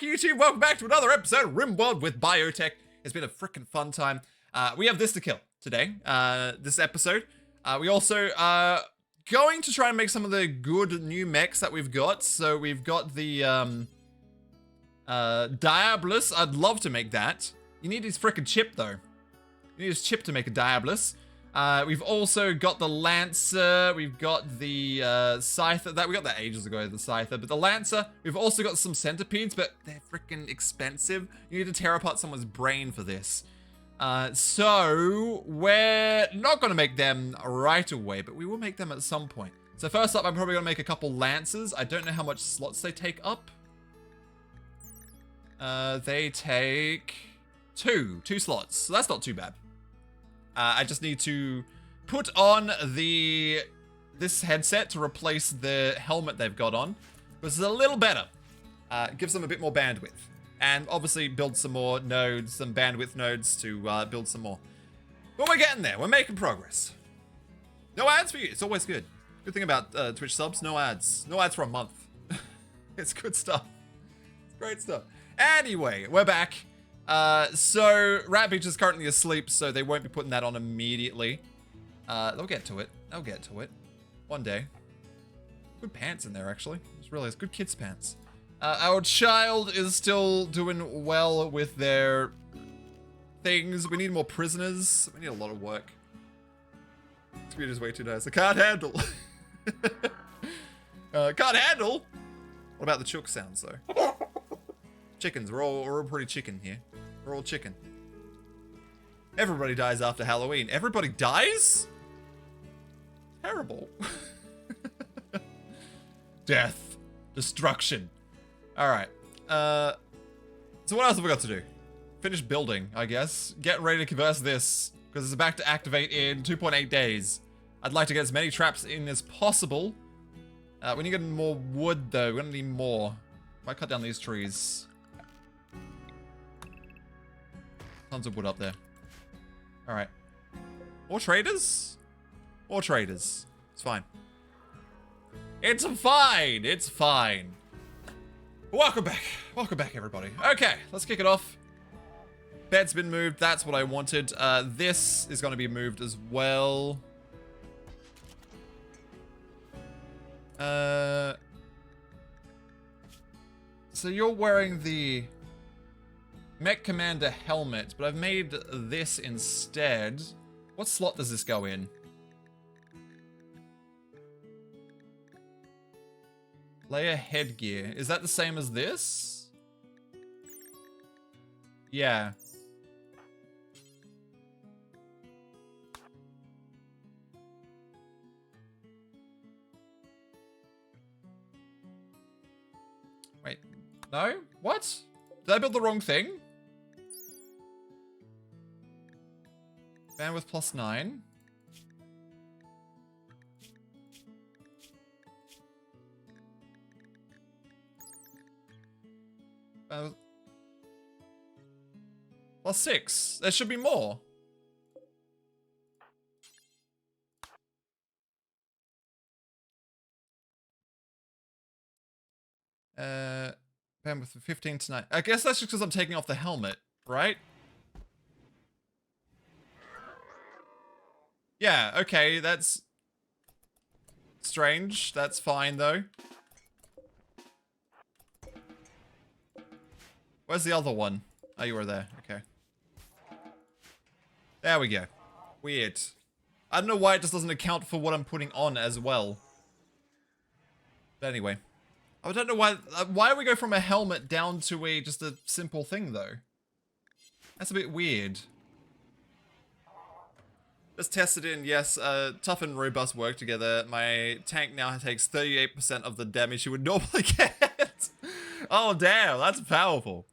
back, YouTube. Welcome back to another episode of RimWorld with Biotech. It's been a freaking fun time. We have this to kill today, this episode. We also are going to try and make some of the good new mechs that we've got. So we've got the Diablous. I'd love to make that. You need his freaking chip, though. You need his chip to make a Diablous. We've also got the Lancer, we've got the Scyther, we got that ages ago, the Scyther, but the Lancer, we've also got some Centipedes, but they're freaking expensive. You need to tear apart someone's brain for this. So, we're not going to make them right away, but we will make them at some point. So first up, I'm probably going to make a couple Lancers. I don't know how much slots they take up. They take two slots, so that's not too bad. I just need to put on this headset to replace the helmet they've got on. This is a little better. Gives them a bit more bandwidth. And obviously build some more nodes, some bandwidth nodes to build some more. But we're getting there. We're making progress. No ads for you. It's always good. Good thing about Twitch subs, no ads. No ads for a month. It's good stuff. It's great stuff. Anyway, we're back. So Ratbeach is currently asleep, so they won't be putting that on immediately. They'll get to it. They'll get to it. One day. Good pants in there, actually. I just realized, good kids' pants. Our child is still doing well with their things. We need more prisoners. We need a lot of work. Speed is way too nice. I can't handle. Can't handle? What about the chook sounds, though? Chickens. We're all pretty chicken here. We're all chicken. Everybody dies after Halloween. Everybody dies? Terrible. Death. Destruction. Alright. So what else have we got to do? Finish building, I guess. Get ready to converse this, because it's about to activate in 2.8 days. I'd like to get as many traps in as possible. We need to get more wood, though. We're gonna need more. Might cut down these trees. Tons of wood up there. Alright. More traders? More traders. It's fine. It's fine! It's fine. Welcome back. Welcome back, everybody. Okay, let's kick it off. Bed's been moved. That's what I wanted. This is going to be moved as well. So you're wearing the Mech Commander helmet, but I've made this instead. What slot does this go in? Layer headgear. Is that the same as this? Yeah. Wait. No? What? Did I build the wrong thing? Bandwidth plus 9. Plus 6. There should be more. Bandwidth 15 to 9. I guess that's just because I'm taking off the helmet, right? Yeah, okay, that's strange. That's fine, though. Where's the other one? Oh, you were there. Okay. There we go. Weird. I don't know why it just doesn't account for what I'm putting on as well. But anyway. I don't know why we go from a helmet down to just a simple thing, though. That's a bit weird. Just tested in, yes, tough and robust work together. My tank now takes 38% of the damage you would normally get. Oh, damn, that's powerful.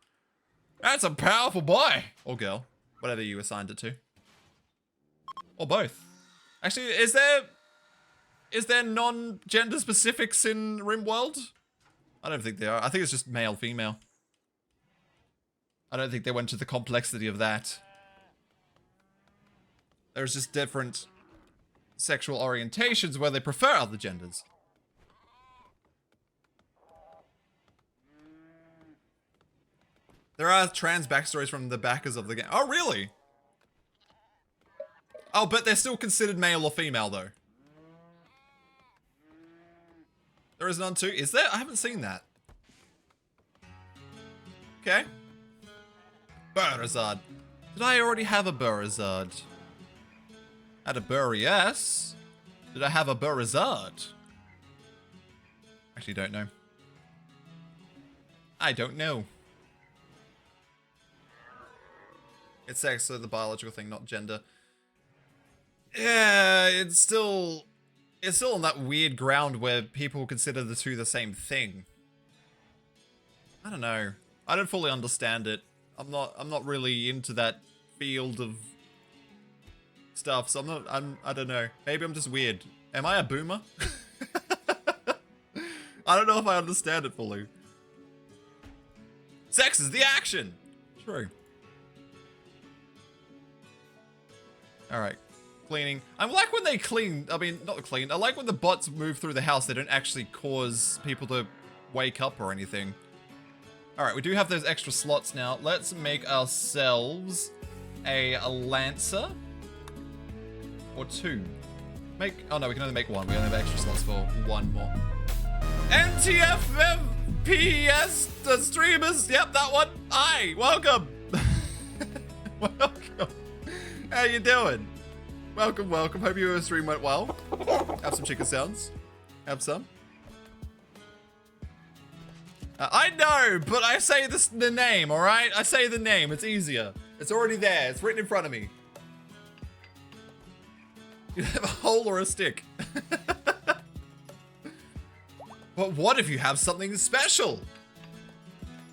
That's a powerful boy. Or girl. Whatever you assigned it to. Or both. Actually, is there non-gender specifics in RimWorld? I don't think there are. I think it's just male, female. I don't think they went to the complexity of that. There's just different sexual orientations where they prefer other genders. There are trans backstories from the backers of the game. Oh, really? Oh, but they're still considered male or female, though. There is none too. Is there? I haven't seen that. Okay. Burazard. Did I already have a Burazard? I had a Burias. Did I have a Burazard? Actually, don't know. I don't know. It's sex, so the biological thing, not gender. Yeah, it's still on that weird ground where people consider the two the same thing. I don't know. I don't fully understand it. I'm not really into that field of stuff, so I don't know. Maybe I'm just weird. Am I a boomer? I don't know if I understand it fully. Sex is the action! True. Alright. Cleaning. I like when they clean. I mean, not clean. I like when the bots move through the house. They don't actually cause people to wake up or anything. Alright, we do have those extra slots now. Let's make ourselves a Lancer. Or two. Oh no, we can only make one. We only have extra slots for one more. NTFMPS, the streamers. Yep, that one. Hi, welcome. Welcome. How you doing? Welcome, welcome. Hope your stream went well. Have some chicken sounds. Have some. I know, but I say the name, all right? I say the name. It's easier. It's already there. It's written in front of me. You have a hole or a stick. But what if you have something special?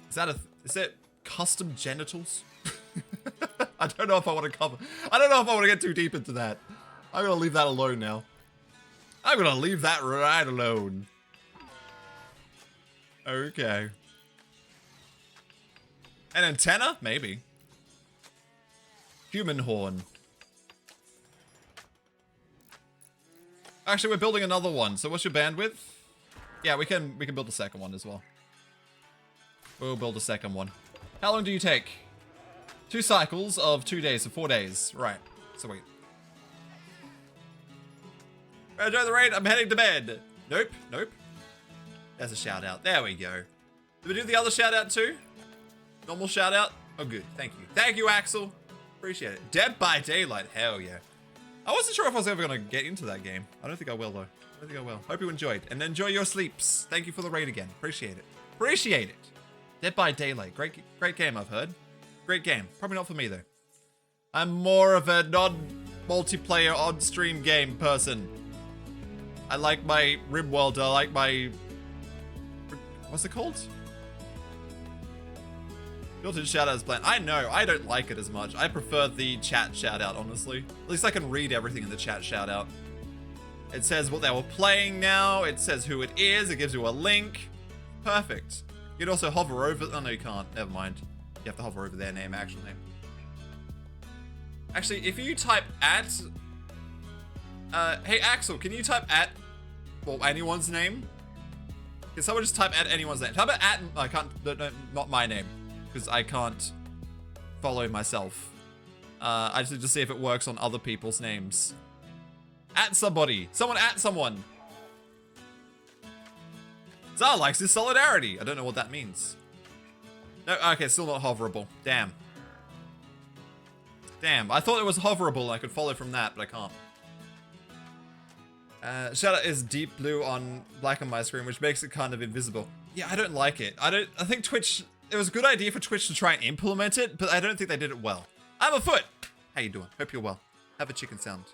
Is that custom genitals? I don't know if I want to cover. I don't know if I want to get too deep into that. I'm gonna leave that alone now. I'm gonna leave that right alone. Okay. An antenna? Maybe. Human horn. Actually, we're building another one. So what's your bandwidth? Yeah, we can build a second one as well. We'll build a second one. How long do you take? 2 cycles of 2 days, so 4 days. Right. Sweet. Enjoy the raid. I'm heading to bed. Nope. Nope. There's a shout out. There we go. Did we do the other shout out too? Normal shout out? Oh, good. Thank you. Thank you, Axel. Appreciate it. Dead by Daylight. Hell yeah. I wasn't sure if I was ever going to get into that game. I don't think I will, though. I don't think I will. Hope you enjoyed. And enjoy your sleeps. Thank you for the raid again. Appreciate it. Appreciate it. Dead by Daylight. Great game, I've heard. Great game. Probably not for me, though. I'm more of a non-multiplayer on-stream game person. I like my RimWorld. I like my... What's it called? Built-in shout-out is bland. I know. I don't like it as much. I prefer the chat shout-out, honestly. At least I can read everything in the chat shout-out. It says what they were playing now. It says who it is. It gives you a link. Perfect. You can also hover over... Oh, no, you can't. Never mind. You have to hover over their name, actual name. Actually, if you type at... hey, Axel, can you type at... Well, anyone's name? Can someone just type at anyone's name? Type at... I can't... No, not my name. Because I can't follow myself. I just need to see if it works on other people's names. At somebody. Someone at someone. Zara likes his solidarity. I don't know what that means. No, okay, still not hoverable. Damn. Damn, I thought it was hoverable and I could follow from that, but I can't. Shadow is deep blue on black on my screen, which makes it kind of invisible. Yeah, I don't like it. I think Twitch, it was a good idea for Twitch to try and implement it, but I don't think they did it well. I'm a foot. How you doing? Hope you're well. Have a chicken sound.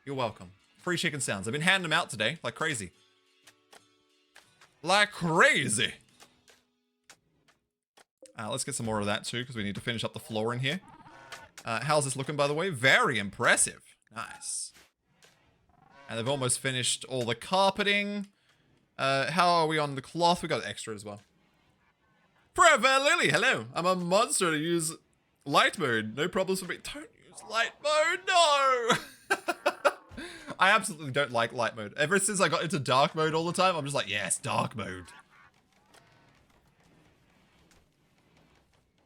You're welcome. Free chicken sounds. I've been handing them out today, like crazy. Like crazy. Let's get some more of that too, because we need to finish up the floor in here. How's this looking, by the way? Very impressive. Nice. And they've almost finished all the carpeting. How are we on the cloth? We got extra as well. Forever Lily, hello. I'm a monster to use light mode. No problems for me. Don't use light mode, no! I absolutely don't like light mode. Ever since I got into dark mode all the time, I'm just like, yes, dark mode.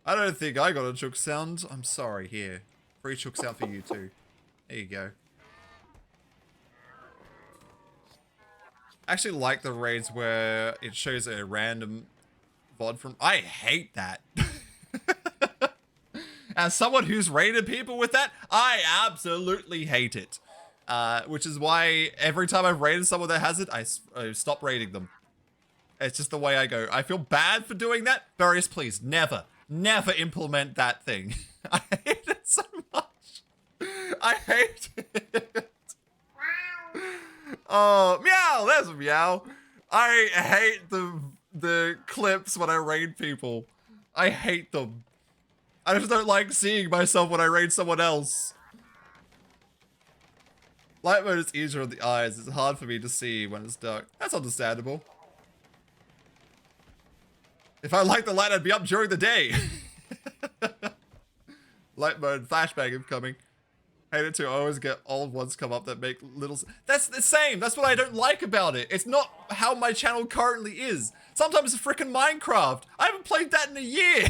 I don't think I got a chook sound. I'm sorry. Here. Free chook sound for you too. There you go. I actually like the raids where it shows a random VOD from... I hate that. As someone who's raided people with that, I absolutely hate it. Which is why every time I've raided someone that has it, I stop raiding them. It's just the way I go. I feel bad for doing that. Various, please, never implement that thing. I hate it so much. I hate it. Oh, meow, there's a meow. I hate the clips when I raid people. I hate them. I just don't like seeing myself when I raid someone else. Light mode is easier on the eyes. It's hard for me to see when it's dark. That's understandable. If I liked the light, I'd be up during the day. Light mode, flashbang incoming. Hate it too. I always get old ones come up that make little... That's the same. That's what I don't like about it. It's not how my channel currently is. Sometimes it's freaking Minecraft. I haven't played that in a year.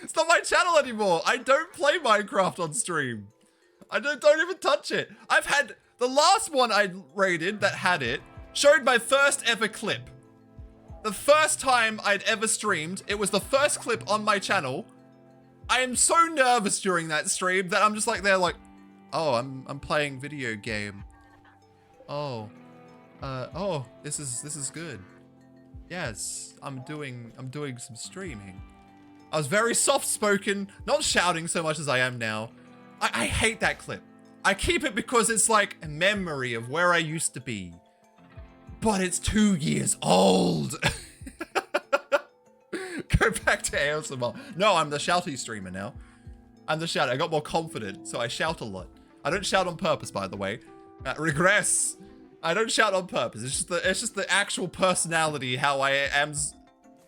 It's not my channel anymore. I don't play Minecraft on stream. I don't even touch it. I've had... The last one I raided that had it showed my first ever clip. The first time I'd ever streamed, it was the first clip on my channel. I am so nervous during that stream that I'm just like there like, oh, I'm playing video game. Oh, this is good. Yes, I'm doing some streaming. I was very soft spoken, not shouting so much as I am now. I hate that clip. I keep it because it's like a memory of where I used to be. But it's 2 years old. Go back to ASMR. No, I'm the shouty streamer now. I'm the shouter. I got more confident, so I shout a lot. I don't shout on purpose, by the way. Regress. I don't shout on purpose. It's just the actual personality, how I am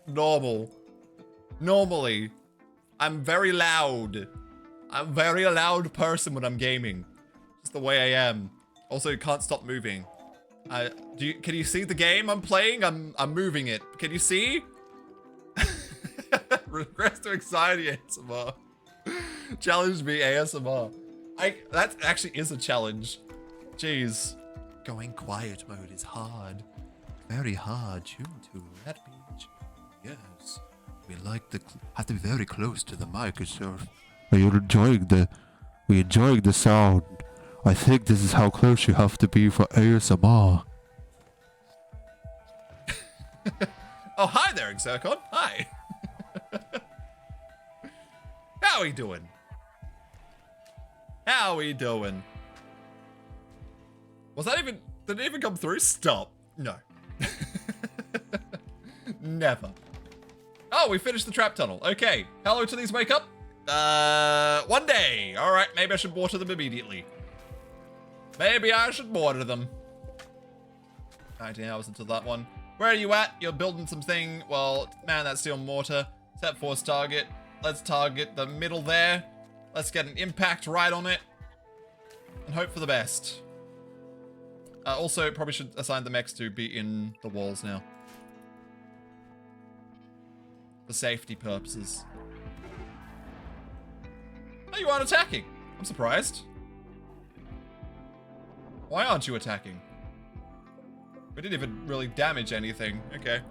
normally. I'm very loud. I'm a very loud person when I'm gaming. Just the way I am. Also, can't stop moving. Can you see the game I'm playing? I'm moving it. Can you see? Regress to anxiety ASMR. Challenge me ASMR. That actually is a challenge. Jeez. Going quiet mode is hard. Very hard. Tune to that beach. Yes. We like have to be very close to the mic, sir. We're enjoying the sound. I think this is how close you have to be for ASMR. Oh, hi there, Exercon. Hi. How we doing? How we doing? Was that even... Did it even come through? Stop. No. Never. Oh, we finished the trap tunnel. Okay. How long till these wake up? 1 day. All right. Maybe I should water them immediately. Maybe I should water them. 19 hours into that one. Where are you at? You're building something. Well, man, that's steel mortar. Set force target. Let's target the middle there. Let's get an impact right on it. And hope for the best. Also, probably should assign the mechs to be in the walls now. For safety purposes. Oh, you aren't attacking. I'm surprised. Why aren't you attacking? We didn't even really damage anything. Okay.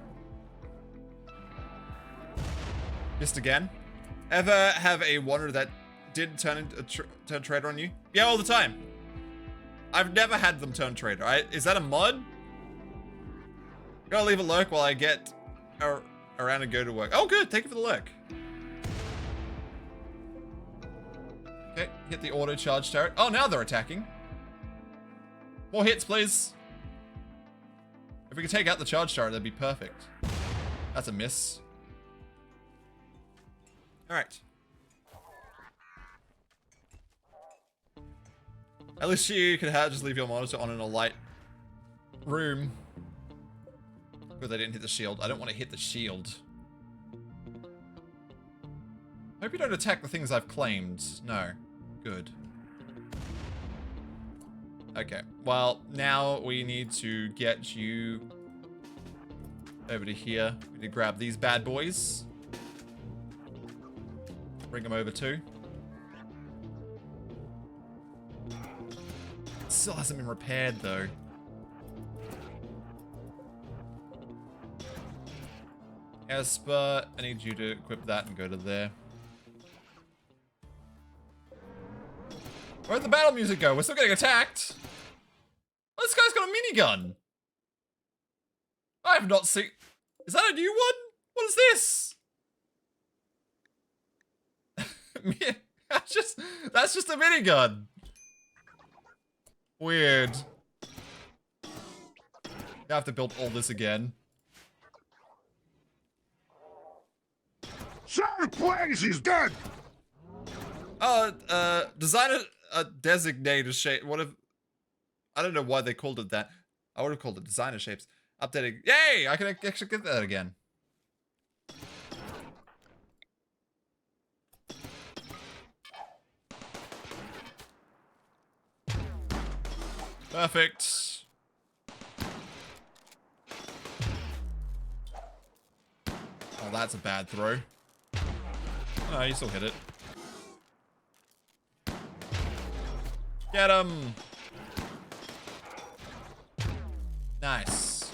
Missed again. Ever have a wanderer that did turn traitor on you? Yeah, all the time. I've never had them turn traitor. Is that a mod? Gotta leave a lurk while I get around and go to work. Oh, good. Thank you for the lurk. Okay, hit the auto charge turret. Oh, now they're attacking. More hits, please. If we could take out the charge turret, that'd be perfect. That's a miss. All right. At least you could just leave your monitor on in a light room. Good, they didn't hit the shield. I don't want to hit the shield. Hope you don't attack the things I've claimed. No. Good. Okay. Well, now we need to get you over to here. We need to grab these bad boys. bring him over too. Still hasn't been repaired though. Esper, I need you to equip that and go to there. Where'd the battle music go? We're still getting attacked. Oh, this guy's got a minigun. I have not seen... Is that a new one? What is this? That's just a minigun. Weird. I have to build all this again. Sir, please, he's dead! Design a designator shape. What if... I don't know why they called it that. I would have called it designer shapes. Updating. Yay! I can actually get that again. Perfect. Oh, that's a bad throw. Oh, you still hit it. Get him! Nice.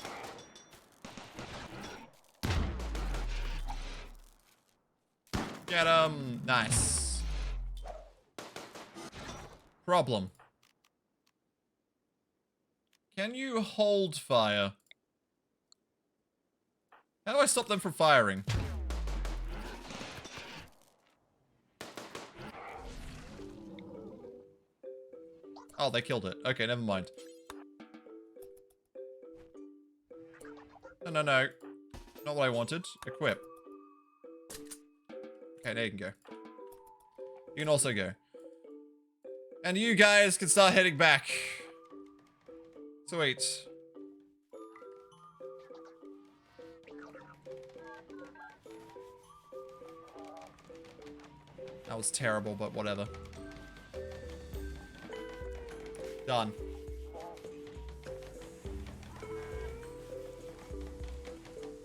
Get him! Nice. Problem. Can you hold fire? How do I stop them from firing? Oh, they killed it. Okay, never mind. No. Not what I wanted. Equip. Okay, there you can go. You can also go. And you guys can start heading back. Sweet. That was terrible, but whatever. Done.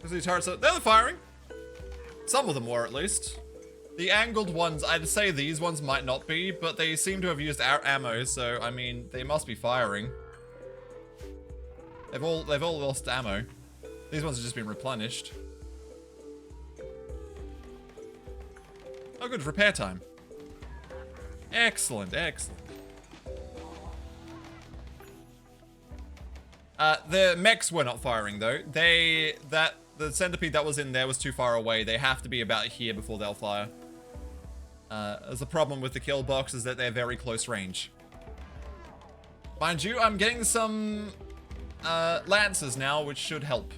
These turrets, they're firing. Some of them were, at least. The angled ones, I'd say these ones might not be, but they seem to have used our ammo, so I mean, they must be firing. They've all lost ammo. These ones have just been replenished. Oh, good, repair time. Excellent, excellent. The mechs were not firing though. The centipede that was in there was too far away. They have to be about here before they'll fire. There's a problem with the kill box is that they're very close range. Mind you, I'm getting some lancers now, which should help.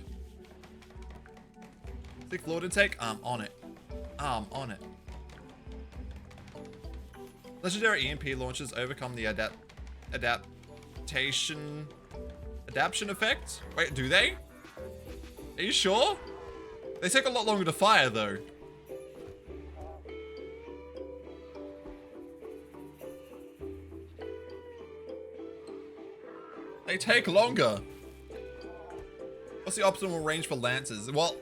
Thick fluid intake? I'm on it. I'm on it. Legendary EMP launchers overcome the adaptation effect? Wait, do they? Are you sure? They take a lot longer to fire, though. They take longer. What's the optimal range for lancers? Well,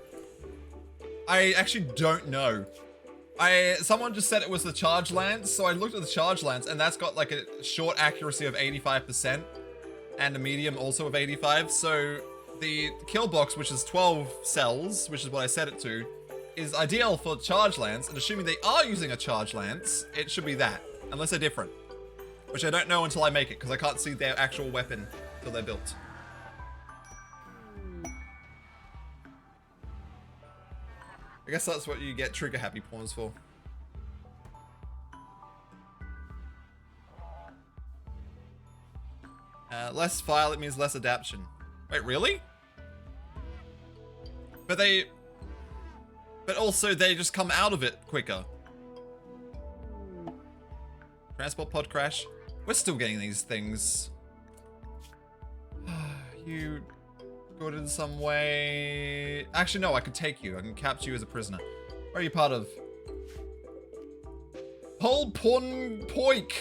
I actually don't know. Someone just said it was the charge lance, so I looked at the charge lance, and that's got like a short accuracy of 85%, and a medium also of 85, so the kill box, which is 12 cells, which is what I set it to, is ideal for charge lance, and assuming they are using a charge lance, it should be that, unless they're different. Which I don't know until I make it, because I can't see their actual weapon until they're built. I guess that's what you get trigger happy pawns for. Less file, it means less adaptation. Wait, really? But also they just come out of it quicker. Transport pod crash. We're still getting these things. You good in some way. Actually, no, I could take you. I can capture you as a prisoner. Where are you part of? Pol Pon Poik.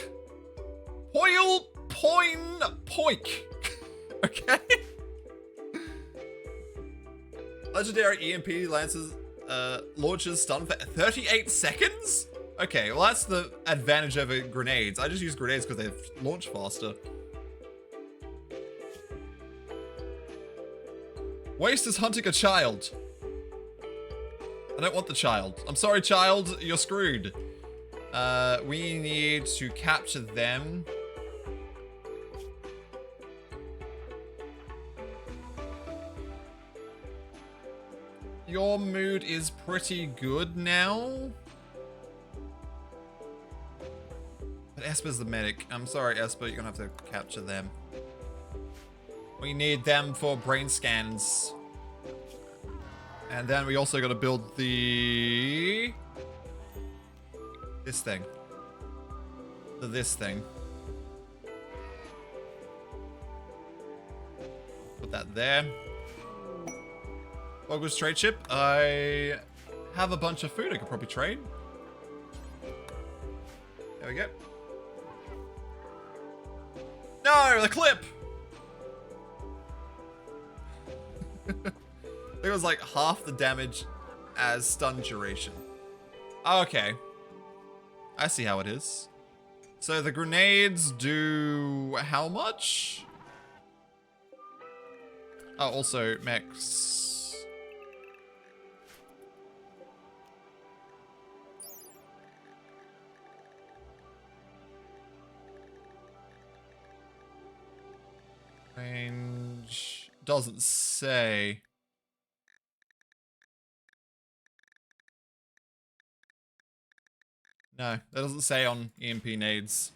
Poil Poin Poik. Okay. Legendary EMP launches stun for 38 seconds? Okay, well that's the advantage over grenades. I just use grenades because they launch faster. Waste is hunting a child. I don't want the child. I'm sorry, child. You're screwed. We need to capture them. Your mood is pretty good now. But Esper's the medic. I'm sorry, Esper. You're gonna have to capture them. We need them for brain scans. And then we also gotta build this thing. This thing. Put that there. Bogus trade ship. I have a bunch of food I could probably trade. There we go. No, the clip! It was like half the damage as stun duration. Okay. I see how it is. So the grenades do how much? Oh, also mechs. Range doesn't say. No, that doesn't say on EMP nades.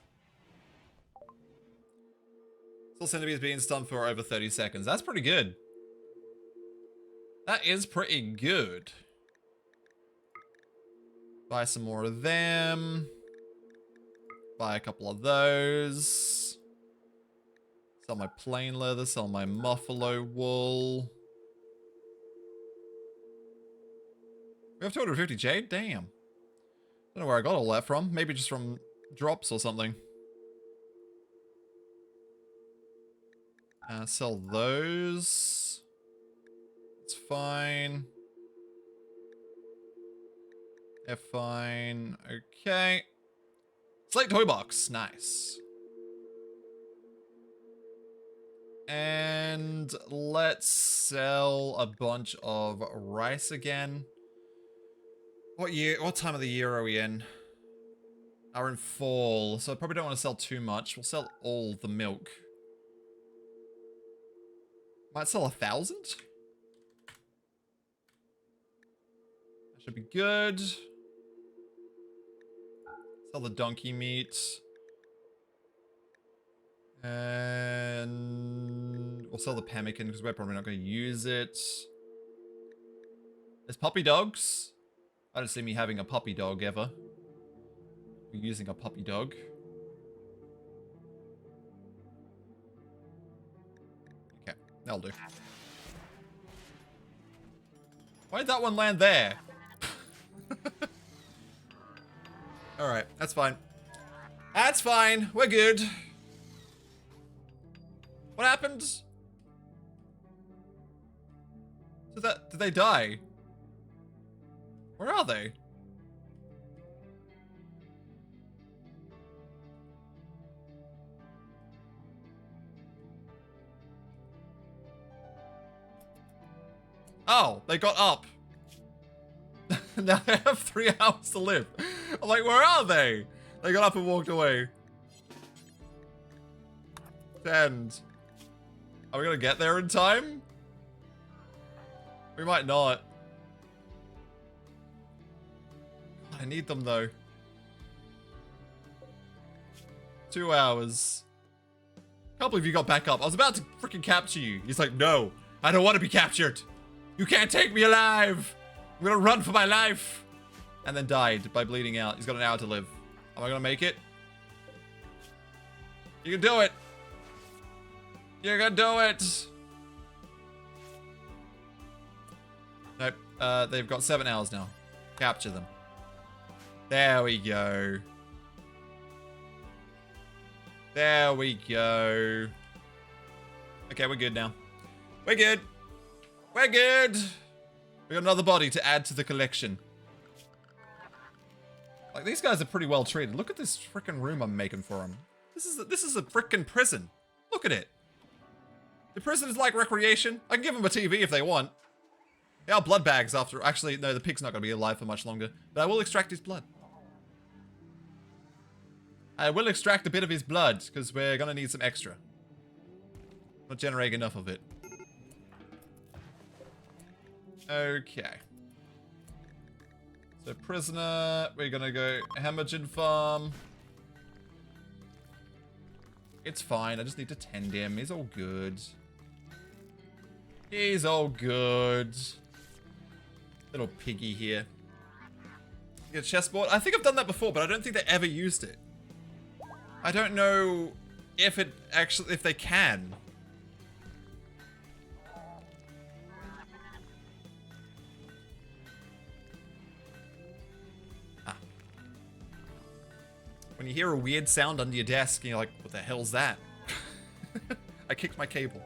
Still centimeters being stunned for over 30 seconds. That's pretty good. That is pretty good. Buy some more of them. Buy a couple of those. Sell my plain leather, sell my buffalo wool. We have 250 jade? Damn. Don't know where I got all that from. Maybe just from drops or something. Sell those. It's fine. They're fine. Okay. Slate toy box. Nice. And let's sell a bunch of rice again. What time of the year are we in? We're in fall, so I probably don't want to sell too much. We'll sell all the milk. Might sell 1,000? That should be good. Sell the donkey meat. And we'll sell the pemmican because we're probably not going to use it. There's puppy dogs. I don't see me having a puppy dog ever. We're using a puppy dog. Okay, that'll do. Why did that one land there? Alright, that's fine. That's fine. We're good. What happened? Did they die? Where are they? Oh, they got up. Now they have 3 hours to live. I'm like, where are they? They got up and walked away. 10. Are we gonna get there in time? We might not. I need them though. 2 hours. Can't believe you got back up. I was about to freaking capture you. He's like, no, I don't want to be captured. You can't take me alive. I'm gonna run for my life. And then died by bleeding out. He's got an hour to live. Am I gonna make it? You can do it. You're gonna do it. Nope. They've got 7 hours now. Capture them. There we go. There we go. Okay, we're good now. We're good. We're good. We got another body to add to the collection. Like, these guys are pretty well treated. Look at this freaking room I'm making for them. This is a freaking prison. Look at it. The prison is like recreation. I can give them a TV if they want. They are blood bags after... Actually, no, the pig's not going to be alive for much longer. But I will extract his blood. I will extract a bit of his blood, because we're going to need some extra. Not generating enough of it. Okay. So, prisoner. We're going to go Hemorrhagen farm. It's fine. I just need to tend him. He's all good. He's all good. Little piggy here. Get a chessboard. I think I've done that before, but I don't think they ever used it. I don't know if they can. Ah. When you hear a weird sound under your desk, and you're like, what the hell's that? I kicked my cable.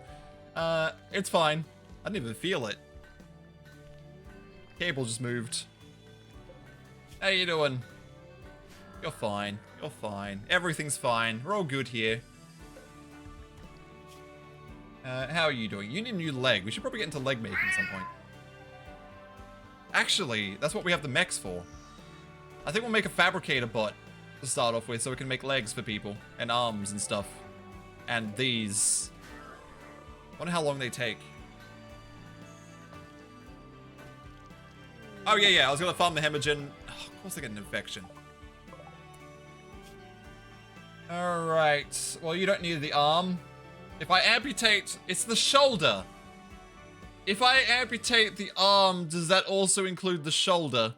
It's fine. I didn't even feel it. Cable just moved. How you doing? You're fine. You're fine. Everything's fine. We're all good here. How are you doing? You need a new leg. We should probably get into leg making at some point. Actually, that's what we have the mechs for. I think we'll make a fabricator bot to start off with so we can make legs for people. And arms and stuff. And these. I wonder how long they take. Oh, yeah. I was going to farm the hemorrhagen. Oh, of course they get an infection. Alright. Well, you don't need the arm. If I amputate... It's the shoulder. If I amputate the arm, does that also include the shoulder?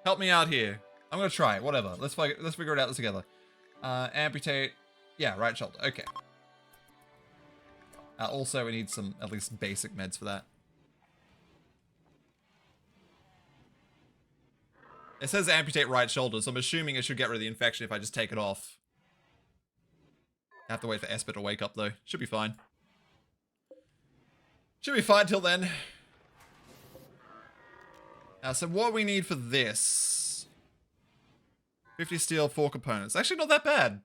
Help me out here. I'm going to try it. Whatever. Let's figure it out together. Amputate... Yeah, right shoulder. Okay. Also, we need some, at least, basic meds for that. It says amputate right shoulder, so I'm assuming it should get rid of the infection if I just take it off. I have to wait for Esper to wake up, though. Should be fine. Should be fine till then. So what we need for this... 50 steel, 4 components. Actually, not that bad.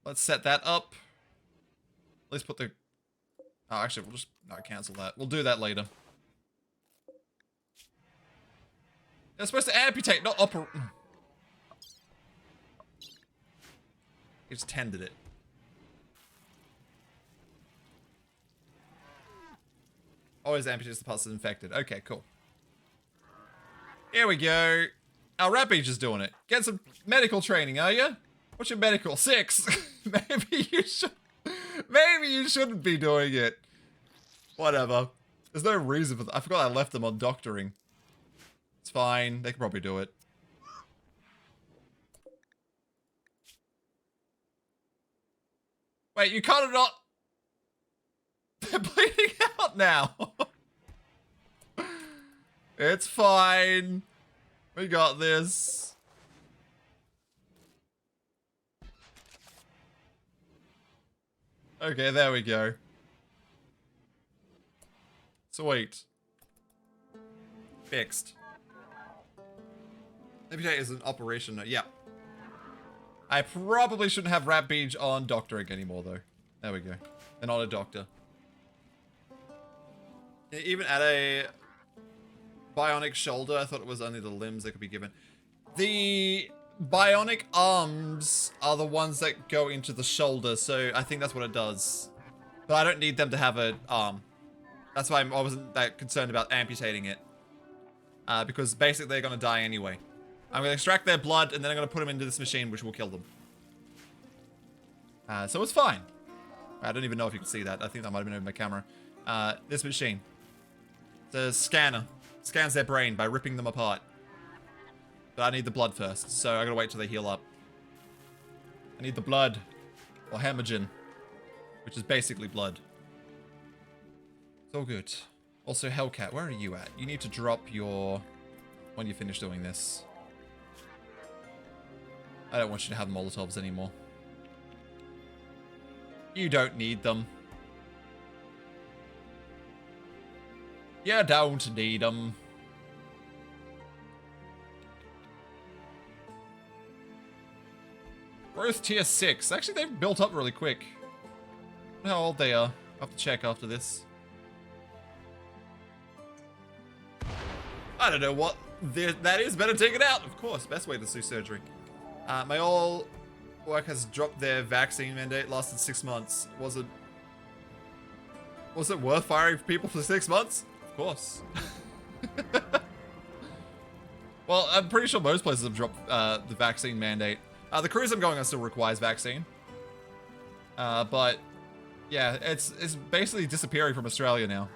Let's set that up. Let's put the... Oh, actually, we'll just not cancel that. We'll do that later. They're supposed to amputate, not operate. He just tended it. Always amputates the parts that's infected. Okay, cool. Here we go. Our rat beach is doing it. Get some medical training, are you? What's your medical? 6. Maybe you should. Maybe you shouldn't be doing it. Whatever. There's no reason for that. I forgot I left them on doctoring. It's fine. They can probably do it. Wait, you kind of not. They're bleeding out now. It's fine. We got this. Okay, there we go. Sweet. Fixed. Amputate is an operation. Yeah. I probably shouldn't have Rat Beach on doctoring anymore, though. There we go. And not a doctor. Even at a bionic shoulder, I thought it was only the limbs that could be given. The bionic arms are the ones that go into the shoulder, so I think that's what it does. But I don't need them to have an arm. That's why I wasn't that concerned about amputating it. Because basically they're going to die anyway. I'm going to extract their blood, and then I'm going to put them into this machine, which will kill them. So it's fine. I don't even know if you can see that. I think that might have been over my camera. This machine. The scanner. Scans their brain by ripping them apart. But I need the blood first, so I gotta wait till they heal up. I need the blood. Or hemorrhagen. Which is basically blood. It's all good. Also, Hellcat, where are you at? You need to drop your... when you finish doing this. I don't want you to have Molotovs anymore. You don't need them. You don't need them. Growth tier 6. Actually, they've built up really quick. I don't know how old they are. I'll have to check after this. I don't know what that is. Better take it out. Of course, best way to do surgery. My old work has dropped their vaccine mandate. Lasted 6 months. Was it worth firing people for 6 months? Of course. Well, I'm pretty sure most places have dropped the vaccine mandate. The cruise I'm going on still requires vaccine. But yeah, it's basically disappearing from Australia now.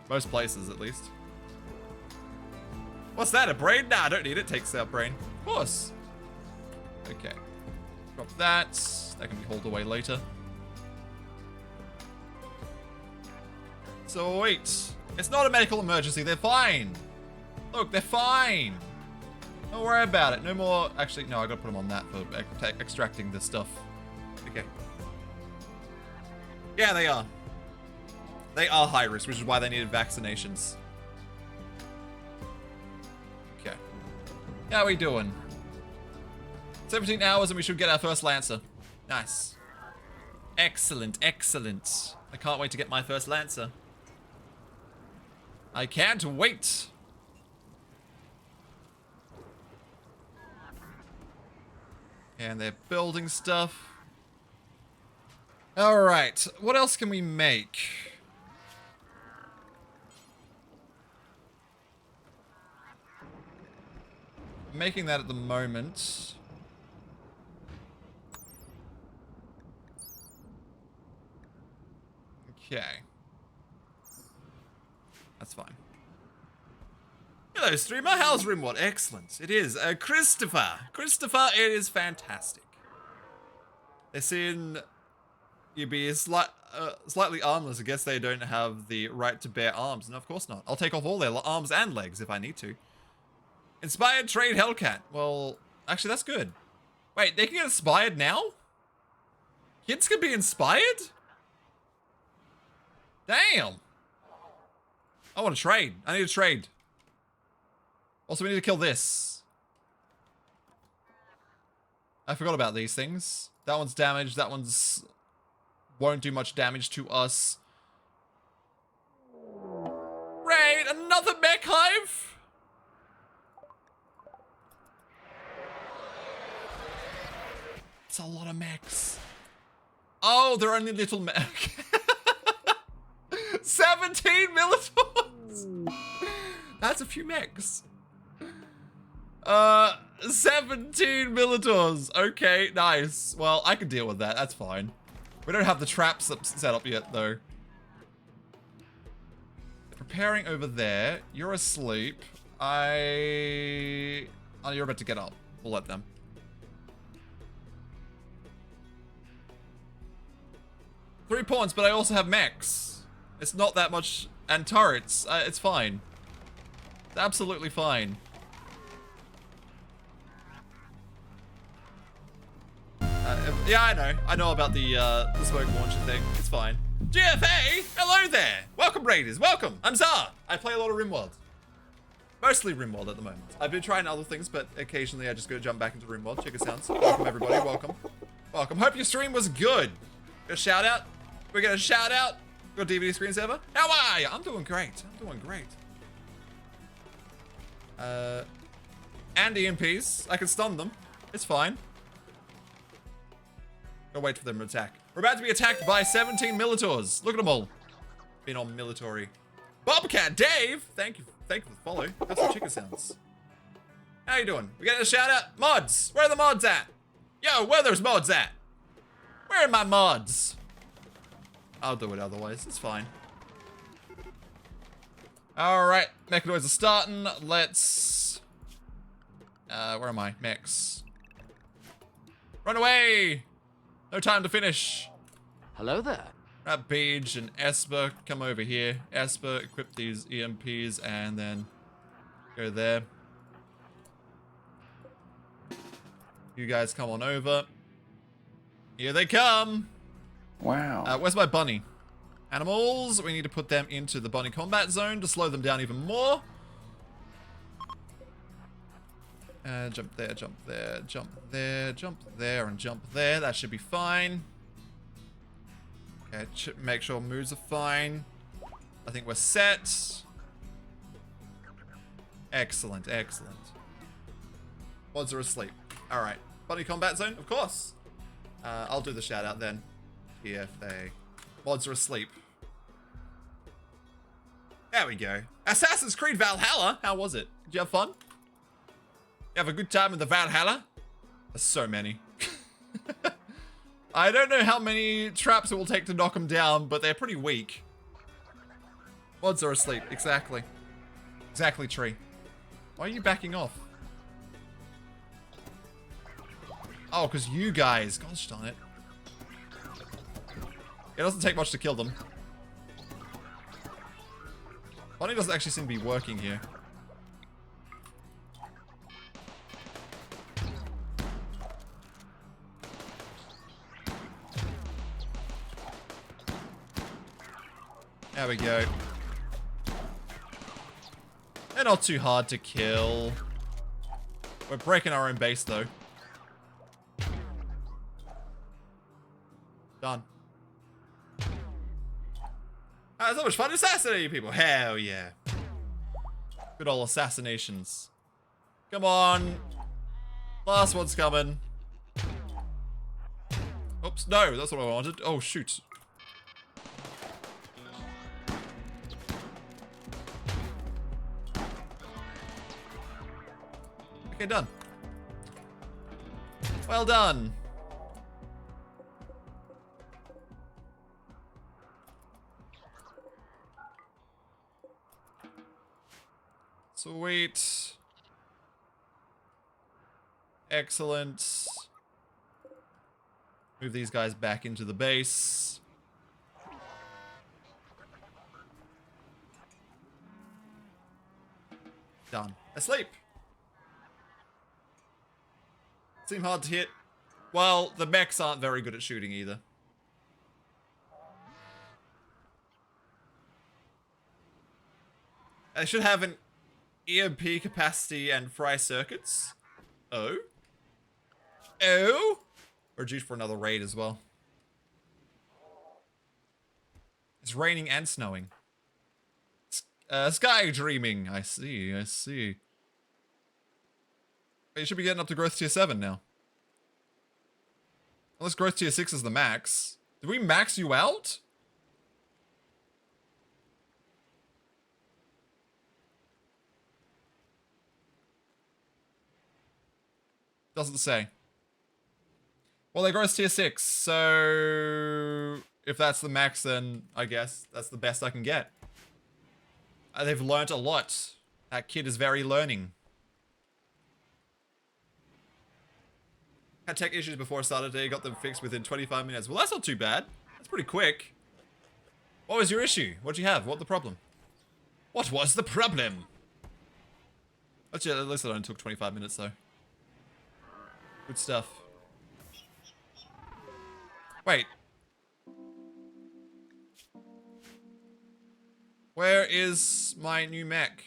Most places, at least. What's that, a brain? Nah, I don't need it. Takes out brain. Of course. Okay. Drop that. That can be hauled away later. So wait. It's not a medical emergency. They're fine. Look, they're fine. Don't worry about it. No more... Actually, no, I gotta put them on that for extracting this stuff. Okay. Yeah, they are. They are high risk, which is why they needed vaccinations. Okay. How are we doing? 17 hours and we should get our first Lancer. Nice. Excellent, excellent. I can't wait to get my first Lancer. I can't wait. And they're building stuff. Alright, what else can we make? I'm making that at the moment. Okay. That's fine. Hello, streamer. How's RimWorld? Excellent. It is. Christopher. Christopher, it is fantastic. They're seeing you be slightly armless. I guess they don't have the right to bear arms. No, of course not. I'll take off all their arms and legs if I need to. Inspired trade Hellcat. Well, actually, that's good. Wait, they can get inspired now? Kids can be inspired? Damn. I want to trade. I need to trade. Also, we need to kill this. I forgot about these things. That one's damaged. That one's... won't do much damage to us. Raid! Another mech hive? It's a lot of mechs. Oh, they're only little mech. 17 Minotaurs! That's a few mechs. 17 Minotaurs. Okay, nice. Well, I can deal with that. That's fine. We don't have the traps set up yet, though. They're preparing over there. You're asleep. Oh, you're about to get up. We'll let them. Three pawns, but I also have mechs. It's not that much... and turrets. It's fine. It's absolutely fine. Yeah, I know. I know about the smoke launcher thing. It's fine. GFA! Hello there! Welcome, Raiders. Welcome! I'm Zar. I play a lot of RimWorld. Mostly RimWorld at the moment. I've been trying other things, but occasionally I just go jump back into RimWorld. Check it sounds. Welcome, everybody. Welcome. Welcome. Hope your stream was good. Got a shout out? We're gonna shout out? Got DVD screensaver? How are you? I'm doing great. I'm doing great. And EMPs. I can stun them. It's fine. Gotta wait for them to attack. We're about to be attacked by 17 Minotaurs. Look at them all. Been on military. Bobcat Dave! Thank you for the follow. That's some chicken sounds. How you doing? We getting a shout out? Mods! Where are the mods at? Yo, where are those mods at? Where are my mods? I'll do it otherwise. It's fine. Alright, Mechanoids are starting. Let's... where am I? Mechs. Run away! No time to finish. Hello there. Beej and Esper, come over here. Esper, equip these EMPs and then go there. You guys come on over. Here they come. Wow. Where's my bunny? Animals, we need to put them into the bunny combat zone to slow them down even more. Jump there, jump there, jump there, jump there, and jump there. That should be fine. Okay, make sure moves are fine. I think we're set. Excellent, excellent. Mods are asleep. Alright, bunny combat zone, of course. I'll do the shout out then. TFA. Mods are asleep. There we go. Assassin's Creed Valhalla. How was it? Did you have fun? You have a good time in the Valhalla? There's so many. I don't know how many traps it will take to knock them down, but they're pretty weak. Mods are asleep. Exactly. Exactly, tree. Why are you backing off? Oh, because you guys. Gosh darn it. It doesn't take much to kill them. Bunny doesn't actually seem to be working here. There we go. They're not too hard to kill. We're breaking our own base though. Done. It's so much fun assassinating people. Hell yeah. Good old assassinations. Come on. Last one's coming. Oops, no, that's what I wanted. Oh, shoot. Okay, done. Well done. Sweet. Excellent. Move these guys back into the base. Done. Asleep. Seem hard to hit. Well, the mechs aren't very good at shooting either. They should have an EMP capacity and fry circuits. Oh? Oh? We're due for another raid as well. It's raining and snowing. Sky dreaming. I see, I see. You should be getting up to growth tier 7 now. Unless growth tier 6 is the max. Did we max you out? Doesn't say. Well, they growth tier 6, so if that's the max, then I guess that's the best I can get. They've learnt a lot. That kid is very learning. Had tech issues before I started today, got them fixed within 25 minutes. Well, that's not too bad. That's pretty quick. What was your issue? What'd you have? What the problem? What was the problem? Actually, at least it only took 25 minutes, though. Good stuff. Wait. Where is my new mech?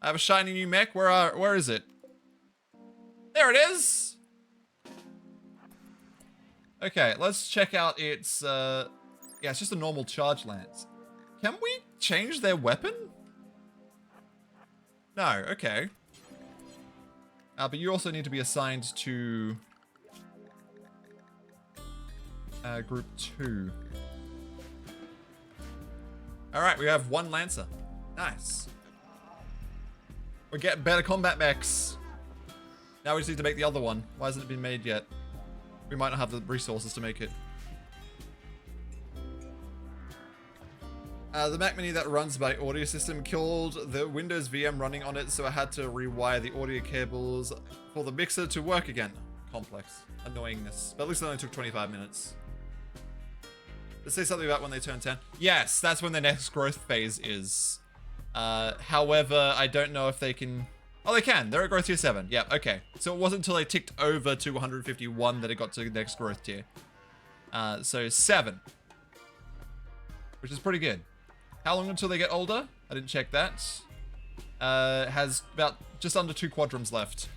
I have a shiny new mech. Where is it? There it is! Okay, let's check out its, yeah, it's just a normal charge lance. Can we change their weapon? No, okay. But you also need to be assigned to group 2. Alright, we have 1 Lancer. Nice. We're getting better combat mechs. Now we just need to make the other one. Why hasn't it been made yet? We might not have the resources to make it. The Mac Mini that runs my audio system killed the Windows VM running on it, so I had to rewire the audio cables for the mixer to work again. Complex. Annoyingness. But at least it only took 25 minutes. Let's say something about when they turn 10. Yes, that's when the next growth phase is. However, I don't know if they can... Oh, they can. They're at growth tier 7. Yeah, okay. So it wasn't until they ticked over to 151 that it got to the next growth tier. So 7. which is pretty good. How long until they get older? I didn't check that. Has about just under 2 quadrums left.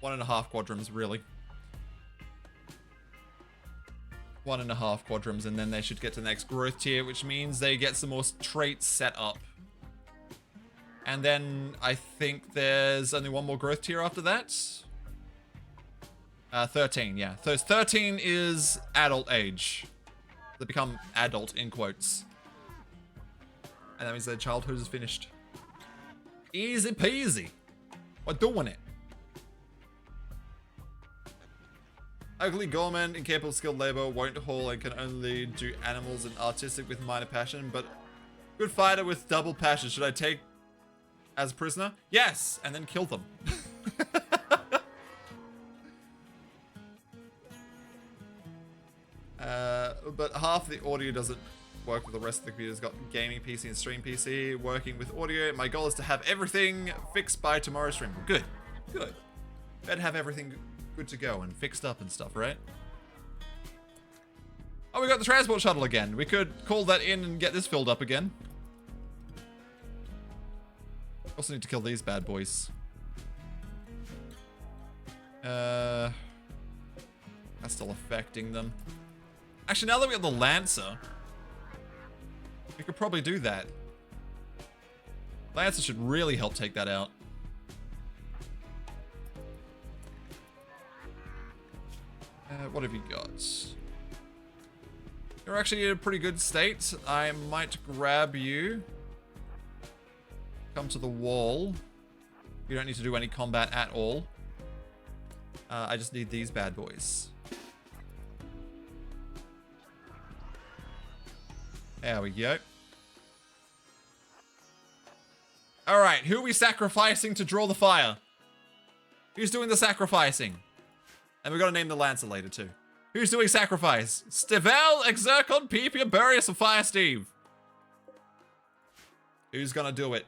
1.5 quadrums, really. 1.5 quadrums, and then they should get to the next growth tier, which means they get some more traits set up. And then I think there's only one more growth tier after that. 13, yeah. So 13 is adult age. They become adult, in quotes. And that means their childhood is finished. Easy peasy. We're doing it. Ugly gorman, incapable of skilled labor, won't haul and can only do animals and artistic with minor passion, but good fighter with double passion. Should I take as a prisoner? Yes, and then kill them. But half the audio doesn't work with the rest of the computers. Got gaming PC and stream PC working with audio. My goal is to have everything fixed by tomorrow's stream. Good, good. Better have everything good to go and fixed up and stuff, right? Oh, we got the transport shuttle again. We could call that in and get this filled up again. Also need to kill these bad boys. That's still affecting them. Actually, now that we got the Lancer, we could probably do that. Lancer should really help take that out. What have you got? You're actually in a pretty good state. I might grab you. Come to the wall. You don't need to do any combat at all. I just need these bad boys. There we go. Alright, who are we sacrificing to draw the fire? Who's doing the sacrificing? And we've got to name the Lancer later too. Who's doing sacrifice? Stivel, Exercon, Peepia, Burius, or Fire Steve? Who's gonna do it?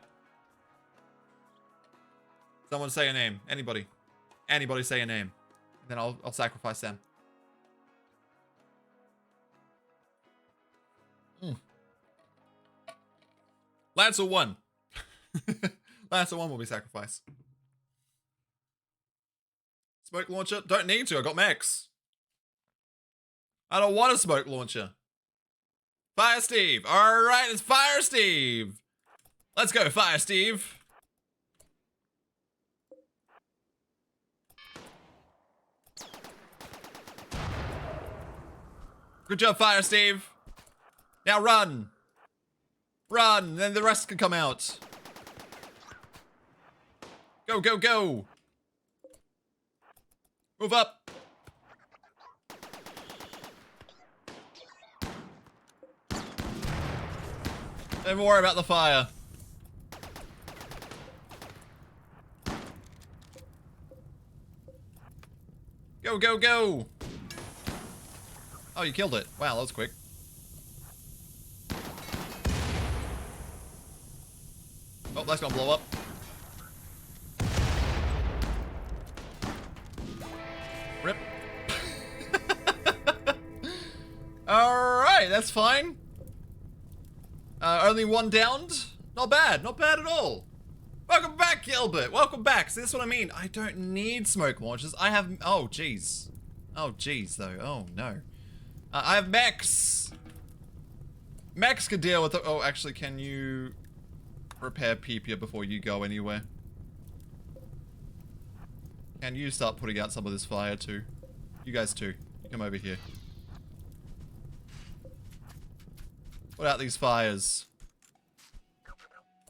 Someone say a name. Anybody. Anybody say a name. And then I'll sacrifice them. Lancer 1. Lancer 1 will be sacrificed. Smoke launcher? Don't need to, I got mechs. I don't want a smoke launcher. Fire Steve. Alright, it's Fire Steve. Let's go, Fire Steve. Good job, Fire Steve. Now run. Run, then the rest can come out. Go, go, go. Move up. Don't worry about the fire. Go, go, go. Oh, you killed it. Wow, that was quick. Oh, that's gonna blow up. Rip. Alright, that's fine. Only one downed? Not bad, not bad at all. Welcome back, Gilbert. Welcome back. See, this is what I mean. I don't need smoke launchers. I have... Oh, jeez. Oh, jeez, though. Oh, no. I have mechs. Mechs could deal with it. Oh, actually, can you... repair Peepia before you go anywhere? Can you start putting out some of this fire too? You guys too. You come over here. Put out these fires.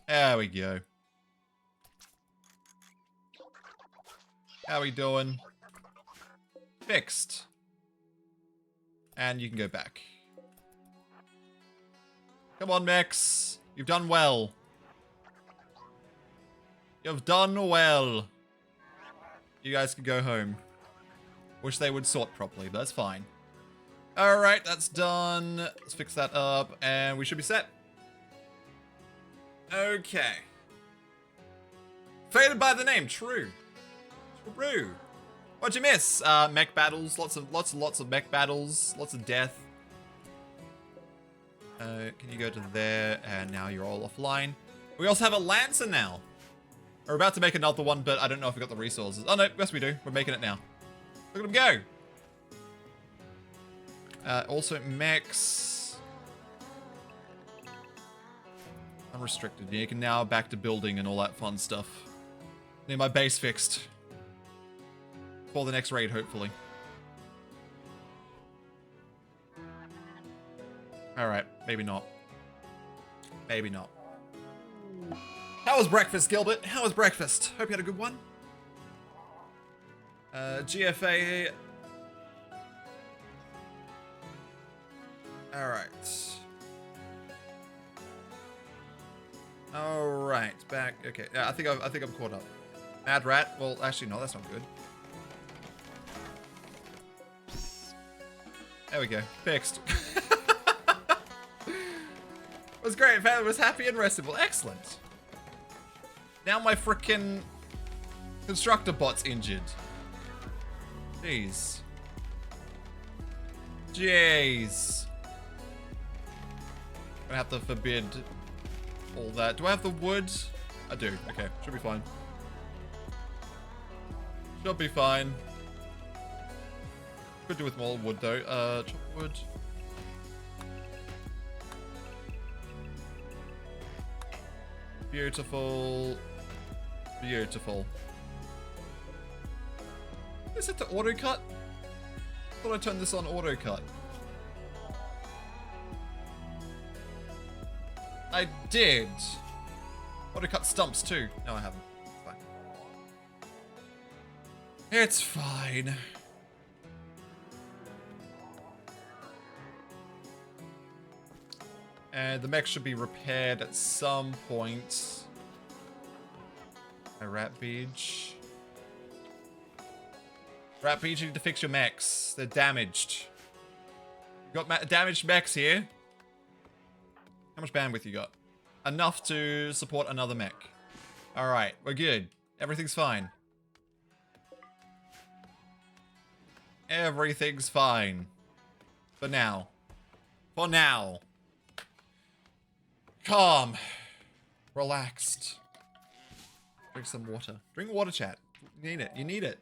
There we go. How we doing? Fixed. And you can go back. Come on, mechs. You've done well. You've done well. You guys can go home. Wish they would sort properly, but that's fine. Alright, that's done. Let's fix that up, and we should be set. Okay. Faded by the name, true. True. What'd you miss? Mech battles, lots of mech battles, lots of death. Can you go to there? And now you're all offline. We also have a Lancer now. We're about to make another one, but I don't know if we got the resources. Oh no, yes we do. We're making it now. Look at him go. Also, mechs. Unrestricted. Yeah, you can now back to building and all that fun stuff. Need my base fixed. For the next raid, hopefully. Alright, maybe not. Maybe not. How was breakfast, Gilbert? How was breakfast? Hope you had a good one. GFA. Alright. Alright, back. Okay, yeah, I think I'm caught up. Mad rat. Well, actually, no, that's not good. There we go. Fixed. It was great. Family was happy and restable. Excellent. Now my frickin' constructor bot's injured. Jeez. Jeez. Gonna have to forbid all that. Do I have the wood? I do. Okay. Should be fine. Should be fine. Could do with more wood though. Chop wood. Beautiful. Beautiful. Is it to auto cut? I thought I turned this on auto cut. I did. Auto cut stumps too. No, I haven't. It's fine. And the mech should be repaired at some point. Rat Beach. Rat Beach, you need to fix your mechs. They're damaged. You got damaged mechs here. How much bandwidth you got? Enough to support another mech. Alright, we're good. Everything's fine. Everything's fine. For now. For now. Calm. Relaxed. Drink some water. Drink water, chat. You need it. You need it.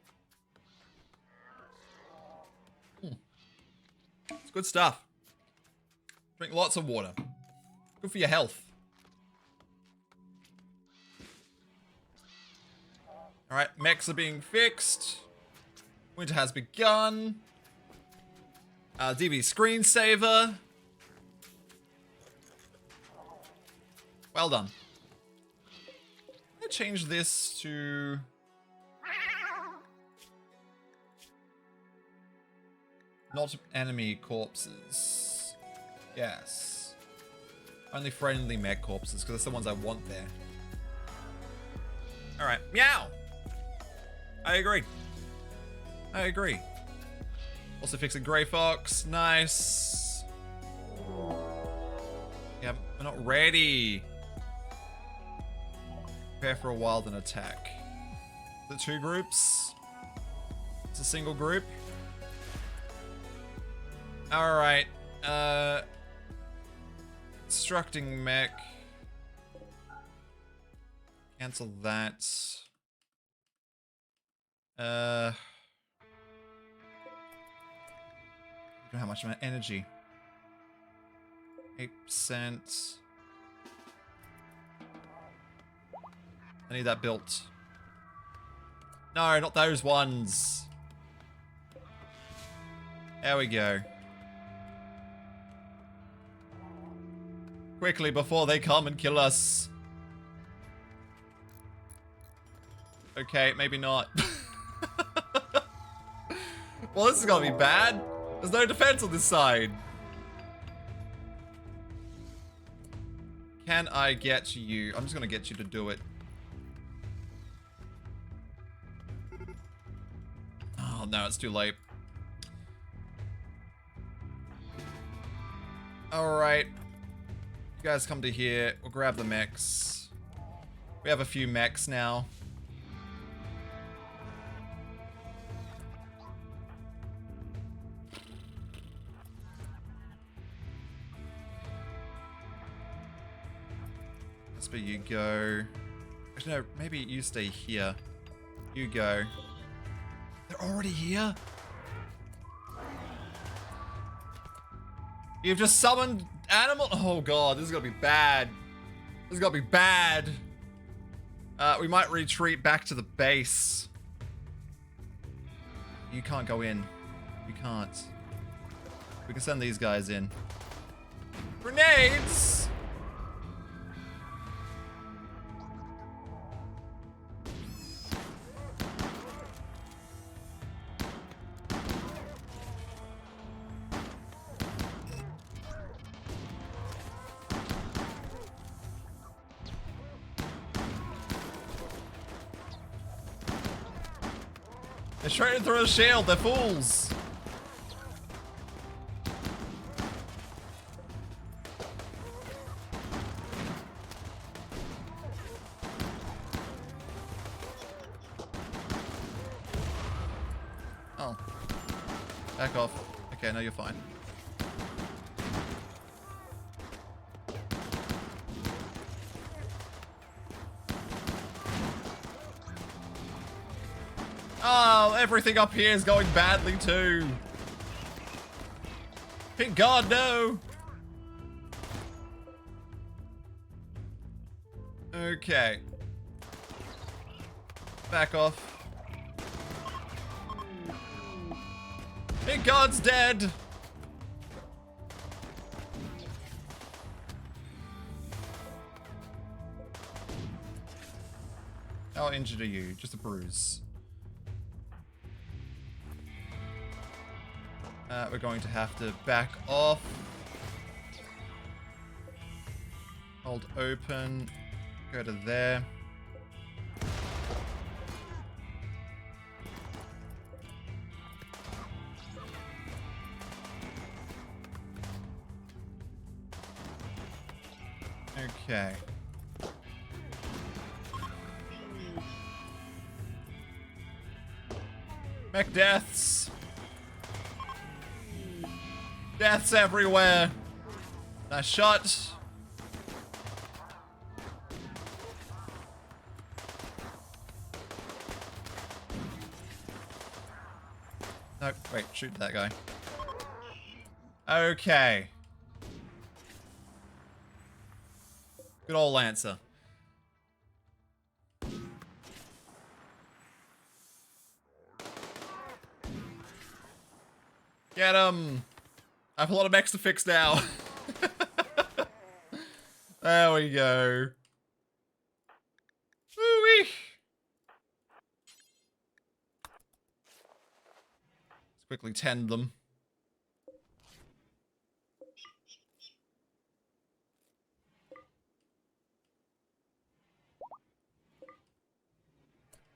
It's good stuff. Drink lots of water. Good for your health. Alright, mechs are being fixed. Winter has begun. DV screensaver. Well done. Let's change this to... not enemy corpses. Yes. Only friendly mech corpses, because that's the ones I want there. Alright, meow! I agree. I agree. Also fixing Grey Fox. Nice. Yeah, we're not ready. Prepare for a while, then attack. The two groups? It's a single group. Alright. Constructing mech. Cancel that. I don't know how much of my energy. 8%. I need that built. No, not those ones. There we go. Quickly before they come and kill us. Okay, maybe not. Well, this is gonna be bad. There's no defense on this side. Can I get you? I'm just gonna get you to do it. Oh no, it's too late. Alright. You guys come to here. We'll grab the mechs. We have a few mechs now. Whisper, you go. Actually, no, maybe you stay here. You go. They're already here? You've just summoned animal. Oh god, this is gonna be bad. This is gonna be bad. We might retreat back to the base. You can't go in. You can't. We can send these guys in. Grenades! They're trying to throw a shield, they're fools! Oh. Back off. Okay, no, you're fine. Oh, everything up here is going badly too. Thank God, no. Okay. Back off. Thank God's dead. How injured are you? Just a bruise. We're going to have to back off. Hold open. Go to there. Okay. Mech deaths. Deaths everywhere. Nice shot. No, wait, shoot that guy. Okay. Good old Lancer. Get him! I have a lot of mechs to fix now. There we go. Woo-wee! Let's quickly tend them.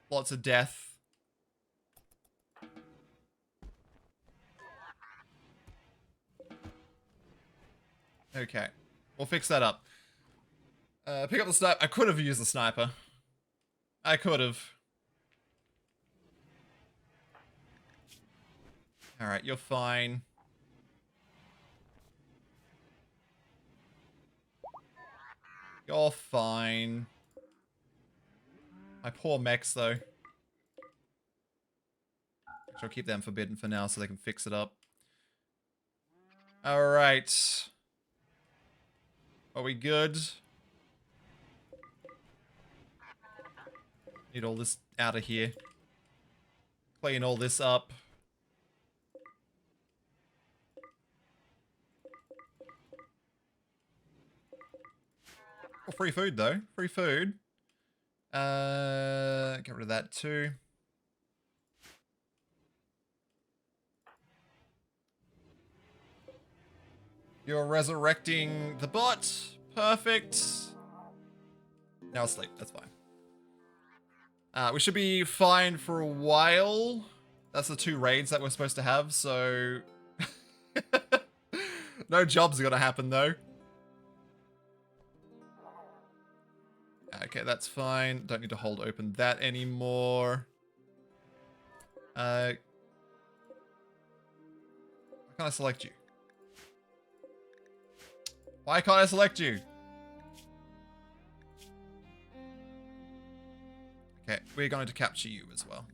Lots of death. Okay. We'll fix that up. Pick up the sniper. I could have used the sniper. I could have. Alright, you're fine. You're fine. My poor mechs, though. I'll keep them forbidden for now so they can fix it up. Alright. Are we good? Need all this out of here. Clean all this up. Oh, free food though. Free food. Get rid of that too. You're resurrecting the bot. Perfect. Now asleep. That's fine. We should be fine for a while. That's the 2 raids that we're supposed to have, so... No jobs are gonna happen, though. Okay, that's fine. Don't need to hold open that anymore. Why can't I select you? Why can't I select you? we're going to capture you as well.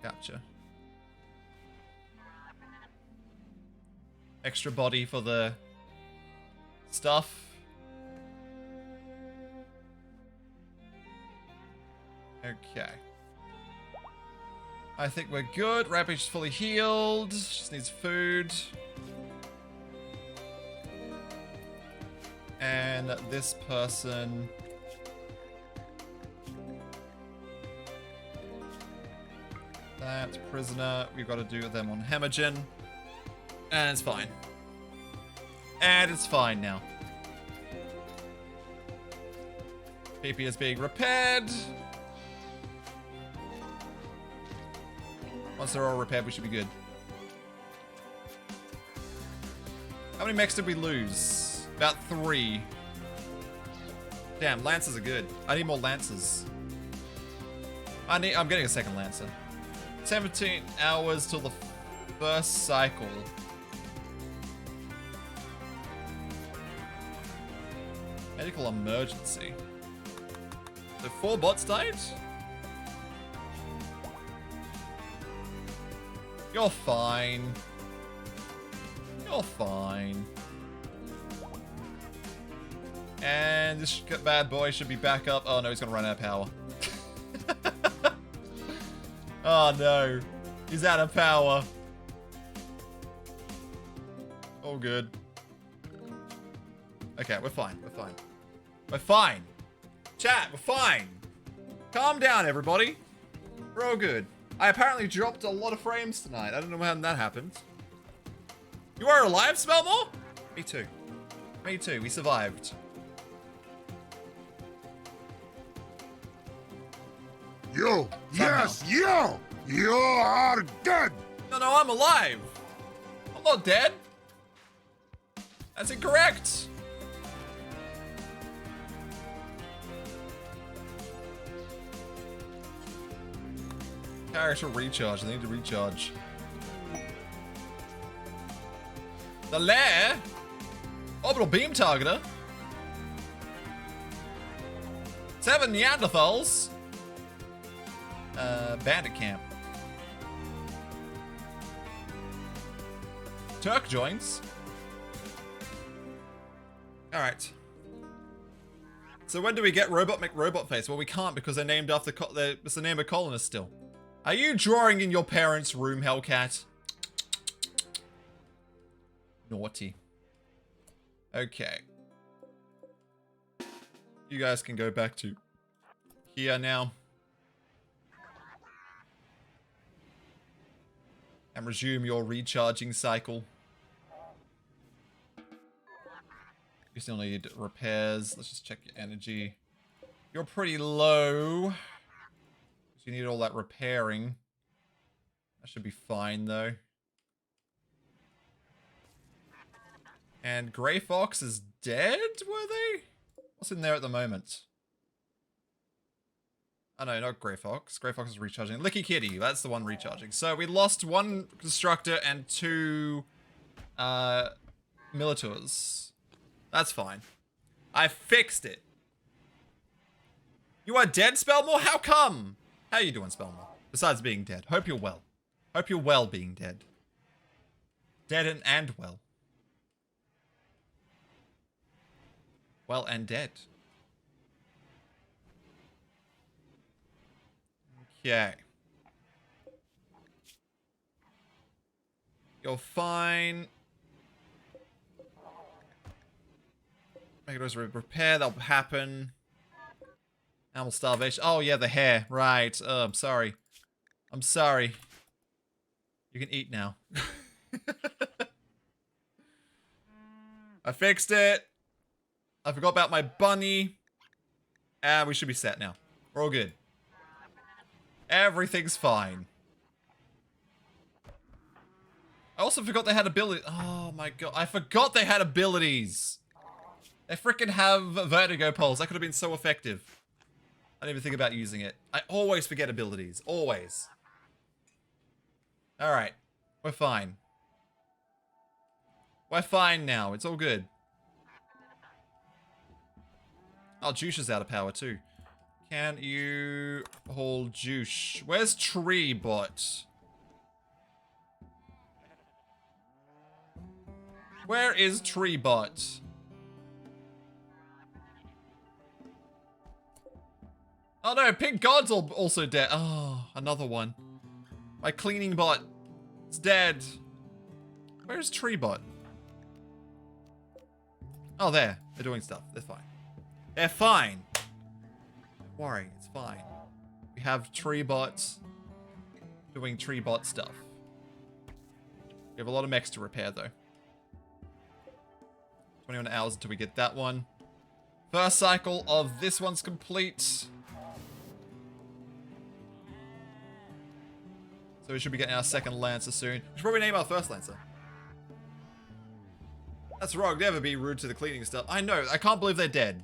Capture. Extra body for the stuff. Okay. I think we're good. Rampage is fully healed. Just needs food. And this person... that prisoner, we've got to do them on Hemagen. And it's fine. And it's fine now. PP is being repaired. Once they're all repaired, we should be good. How many mechs did we lose? About 3. Damn, Lancers are good. I need more Lancers. I'm getting a second Lancer. 17 hours till the first cycle. Medical emergency. So 4 bots died? You're fine. You're fine. And this bad boy should be back up. Oh no, he's gonna run out of power. Oh no. He's out of power. All good. Okay, we're fine. We're fine. We're fine. Chat, we're fine. Calm down, everybody. We're all good. I apparently dropped a lot of frames tonight. I don't know how that happened. You are alive, Spellmore? Me too. Me too. We survived. You! Somehow. Yes, you! You are dead! No, I'm alive. I'm not dead. That's incorrect. Character recharge. I need to recharge. The lair? Orbital beam targeter? 7 Neanderthals? Bandit camp. Turk joins. Alright. So when do we get Robot McRobot Face? Well, we can't because they're named after... it's the name of colonists still. Are you drawing in your parents' room, Hellcat? Naughty. Okay. You guys can go back to here now. And resume your recharging cycle. You still need repairs. Let's just check your energy. You're pretty low. You need all that repairing. That should be fine, though. And Grey Fox is dead, were they? What's in there at the moment? Oh no, not Grey Fox. Grey Fox is recharging. Licky Kitty, that's the one recharging. So we lost 1 Constructor and 2 Militors. That's fine. I fixed it. You are dead, Spellmore? How come? How you doing, Spellmore? Besides being dead. Hope you're well. Hope you're well being dead. Dead and well. Well and dead. Okay. You're fine. Mechanoids repair, that'll happen. Animal starvation. Oh yeah, the hair. Right. I'm sorry. I'm sorry. You can eat now. I fixed it. I forgot about my bunny. And we should be set now. We're all good. Everything's fine. I also forgot they had abilities. Oh my god. I forgot they had abilities. They freaking have vertigo poles. That could have been so effective. I didn't even think about using it. I always forget abilities. Always. Alright. We're fine. We're fine now. It's all good. Oh, Juice is out of power too. Can you hold Juice? Where's Tree Bot? Where is Tree Bot? Oh no, Pink God's also dead. Oh, another one. My cleaning bot is dead. Where's Tree Bot? Oh, there. They're doing stuff. They're fine. They're fine. Don't worry, it's fine. We have Tree Bots doing Tree Bot stuff. We have a lot of mechs to repair though. 21 hours until we get that one. First cycle of this one's complete. So we should be getting our second Lancer soon. We should probably name our first Lancer. That's wrong. Never be rude to the cleaning stuff. I know. I can't believe they're dead.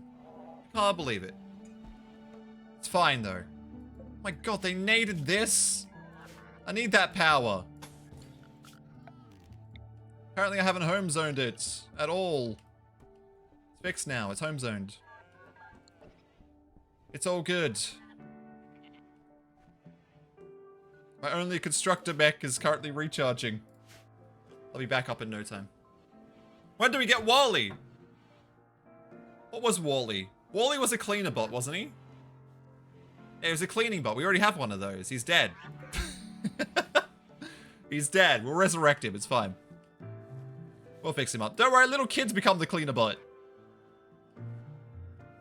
I can't believe it. It's fine though. Oh my god, they naded this? I need that power. Apparently I haven't home zoned it at all. It's fixed now. It's home zoned. It's all good. My only constructor mech is currently recharging. I'll be back up in no time. When do we get Wally? What was Wally? Wally was a cleaner bot, wasn't he? Yeah, he was a cleaning bot. We already have one of those. He's dead. He's dead. We'll resurrect him. It's fine. We'll fix him up. Don't worry, little kids become the cleaner bot.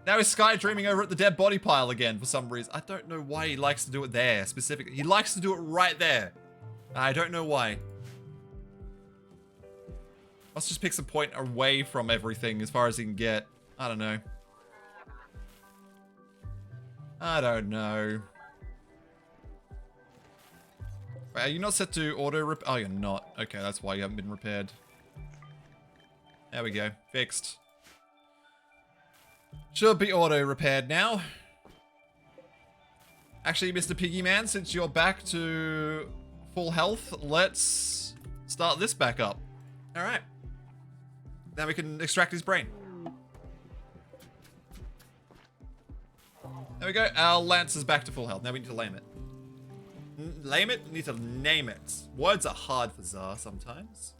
Now he's sky dreaming over at the dead body pile again for some reason. I don't know why he likes to do it there specifically. He likes to do it right there. I don't know why. Let's just pick some point away from everything as far as he can get. I don't know. I don't know. Wait, are you not set to auto rip? Oh, you're not. Okay, that's why you haven't been repaired. There we go. Fixed. Should be auto repaired now. Actually, Mr. Piggy Man, since you're back to full health, let's start this back up. All right. Now we can extract his brain. There we go. Our Lance is back to full health. Now we need to lame it. Lame it? We need to name it. Words are hard for Zar sometimes.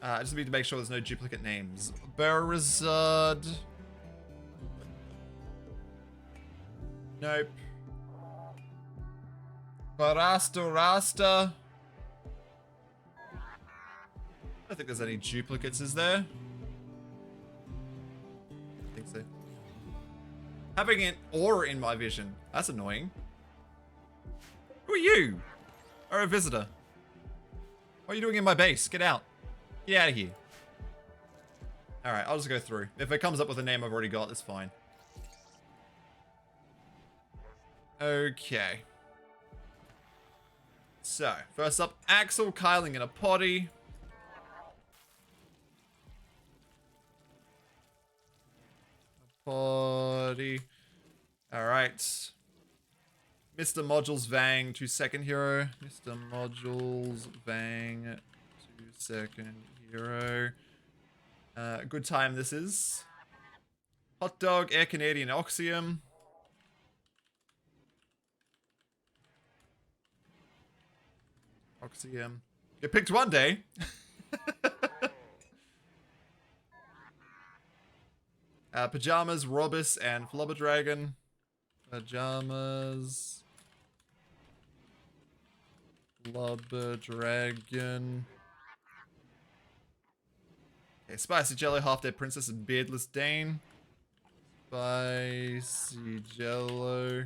I just need to make sure there's no duplicate names. Berizard. Nope. Barasta Rasta. I don't think there's any duplicates, is there? I think so. Having an aura in my vision. That's annoying. Who are you? Or a visitor? What are you doing in my base? Get out. Get out of here. Alright, I'll just go through. If it comes up with a name I've already got, it's fine. Okay. So, first up, Axel Kyling in a potty. Potty. Alright. Mr. Modules Vang to second hero. Mr. Modules Vang to second hero. Good time this is. Hot Dog, Air Canadian Oxium. Oxium. Get picked one day. Pajamas, Robus, and Flubber Dragon. Pajamas. Flubber Dragon. Okay, Spicy Jello, Half Dead Princess, and Beardless Dane. Spicy Jello.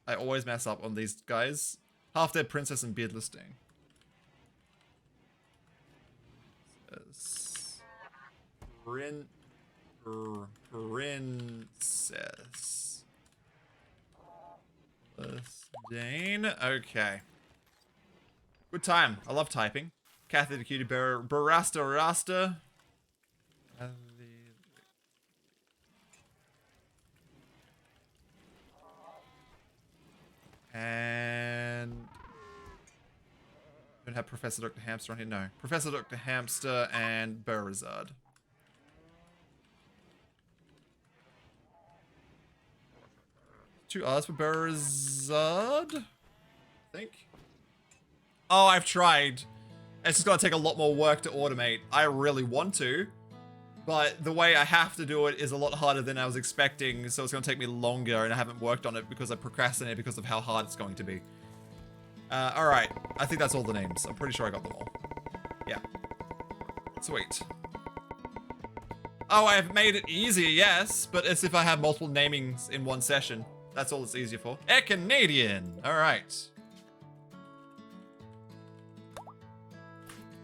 I always mess up on these guys. Half Dead Princess and Beardless Dane. Princess. Dane. Okay. Good time. I love typing. Kathy the Cutie Bear. Barasta Rasta. And don't have Professor Dr. Hamster on here. No. Professor Dr. Hamster and Berizard. 2 R's for Berzard. I think. Oh, I've tried. It's just gonna take a lot more work to automate. I really want to, but the way I have to do it is a lot harder than I was expecting, so it's gonna take me longer, and I haven't worked on it because I procrastinated because of how hard it's going to be. Alright. I think that's all the names. I'm pretty sure I got them all. Yeah. Sweet. Oh, I've made it easier, yes, but it's if I have multiple namings in one session. That's all it's easier for. Canadian. Alright.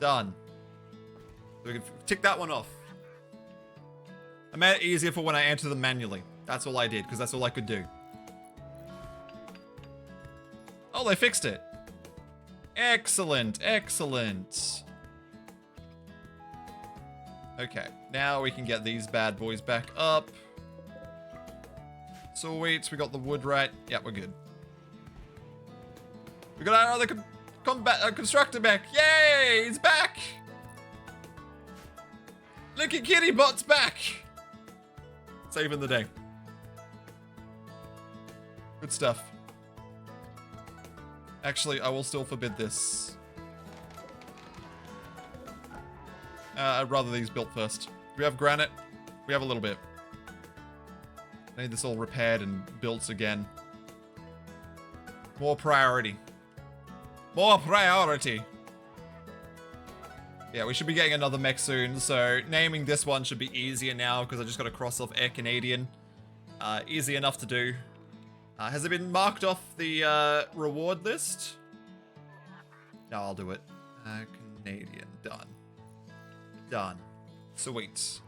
Done. So we can tick that one off. I made it easier for when I enter them manually. That's all I did, because that's all I could do. Oh, they fixed it. Excellent, excellent. Okay, now we can get these bad boys back up. Sweet, we got the wood right. Yeah, we're good. We got our other constructor back. Yay, he's back. Look at Kitty Bot's back. Saving the day. Good stuff. Actually, I will still forbid this. I'd rather these built first. Do we have granite? We have a little bit. I need this all repaired and built again. More priority. More priority. Yeah, we should be getting another mech soon, so naming this one should be easier now because I just got to cross off Air Canadian. Easy enough to do. Has it been marked off the reward list? No, I'll do it. Canadian, done. Done. Sweet.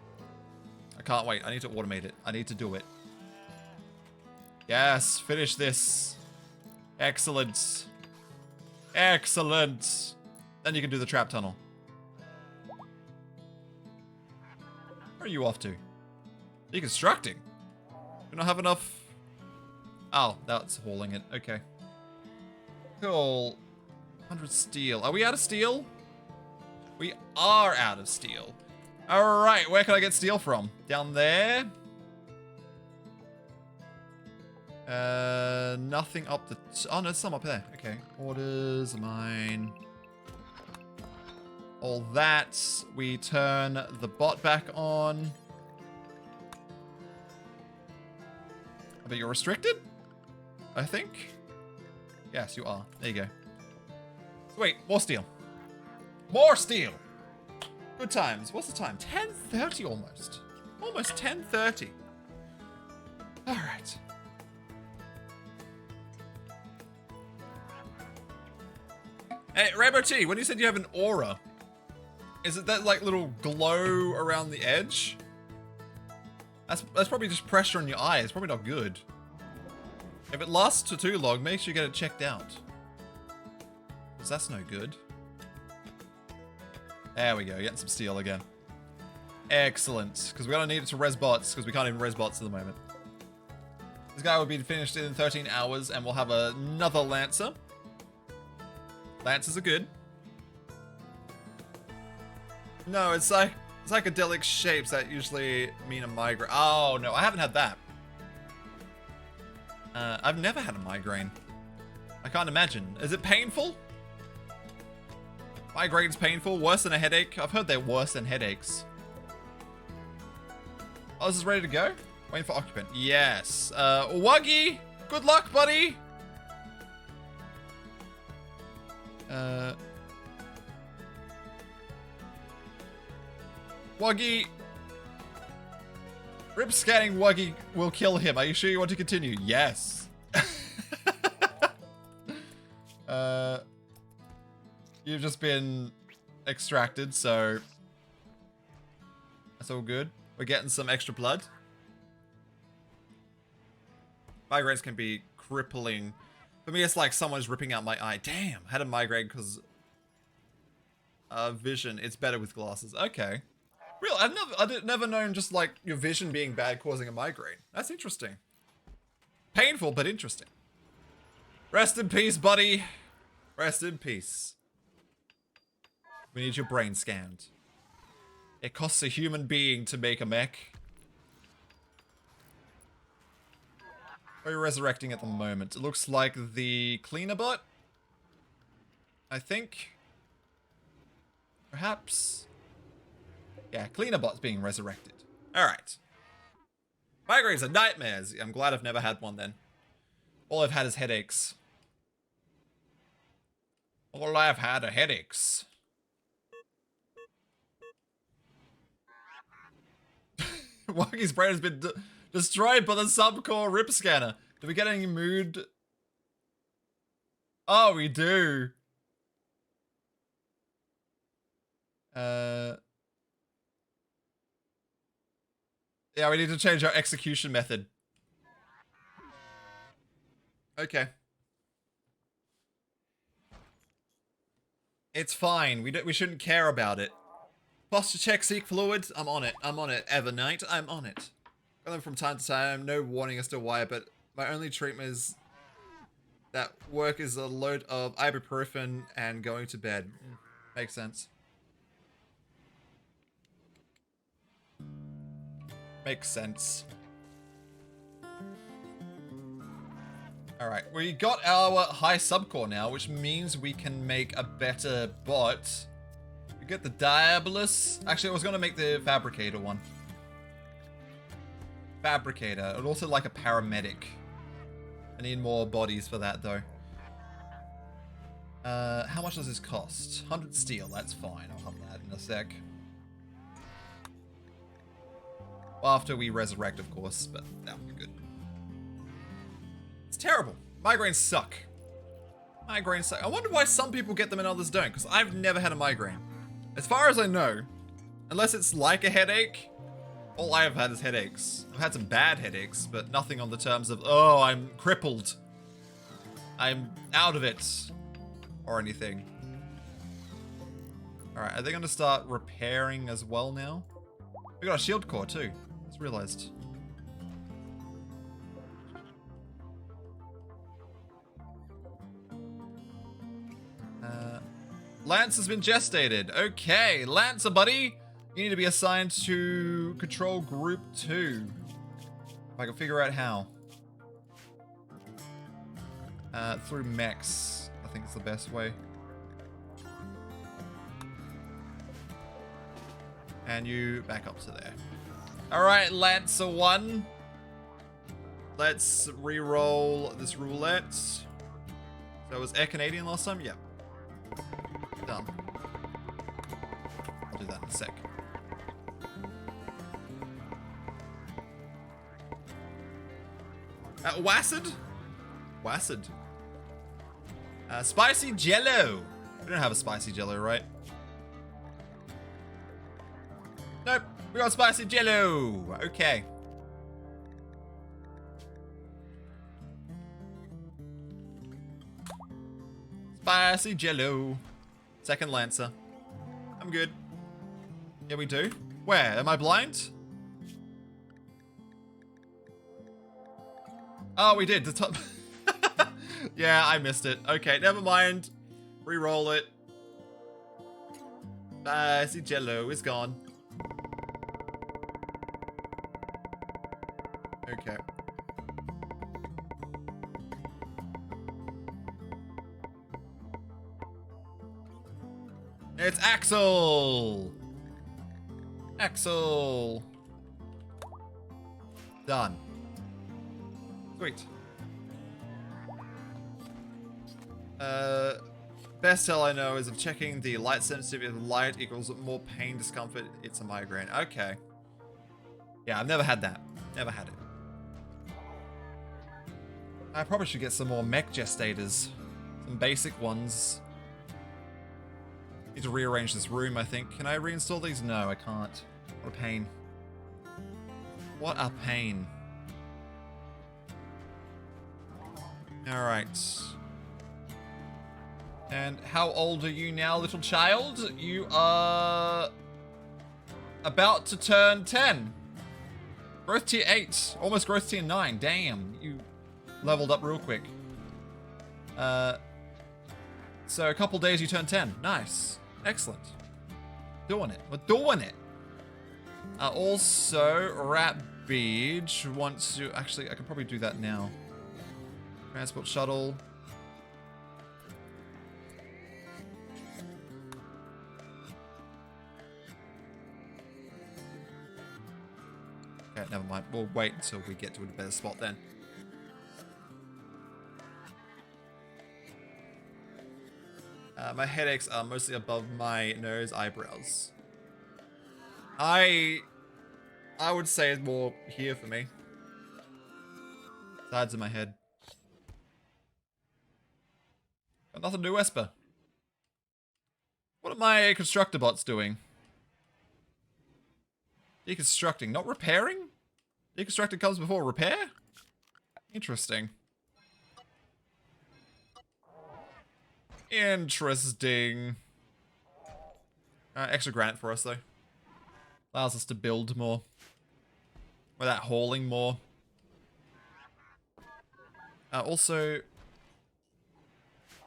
I can't wait. I need to automate it. I need to do it. Yes, finish this. Excellent. Excellent. Then you can do the trap tunnel. Where are you off to? Deconstructing. Do not have enough. Oh, that's hauling it. Okay. Cool. 100 steel. Are we out of steel? We are out of steel. Alright, where can I get steel from? Down there? Nothing up the... Oh, no, some up there. Okay. Orders, mine. All that. We turn the bot back on. I bet you're restricted? I think. Yes, you are. There you go. Wait, more steel. More steel! Good times. What's the time? 10:30 almost. Almost 10:30. Alright. Hey, Rainbow T, when you said you have an aura, is it that like little glow around the edge? That's probably just pressure in your eye. It's probably not good. If it lasts for too long, make sure you get it checked out. Because that's no good. There we go, getting some steel again. Excellent. Because we're going to need it to res bots, because we can't even res bots at the moment. This guy will be finished in 13 hours, and we'll have another Lancer. Lancers are good. No, it's like psychedelic shapes that usually mean a migraine. Oh, no, I haven't had that. I've never had a migraine. I can't imagine. Is it painful? Migraine's painful? Worse than a headache? I've heard they're worse than headaches. Oh, this is ready to go? Waiting for occupant. Yes. Wuggy! Good luck, buddy! Wuggy! Rip scanning Wuggy will kill him. Are you sure you want to continue? Yes. You've just been extracted, so that's all good. We're getting some extra blood. Migraines can be crippling. For me, it's like someone's ripping out my eye. Damn, I had a migraine because vision. It's better with glasses. Okay. Real, I've never known just like your vision being bad causing a migraine. That's interesting. Painful, but interesting. Rest in peace, buddy. Rest in peace. We need your brain scanned. It costs a human being to make a mech. Where are we resurrecting at the moment? It looks like the cleaner bot. I think. Perhaps. Yeah, cleaner bot's being resurrected. Alright. Migraines are nightmares. I'm glad I've never had one then. All I've had is headaches. All I've had are headaches. Wonky's brain has been destroyed by the subcore rip scanner. Do we get any mood? Oh, we do. Yeah, we need to change our execution method. Okay. It's fine. We shouldn't care about it. Posture check, seek fluids. I'm on it. I'm on it. Evernight. I'm on it. Got them from time to time. No warning as to why, but my only treatment is that work is a load of ibuprofen and going to bed. Makes sense. Makes sense. Alright, we got our high subcore now, which means we can make a better bot. We get the Diablous. Actually, I was going to make the Fabricator one. Fabricator. I'd also like a Paramedic. I need more bodies for that, though. How much does this cost? 100 steel, that's fine. I'll have that in a sec. Well, after we resurrect, of course, but that'll be good. It's terrible. Migraines suck. Migraines suck. I wonder why some people get them and others don't, because I've never had a migraine. As far as I know, unless it's like a headache, all I have had is headaches. I've had some bad headaches, but nothing on the terms of, oh, I'm crippled. I'm out of it. Or anything. Alright, are they going to start repairing as well now? We got a shield core too. Just realized. Lance has been gestated. Okay, Lancer, buddy. You need to be assigned to Control Group 2. If I can figure out how. Through mechs, I think it's the best way. And you back up to there. Alright, Lancer 1. Let's re-roll this roulette. So it was Air Canadian last time? Yep. Done. I'll do that in a sec. Wassid? Wassid. Spicy Jello. We don't have a spicy Jello, right? Nope. We got spicy Jello. Okay. Spicy Jello. Second Lancer. I'm good. Yeah, we do. Where? Am I blind? Oh, we did. The top. Yeah, I missed it. Okay, never mind. Re-roll it. Spicy Jello is gone. Okay. It's Axel! Axel! Done. Sweet. Best tell I know is of checking the light sensitivity of light equals more pain, discomfort, it's a migraine. Okay. Yeah, I've never had that. Never had it. I probably should get some more mech gestators. Some basic ones. Need to rearrange this room, I think. Can I reinstall these? No, I can't. What a pain. What a pain. Alright. And how old are you now, little child? You are about to turn 10. Growth tier 8. Almost growth tier 9. Damn. You leveled up real quick. So a couple days you turn 10. Nice. Excellent. Doing it. We're doing it. Also, Rat Beach wants to... Actually, I can probably do that now. Transport shuttle. Okay, never mind. We'll wait until we get to a better spot then. My headaches are mostly above my nose, eyebrows. I would say it's more here for me. Sides of my head. Got nothing to do, Esper. What are my constructor bots doing? Deconstructing, not repairing? Deconstructing comes before repair? Interesting. Interesting. Extra granite for us, though. Allows us to build more. Without hauling more. Also,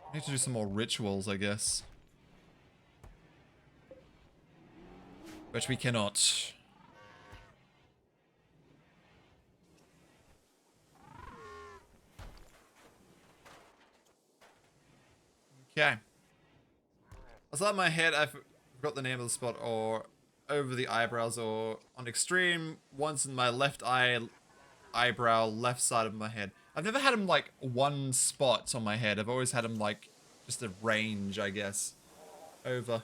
I need to do some more rituals, I guess. Which we cannot. Okay. I was on my head, I forgot the name of the spot, or over the eyebrows, or on extreme, once in my left eyebrow, left side of my head. I've never had them like one spot on my head. I've always had them like just a range, I guess. Over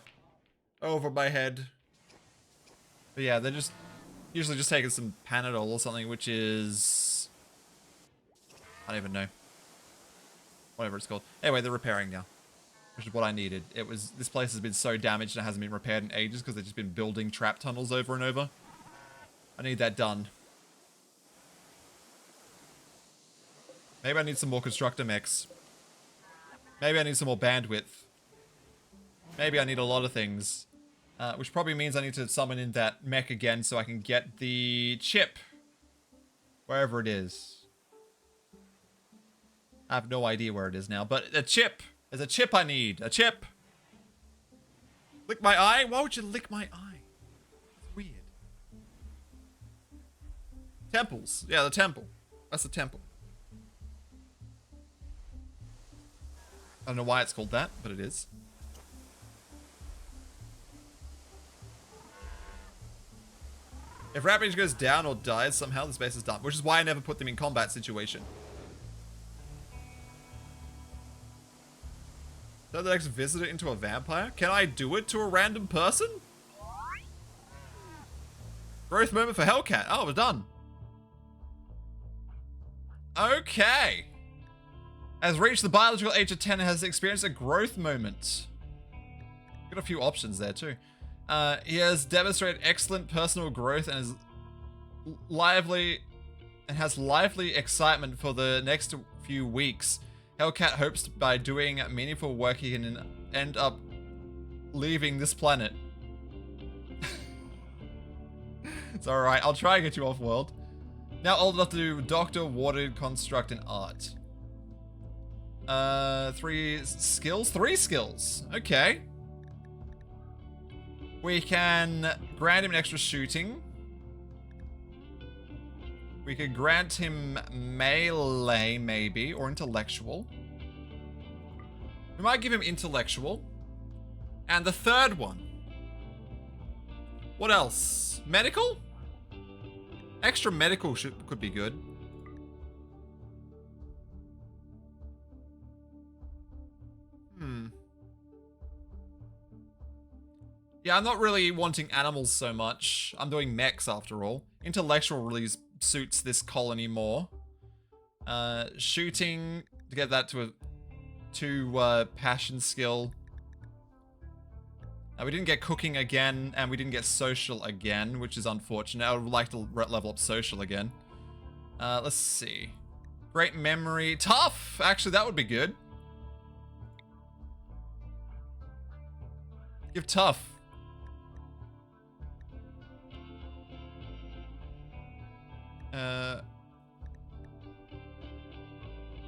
my head. But yeah, they're just usually just taking some Panadol or something, which is... I don't even know. Whatever it's called. Anyway, they're repairing now. Which is what I needed. This place has been so damaged and it hasn't been repaired in ages because they've just been building trap tunnels over and over. I need that done. Maybe I need some more constructor mechs. Maybe I need some more bandwidth. Maybe I need a lot of things. Which probably means I need to summon in that mech again so I can get the chip. Wherever it is. I have no idea where it is now, but a chip! There's a chip I need! A chip! Lick my eye? Why would you lick my eye? It's weird. Temples. Yeah, the temple. That's the temple. I don't know why it's called that, but it is. If Rampage goes down or dies somehow, the space is done. Which is why I never put them in combat situation. Turn the next visitor into a vampire? Can I do it to a random person? Growth moment for Hellcat. Oh, we're done. Okay. Has reached the biological age of 10 and has experienced a growth moment. Got a few options there too. He has demonstrated excellent personal growth and is has lively excitement for the next few weeks. Hellcat hopes by doing meaningful work he can end up leaving this planet. It's alright, I'll try and get you off world. Now old enough to do Doctor, Watered, Construct, and Art. 3 skills? 3 skills. Okay. We can grant him an extra shooting. We could grant him melee, maybe, or intellectual. We might give him intellectual. And the third one. What else? Medical? Extra medical could be good. Yeah, I'm not really wanting animals so much. I'm doing mechs after all. Intellectual really suits this colony more. Shooting, to get that to a 2 passion skill. We didn't get cooking again, and we didn't get social again, which is unfortunate. I would like to level up social again. Let's see. Great memory. Tough! Actually, that would be good. Give tough.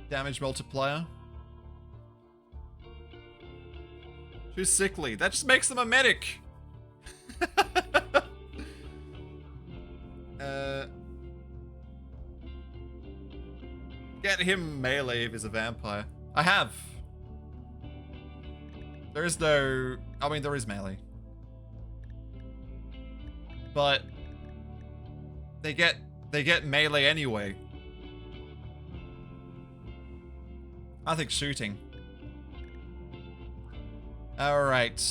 Damage multiplier. Too sickly. That just makes them a medic. Get him melee if he's a vampire. I have. There is no... I mean, there is melee. But... They get melee anyway. I think shooting. Alright.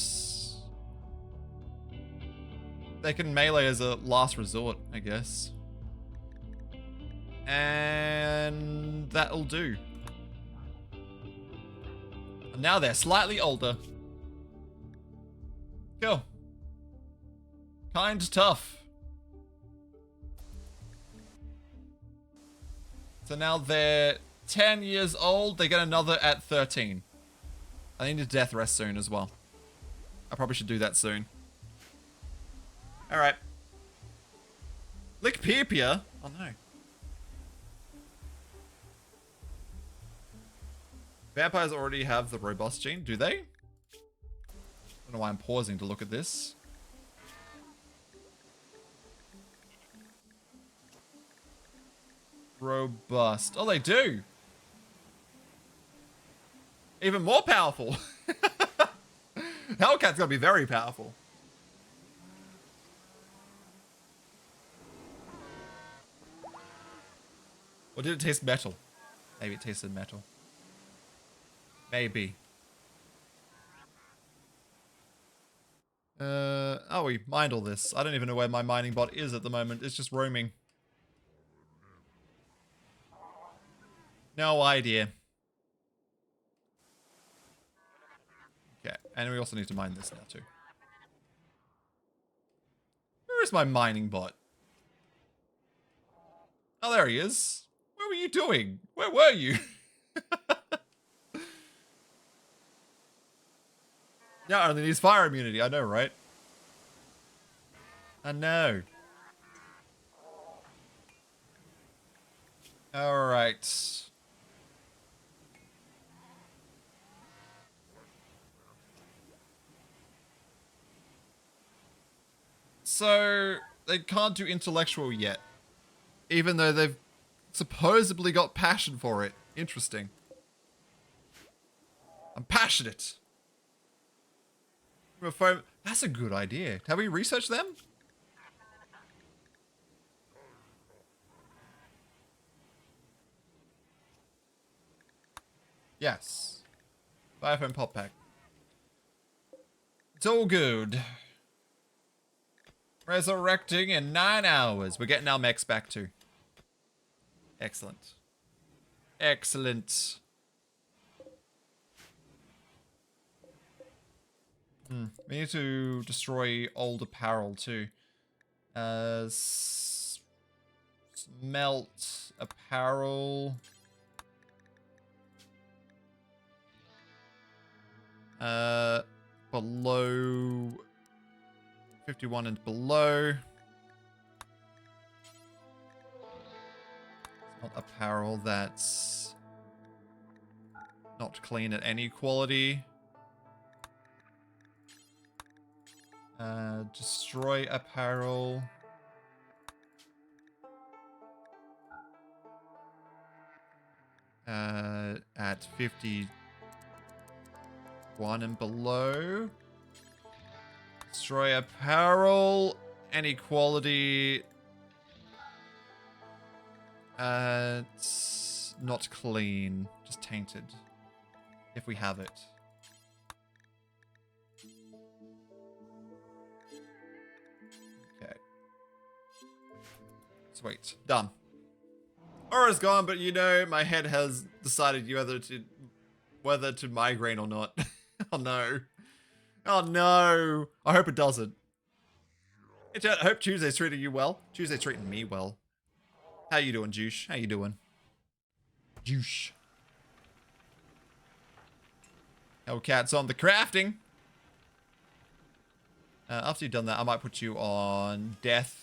They can melee as a last resort, I guess. And that'll do. And now they're slightly older. Cool. Kind tough. So now they're 10 years old. They get another at 13. I need a death rest soon as well. I probably should do that soon. Alright. Lickpeapia? Oh no. Vampires already have the robust gene, do they? I don't know why I'm pausing to look at this. Robust. Oh, they do. Even more powerful. Hellcat's gonna be very powerful. Or did it taste metal? Maybe it tasted metal. Maybe. Oh, we mined all this. I don't even know where my mining bot is at the moment. It's just roaming. No idea. Okay, and we also need to mine this now too. Where is my mining bot? Oh, there he is. What were you doing? Where were you? Yeah, only needs fire immunity. I know, right? I know. Alright. So, they can't do intellectual yet. Even though they've supposedly got passion for it. Interesting. I'm passionate. That's a good idea. Have we researched them? Yes. Biofoam pop pack. It's all good. Resurrecting in 9 hours. We're getting our mechs back too. Excellent. Excellent. We need to destroy old apparel too. Smelt apparel. Below 51 and below. Smelt apparel that's not clean at any quality. Destroy apparel. At 51 and below. Destroy apparel. Any quality. It's not clean. Just tainted. If we have it. Sweet. Done. Aura's gone, but you know, my head has decided whether to migraine or not. Oh no. Oh no. I hope it doesn't. I hope Tuesday's treating you well. Tuesday's treating me well. How you doing, Juice? How you doing? Juice. Hellcat's on the crafting. After you've done that, I might put you on death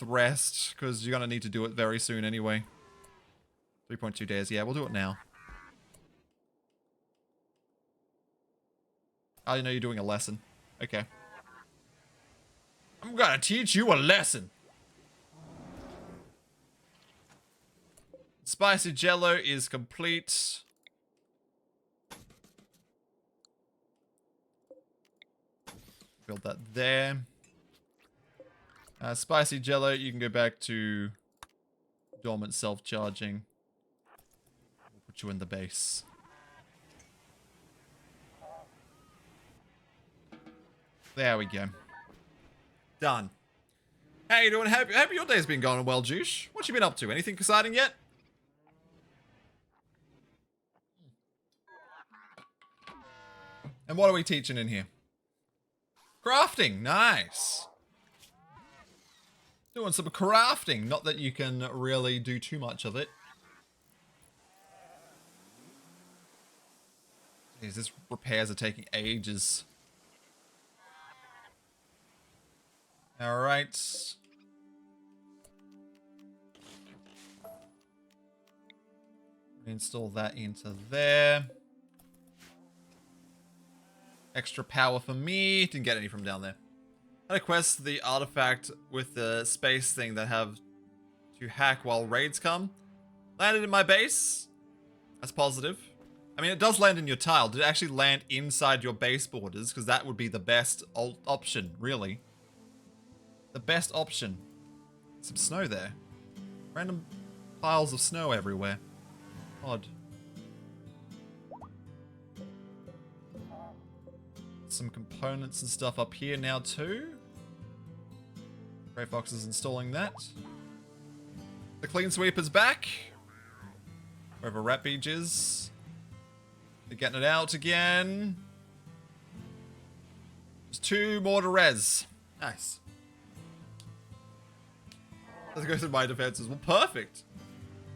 rest, because you're going to need to do it very soon anyway. 3.2 days. Yeah, we'll do it now. I know you're doing a lesson. Okay. I'm going to teach you a lesson. Spicy jello is complete. Build that there. Spicy jello, you can go back to dormant self-charging. We'll put you in the base. There we go. Done. How you doing? Hope your day's been going well, Juice. What you been up to? Anything exciting yet? And what are we teaching in here? Crafting. Nice. Doing some crafting. Not that you can really do too much of it. Jeez, these repairs are taking ages. Alright. Install that into there. Extra power for me. Didn't get any from down there. Had a quest, the artifact with the space thing that have to hack while raids come. Landed in my base. That's positive. I mean, it does land in your tile. Did it actually land inside your base borders? Because that would be the best option, really. The best option. Some snow there. Random piles of snow everywhere. Odd. Some components and stuff up here now too. Grey Fox is installing that. The clean sweeper's back. Wherever Rat Beach is. They're getting it out again. There's 2 more to res. Nice. Let's go through my defenses. Well, perfect.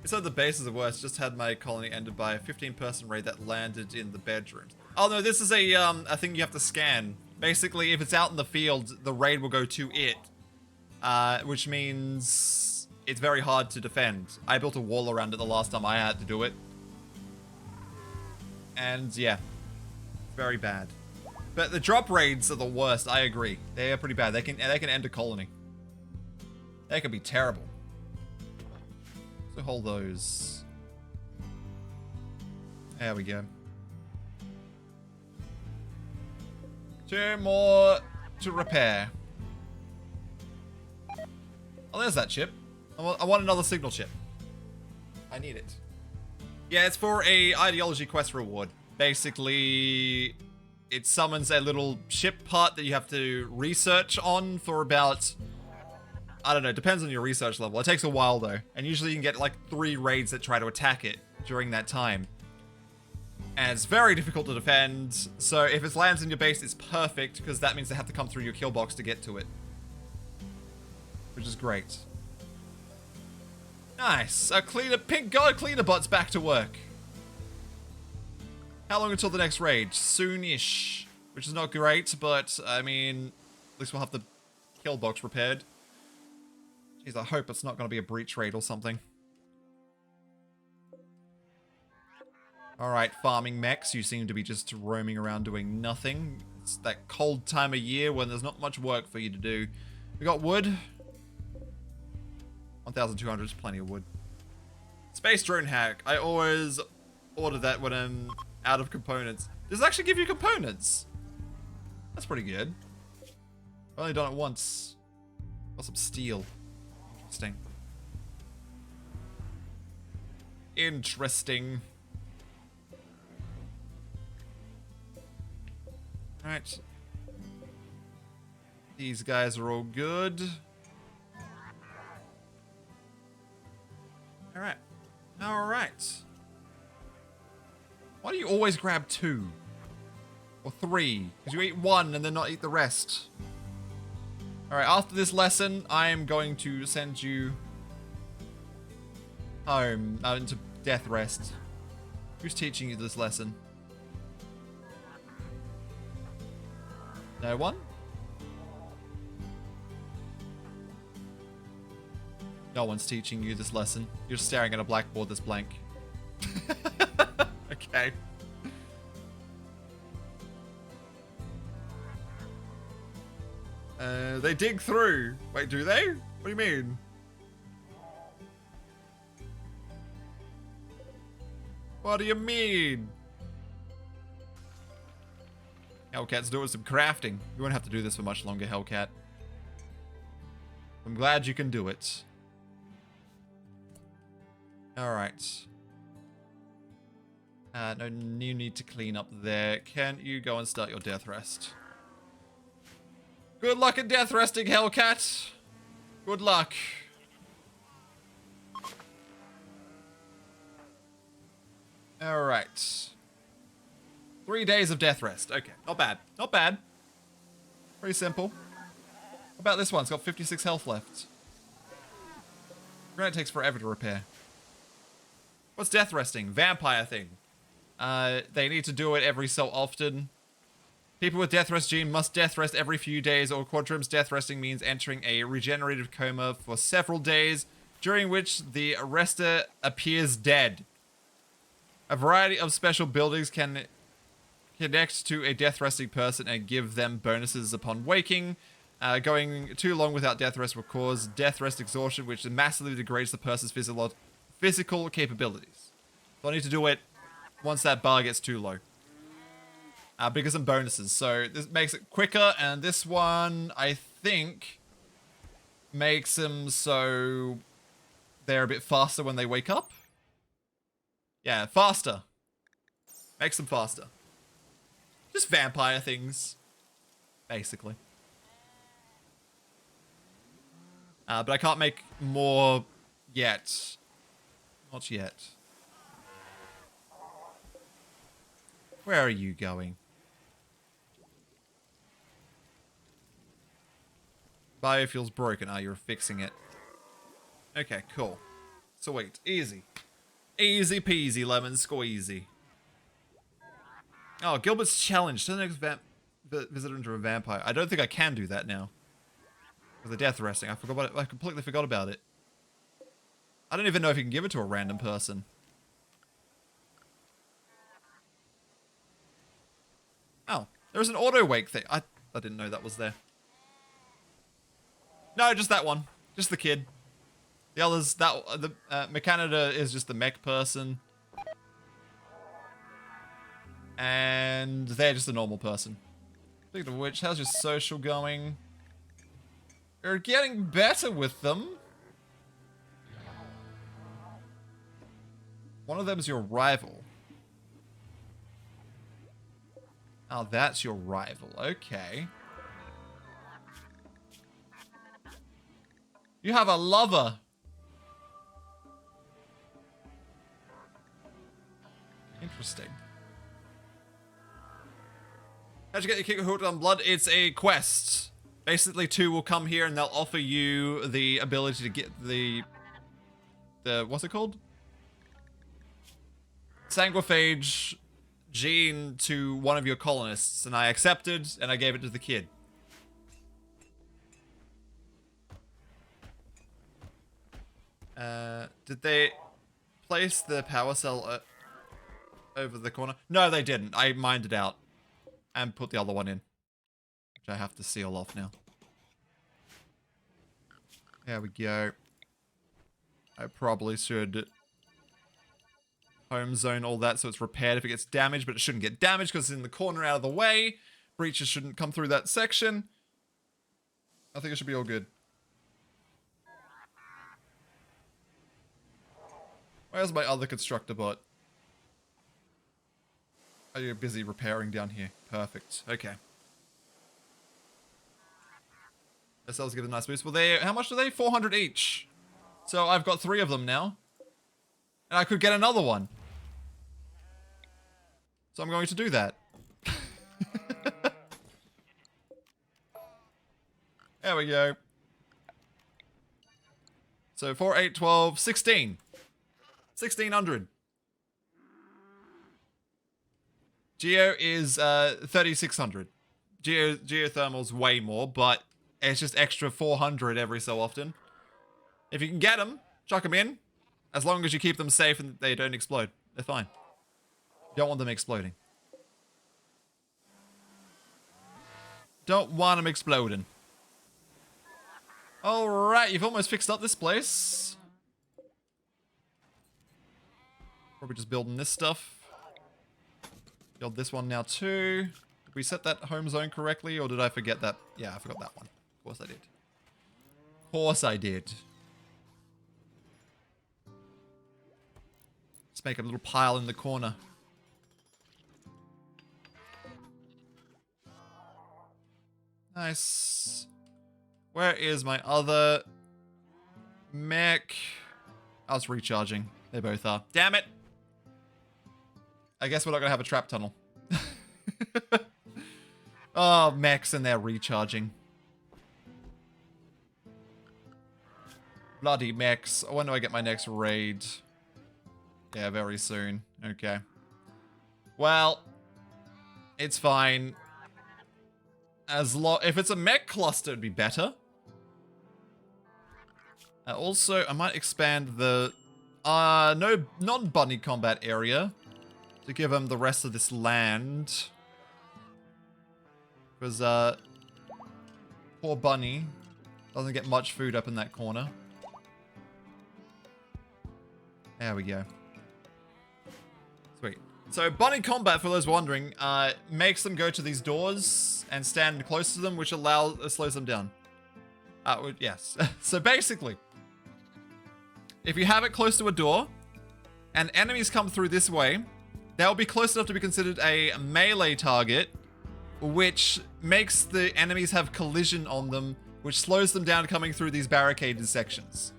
Inside the base is the worst. Just had my colony ended by a 15-person raid that landed in the bedrooms. Oh no, this is a thing you have to scan. Basically, if it's out in the field, the raid will go to it. Which means it's very hard to defend. I built a wall around it the last time I had to do it. And yeah, very bad. But the drop raids are the worst, I agree. They are pretty bad. They can end a colony. They could be terrible. So hold those. There we go. 2 more to repair. Oh, there's that chip. I want another signal chip. I need it. Yeah, it's for a ideology quest reward. Basically, it summons a little ship part that you have to research on for about... I don't know, depends on your research level. It takes a while though. And usually you can get like 3 raids that try to attack it during that time. And it's very difficult to defend. So if it lands in your base, it's perfect because that means they have to come through your kill box to get to it. Which is great. Nice. Pink God Cleaner Bot's back to work. How long until the next raid? Soon-ish. Which is not great, but I mean, at least we'll have the kill box repaired. Jeez, I hope it's not going to be a breach raid or something. Alright, farming mechs, you seem to be just roaming around doing nothing. It's that cold time of year when there's not much work for you to do. We got wood. 1,200 is plenty of wood. Space drone hack. I always order that when I'm out of components. Does it actually give you components? That's pretty good. I've only done it once. Got some steel. Interesting. Interesting. Alright. These guys are all good. Alright. Alright. Why do you always grab 2? Or 3? Because you eat 1 and then not eat the rest. Alright, after this lesson, I am going to send you home, into death rest. Who's teaching you this lesson? No one? No one's teaching you this lesson. You're staring at a blackboard that's blank. Okay. They dig through. Wait, do they? What do you mean? What do you mean? Hellcat's doing some crafting. You won't have to do this for much longer, Hellcat. I'm glad you can do it. Alright. No, you need to clean up there. Can you go and start your death rest? Good luck at death resting, Hellcat. Good luck. Alright. 3 days of death rest. Okay, not bad. Not bad. Pretty simple. How about this one? It's got 56 health left. Granite takes forever to repair. What's death resting? Vampire thing. They need to do it every so often. People with death rest gene must death rest every few days, or Quadrim's death resting means entering a regenerative coma for several days, during which the arrestor appears dead. A variety of special buildings can connect to a death resting person and give them bonuses upon waking. Going too long without death rest will cause death rest exhaustion, which massively degrades the person's physical capabilities. So I need to do it once that bar gets too low. Because some bonuses. So this makes it quicker, and this one, I think, makes them so they're a bit faster when they wake up. Yeah, faster. Makes them faster. Just vampire things, basically. But I can't make more yet. Not yet. Where are you going? Biofuel's broken. Ah, you're fixing it. Okay, cool. Sweet. Easy. Easy peasy lemon squeezy. Oh, Gilbert's challenge. Turn the next visitor into a vampire. I don't think I can do that now. With the death resting. I forgot about it. I completely forgot about it. I don't even know if you can give it to a random person. Oh, there's an auto wake thing. I didn't know that was there. No, just that one. Just the kid. The others, the Mechanitor is just the mech person. And they're just a normal person. Speaking of which, how's your social going? You're getting better with them. One of them is your rival. Oh, that's your rival. Okay. You have a lover. Interesting. How'd you get your kick hooked on blood? It's a quest. Basically, 2 will come here and they'll offer you the ability to get the what's it called? Sanguiphage gene to one of your colonists, and I accepted and I gave it to the kid. Did they place the power cell over the corner? No, they didn't. I mined it out and put the other one in, which I have to seal off now. There we go. I probably should home zone all that so it's repaired if it gets damaged, but it shouldn't get damaged because it's in the corner out of the way. Breaches shouldn't come through that section. I think it should be all good. Where's my other constructor bot? Oh, you're busy repairing down here. Perfect. Okay. SLs give a nice boost. Well, how much are they? 400 each. So I've got 3 of them now. And I could get another one. So I'm going to do that. There we go. So 4, 8, 12, 16. 1600. Geo is 3600. Geothermal's way more, but it's just extra 400 every so often. If you can get them, chuck them in. As long as you keep them safe and they don't explode. They're fine. You don't want them exploding. Don't want them exploding. Alright, you've almost fixed up this place. Probably just building this stuff. Build this one now too. Did we set that home zone correctly, or did I forget that? Yeah, I forgot that one. Of course I did. Of course I did. Let's make a little pile in the corner. Nice. Where is my other mech? I was recharging. They both are. Damn it! I guess we're not gonna have a trap tunnel. Oh, mechs and they're recharging. Bloody mechs. When do I get my next raid? Yeah, very soon. Okay. Well, it's fine. If it's a mech cluster, it'd be better. Also, I might expand the no non-bunny combat area to give them the rest of this land. Because poor bunny doesn't get much food up in that corner. There we go. Sweet. So bunny combat, for those wondering, makes them go to these doors and stand close to them, which slows them down. Yes. So basically, if you have it close to a door, and enemies come through this way, they'll be close enough to be considered a melee target, which makes the enemies have collision on them, which slows them down coming through these barricaded sections.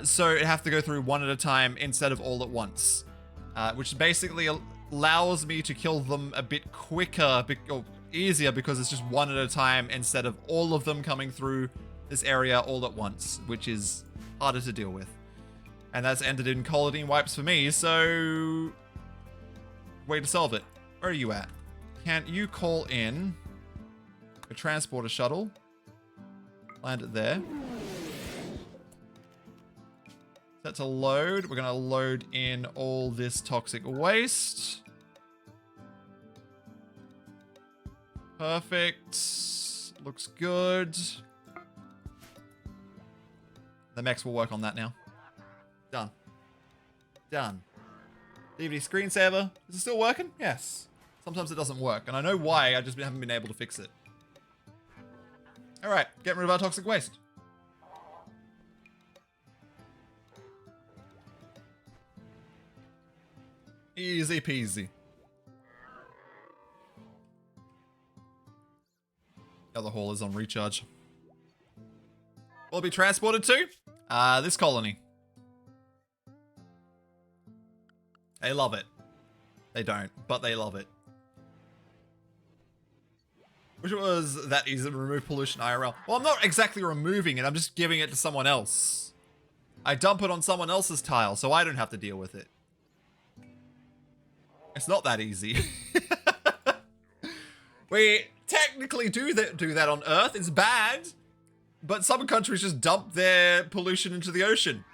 So it have to go through one at a time instead of all at once, which basically allows me to kill them a bit quicker or easier because it's just one at a time instead of all of them coming through this area all at once, which is harder to deal with. And that's ended in colony wipes for me, so way to solve it. Where are you at? Can't you call in a transporter shuttle? Land it there. Set to load. We're gonna load in all this toxic waste. Perfect. Looks good. The mechs will work on that now. Done. Done. DVD screensaver. Is it still working? Yes. Sometimes it doesn't work, and I know why, I just haven't been able to fix it. Alright, getting rid of our toxic waste. Easy peasy. The other haul is on recharge. Will it be transported to? This colony. They love it. They don't, but they love it. Wish it was that easy to remove pollution IRL. Well, I'm not exactly removing it, I'm just giving it to someone else. I dump it on someone else's tile, so I don't have to deal with it. It's not that easy. We technically do that on Earth. It's bad, but some countries just dump their pollution into the ocean.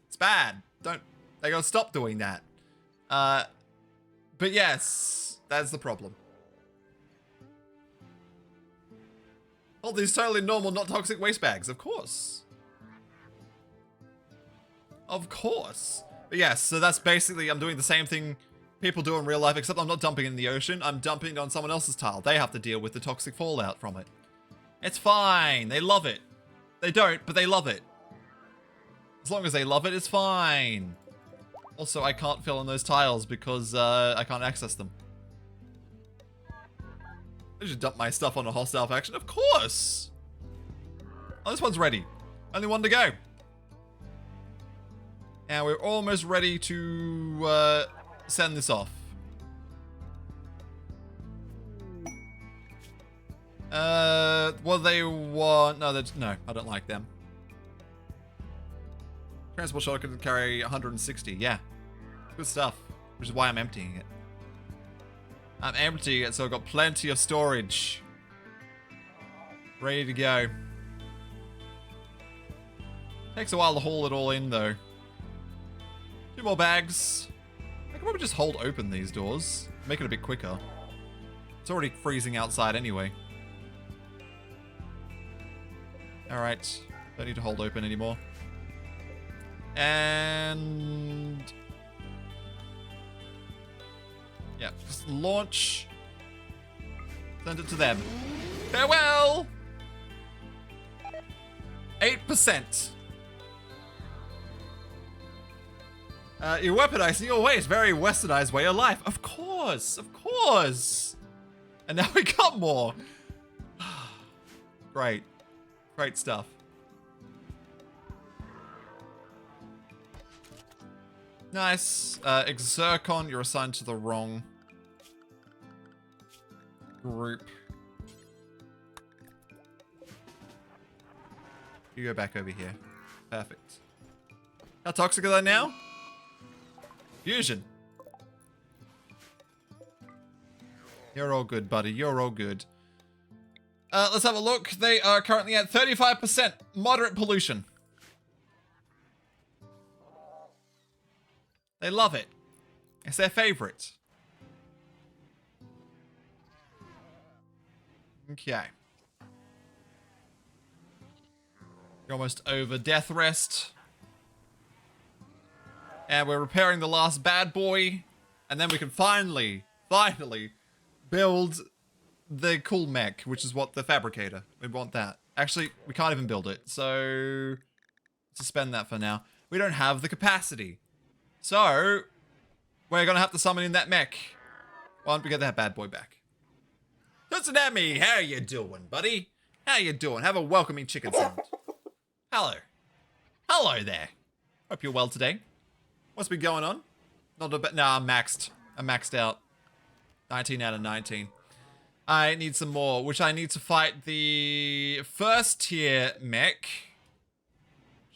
It's bad. They gotta stop doing that. But yes, that's the problem. All these totally normal, not toxic waste bags, of course. Of course. But yes, so that's basically, I'm doing the same thing people do in real life, except I'm not dumping it in the ocean, I'm dumping it on someone else's tile. They have to deal with the toxic fallout from it. It's fine, they love it. They don't, but they love it. As long as they love it, it's fine. Also, I can't fill in those tiles because I can't access them. I should dump my stuff on a hostile faction. Of course! Oh, this one's ready. Only one to go. And we're almost ready to send this off. What they want... No, I don't like them. Transport shuttle can carry 160. Yeah. Good stuff. Which is why I'm emptying it. I'm emptying it, so I've got plenty of storage. Ready to go. Takes a while to haul it all in, though. 2 more bags. I can probably just hold open these doors. Make it a bit quicker. It's already freezing outside anyway. Alright. Don't need to hold open anymore. And yeah, just launch. Send it to them. Farewell! 8%. You're weaponizing your ways, very westernized way of life. Of course, of course. And now we got more. Great. Great stuff. Nice. Exercon, you're assigned to the wrong group. You go back over here. Perfect. How toxic are they now? Fusion. You're all good, buddy. You're all good. Let's have a look. They are currently at 35% moderate pollution. They love it. It's their favorite. Okay. You're almost over death rest. And we're repairing the last bad boy. And then we can finally build the cool mech, which is what the fabricator. We want that. Actually, we can't even build it. So, suspend that for now. We don't have the capacity. So, we're going to have to summon in that mech. Why don't we get that bad boy back? Tsunami, how you doing, buddy? How you doing? Have a welcoming chicken sound. Hello. Hello there. Hope you're well today. What's been going on? Not a bit. Nah, I'm maxed. I'm maxed out. 19 out of 19. I need some more, which I need to fight the first tier mech.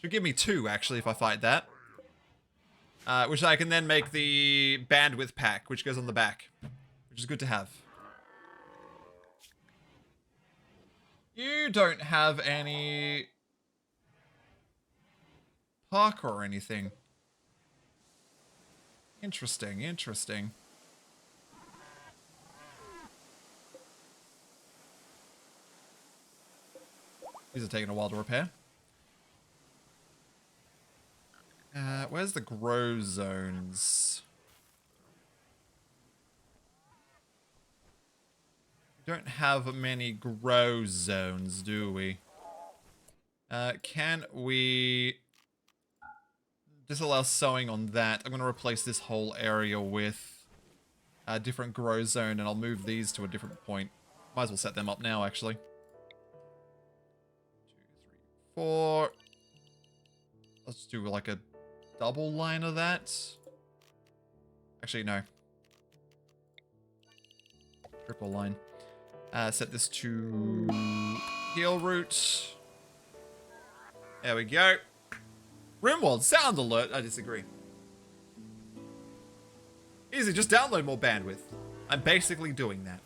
Should give me 2, actually, if I fight that. Which I can then make the bandwidth pack, which goes on the back. Which is good to have. You don't have any parkour or anything. Interesting, interesting. These are taking a while to repair. Where's the grow zones? We don't have many grow zones, do we? Can we disallow sowing on that? I'm going to replace this whole area with a different grow zone, and I'll move these to a different point. Might as well set them up now, actually. 2, 3, 4. Let's do like a double line of that. Actually, no. Triple line. Set this to heal route. There we go. RimWorld, sound alert. I disagree. Easy, just download more bandwidth. I'm basically doing that.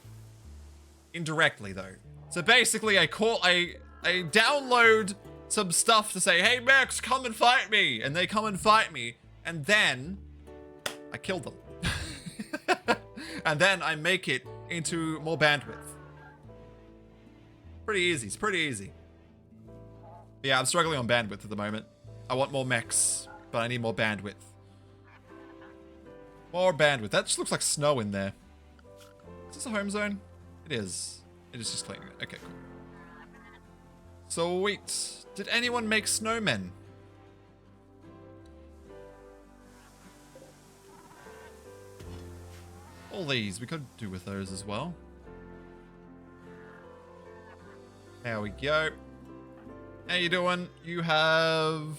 Indirectly, though. So basically, I download some stuff to say, hey, Max, come and fight me. And they come and fight me. And then I kill them. And then I make it into more bandwidth. Pretty easy. It's pretty easy. Yeah, I'm struggling on bandwidth at the moment. I want more mechs, but I need more bandwidth. More bandwidth. That just looks like snow in there. Is this a home zone? It is. It is just cleaning it. Okay, cool. Sweet. Did anyone make snowmen? All these. We could do with those as well. There we go. How you doing? You have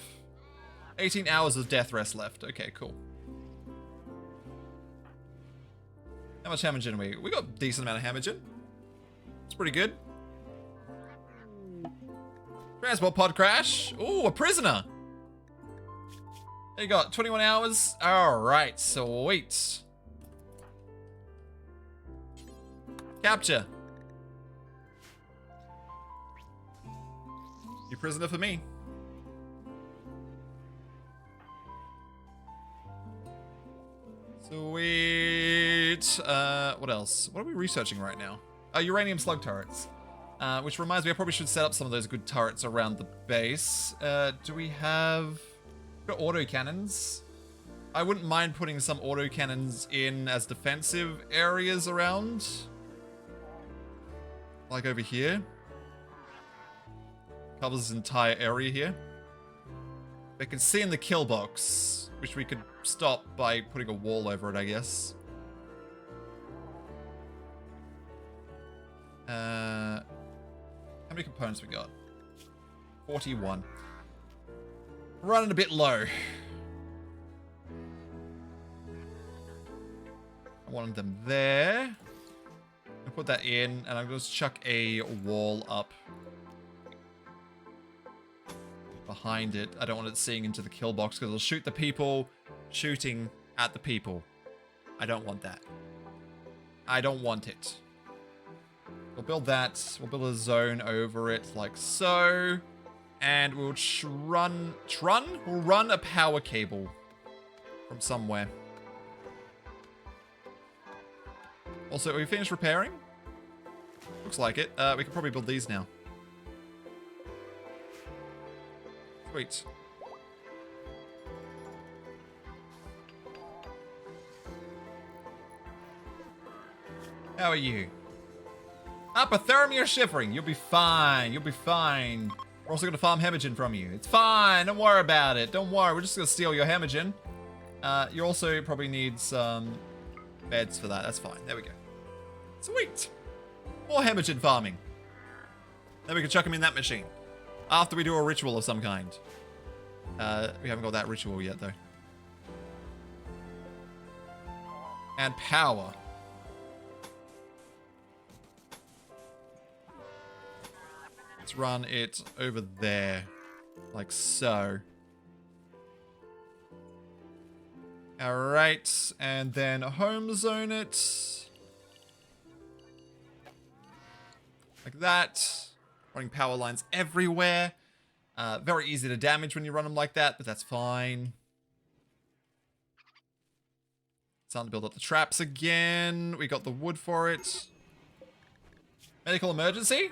18 hours of death rest left. Okay, cool. How much hamagen we? We got a decent amount of hamagen. It's pretty good. Transport pod crash. Ooh, a prisoner. There you got 21 hours. All right, sweet. Capture. You prisoner for me. Sweet. What else? What are we researching right now? Uranium slug turrets. Which reminds me, I probably should set up some of those good turrets around the base. Do we have Got autocannons. I wouldn't mind putting some autocannons in as defensive areas around. Like over here. Covers this entire area here. They can see in the kill box, which we could stop by putting a wall over it, I guess. How many components we got? 41. Running a bit low. I wanted them there. I'll put that in, and I'm going to chuck a wall up behind it. I don't want it seeing into the kill box because it'll shoot the people shooting at the people. I don't want that. I don't want it. We'll build that. We'll build a zone over it like so. And we'll run a power cable from somewhere. Also, are we finished repairing? Looks like it. We can probably build these now. Sweet. How are you? Hypothermia shivering. You'll be fine. You'll be fine. We're also going to farm hemorrhagin from you. It's fine. Don't worry about it. Don't worry. We're just going to steal your hemorrhagin. You also probably need some beds for that. That's fine. There we go. Sweet. More hemorrhagin farming. Then we can chuck them in that machine. After we do a ritual of some kind. We haven't got that ritual yet, though. And power. Let's run it over there. Like so. Alright. And then home zone it. Like that. Running power lines everywhere. Very easy to damage when you run them like that, but that's fine. It's time to build up the traps again. We got the wood for it. Medical emergency?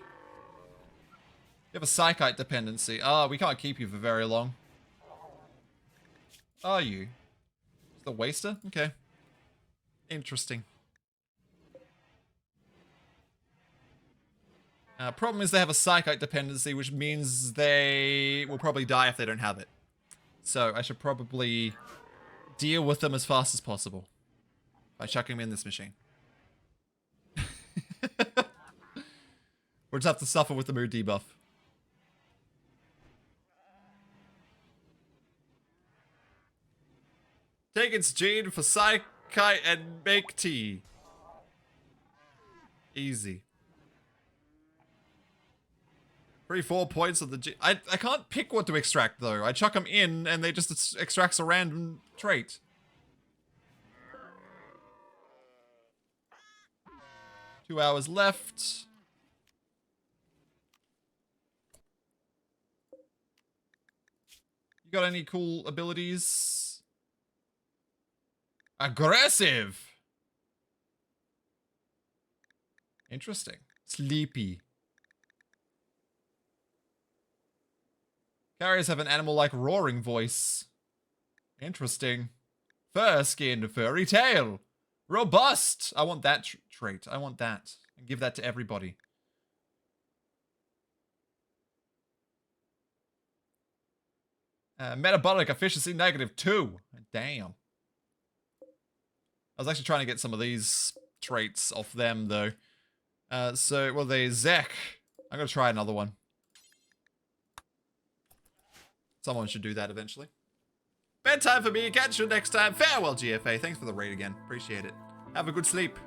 You have a psychite dependency. Ah, we can't keep you for very long. Are you? The waster? Okay. Interesting. Problem is they have a psychite dependency, which means they will probably die if they don't have it. So I should probably deal with them as fast as possible by chucking them in this machine. We'll just have to suffer with the mood debuff. Take its gene for psychite and make tea. Easy. 3-4 points of the G. I can't pick what to extract, though. I chuck them in, and they just extracts a random trait. Two hours left. You got any cool abilities? Aggressive! Interesting. Sleepy. Carriers have an animal-like roaring voice. Interesting. Fur skin, furry tail. Robust! I want that trait. I want that. And give that to everybody. Metabolic efficiency -2. Damn. I was actually trying to get some of these traits off them, though. So, well, they Zek. I'm going to try another one. Someone should do that eventually. Bedtime for me. Catch you next time. Farewell, GFA. Thanks for the raid again. Appreciate it. Have a good sleep.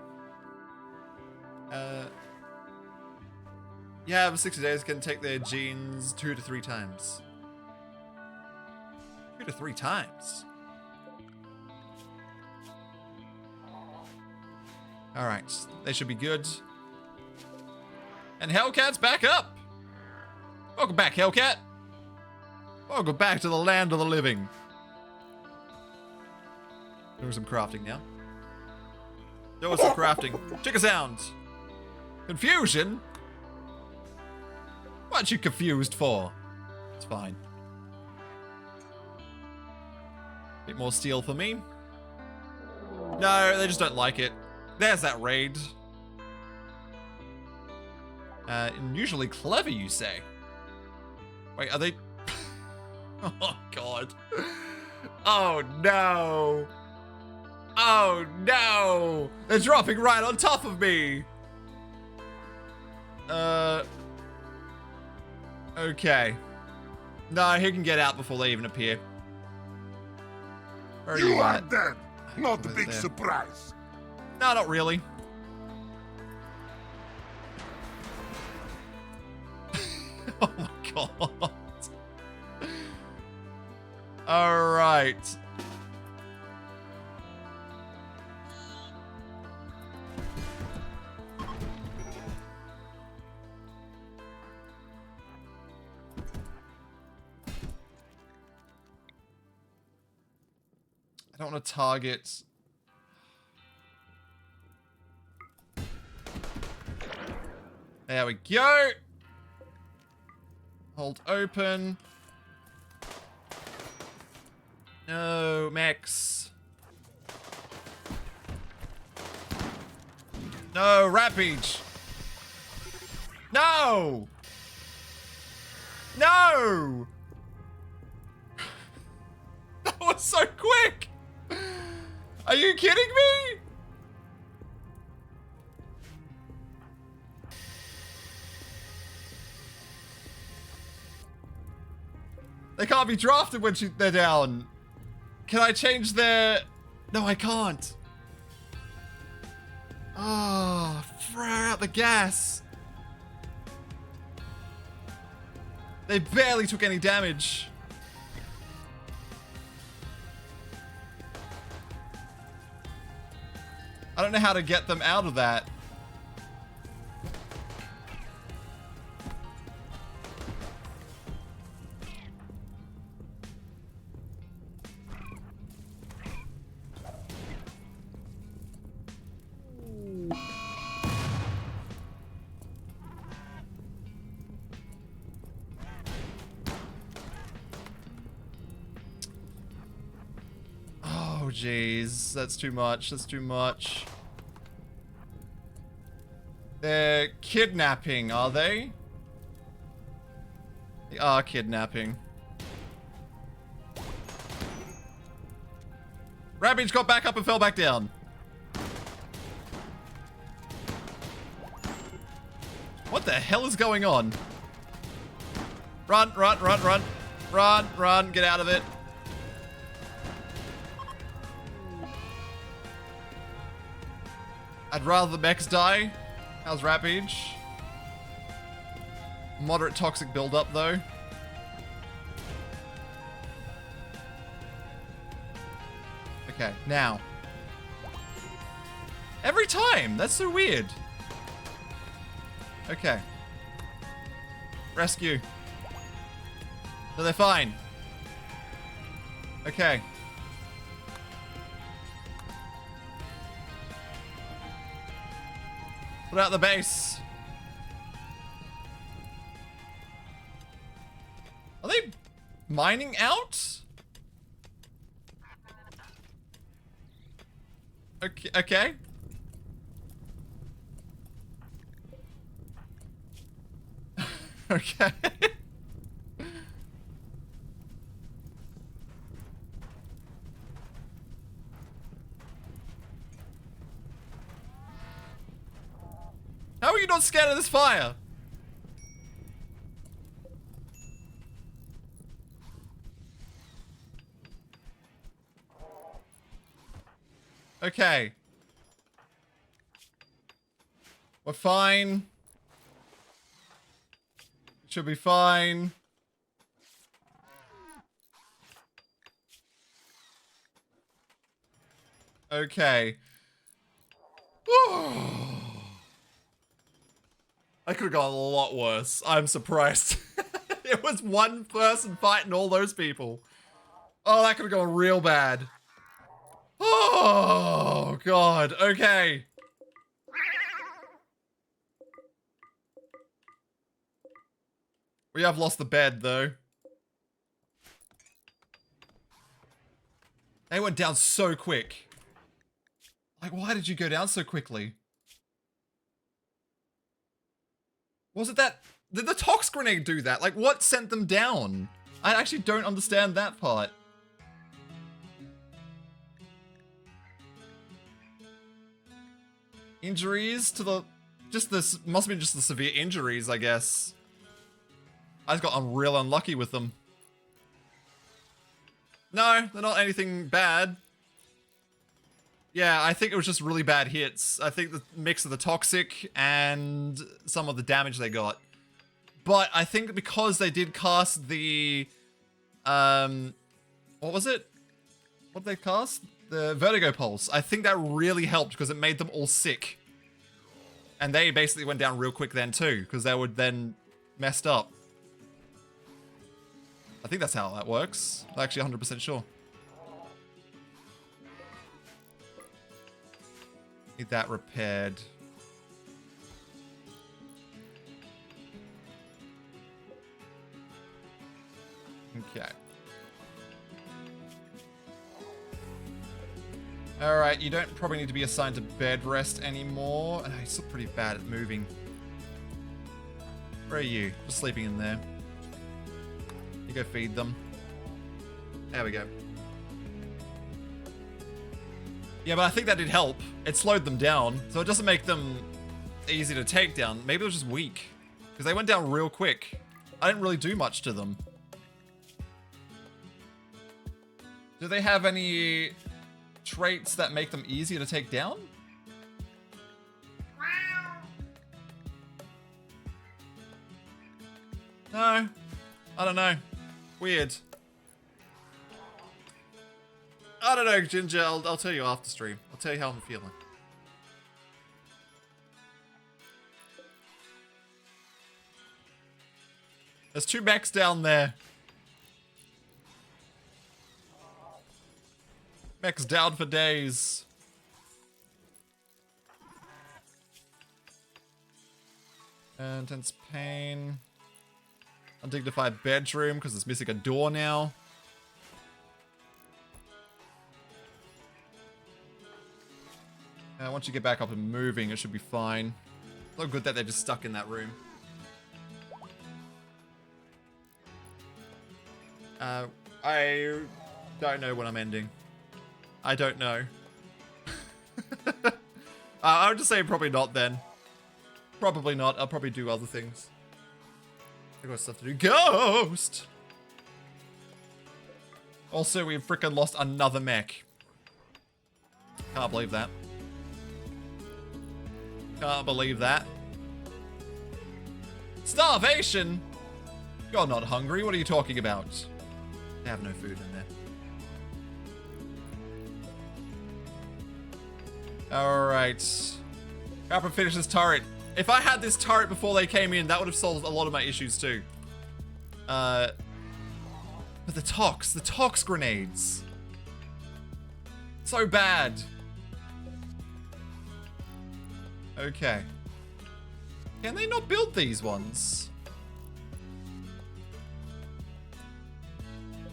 Yeah, 60 days can take their genes 2 to 3 times. 2 to 3 times? Alright. They should be good. And Hellcat's back up! Welcome back, Hellcat! Welcome back to the land of the living. Doing some crafting now. Doing some crafting. Chicken sounds. Confusion? What you confused for? It's fine. Bit more steel for me. No, they just don't like it. There's that raid. Unusually clever, you say? Wait, are they... Oh, God. Oh, no. Oh, no. They're dropping right on top of me. Okay. No, he can get out before they even appear. Where are You are at? dead. Not a Over big there. surprise. No, not really. Oh my god. Alright. I don't want to target. There we go. Hold open. No, Max. No, Rampage. No! No! That was so quick! Are you kidding me? They can't be drafted when they're down. Can I change their... No, I can't. Oh, throw out the gas. They barely took any damage. I don't know how to get them out of that. Oh, jeez. That's too much. That's too much. They're kidnapping, are they? They are kidnapping. Rampage got back up and fell back down. What the hell is going on? Run, run, run, run. Run, run, get out of it. I'd rather the mechs die. How's Rampage? Moderate toxic buildup though. Okay, now. Every time! That's so weird. Okay. Rescue. So they're fine. Okay. Put out the base. Are they mining out? Okay. Okay. Okay. How are you not scared of this fire? Okay. We're fine. Should be fine. Okay. I could have gone a lot worse. I'm surprised. It was one person fighting all those people. Oh, that could have gone real bad. Oh, God. Okay. We have lost the bed, though. They went down so quick. Like, why did you go down so quickly? Was it that... Did the tox grenade do that? Like, what sent them down? I actually don't understand that part. Injuries to the... Just this... Must have been just the severe injuries, I guess. I just got real unlucky with them. No, they're not anything bad. Yeah, I think it was just really bad hits. I think the mix of the toxic and some of the damage they got. But I think because they did cast the... what was it? What did they cast? The Vertigo Pulse. I think that really helped because it made them all sick. And they basically went down real quick then too, because they were then messed up. I think that's how that works. I'm actually 100% sure. Need that repaired. Okay. Alright, you don't probably need to be assigned to bed rest anymore. Oh, you're still pretty bad at moving. Where are you? Just sleeping in there. You go feed them. There we go. Yeah, but I think that did help. It slowed them down, so it doesn't make them easy to take down. Maybe it was just weak. Because they went down real quick. I didn't really do much to them. Do they have any traits that make them easier to take down? No. I don't know. Weird. I don't know, Ginger. I'll tell you after stream. I'll tell you how I'm feeling. There's 2 mechs down there. Mechs down for days. Intense pain. Undignified bedroom because it's missing a door now. Once you get back up and moving, it should be fine. It's not good that they're just stuck in that room. I don't know when I'm ending. I don't know. I would just say probably not then. Probably not. I'll probably do other things. I got stuff to do. Ghost! Also, we've freaking lost another mech. Can't believe that. Can't believe that. Starvation? You're not hungry. What are you talking about? They have no food in there. Alright. Grab and finish this turret. If I had this turret before they came in, that would have solved a lot of my issues too. But the tox grenades. So bad. Okay. Can they not build these ones?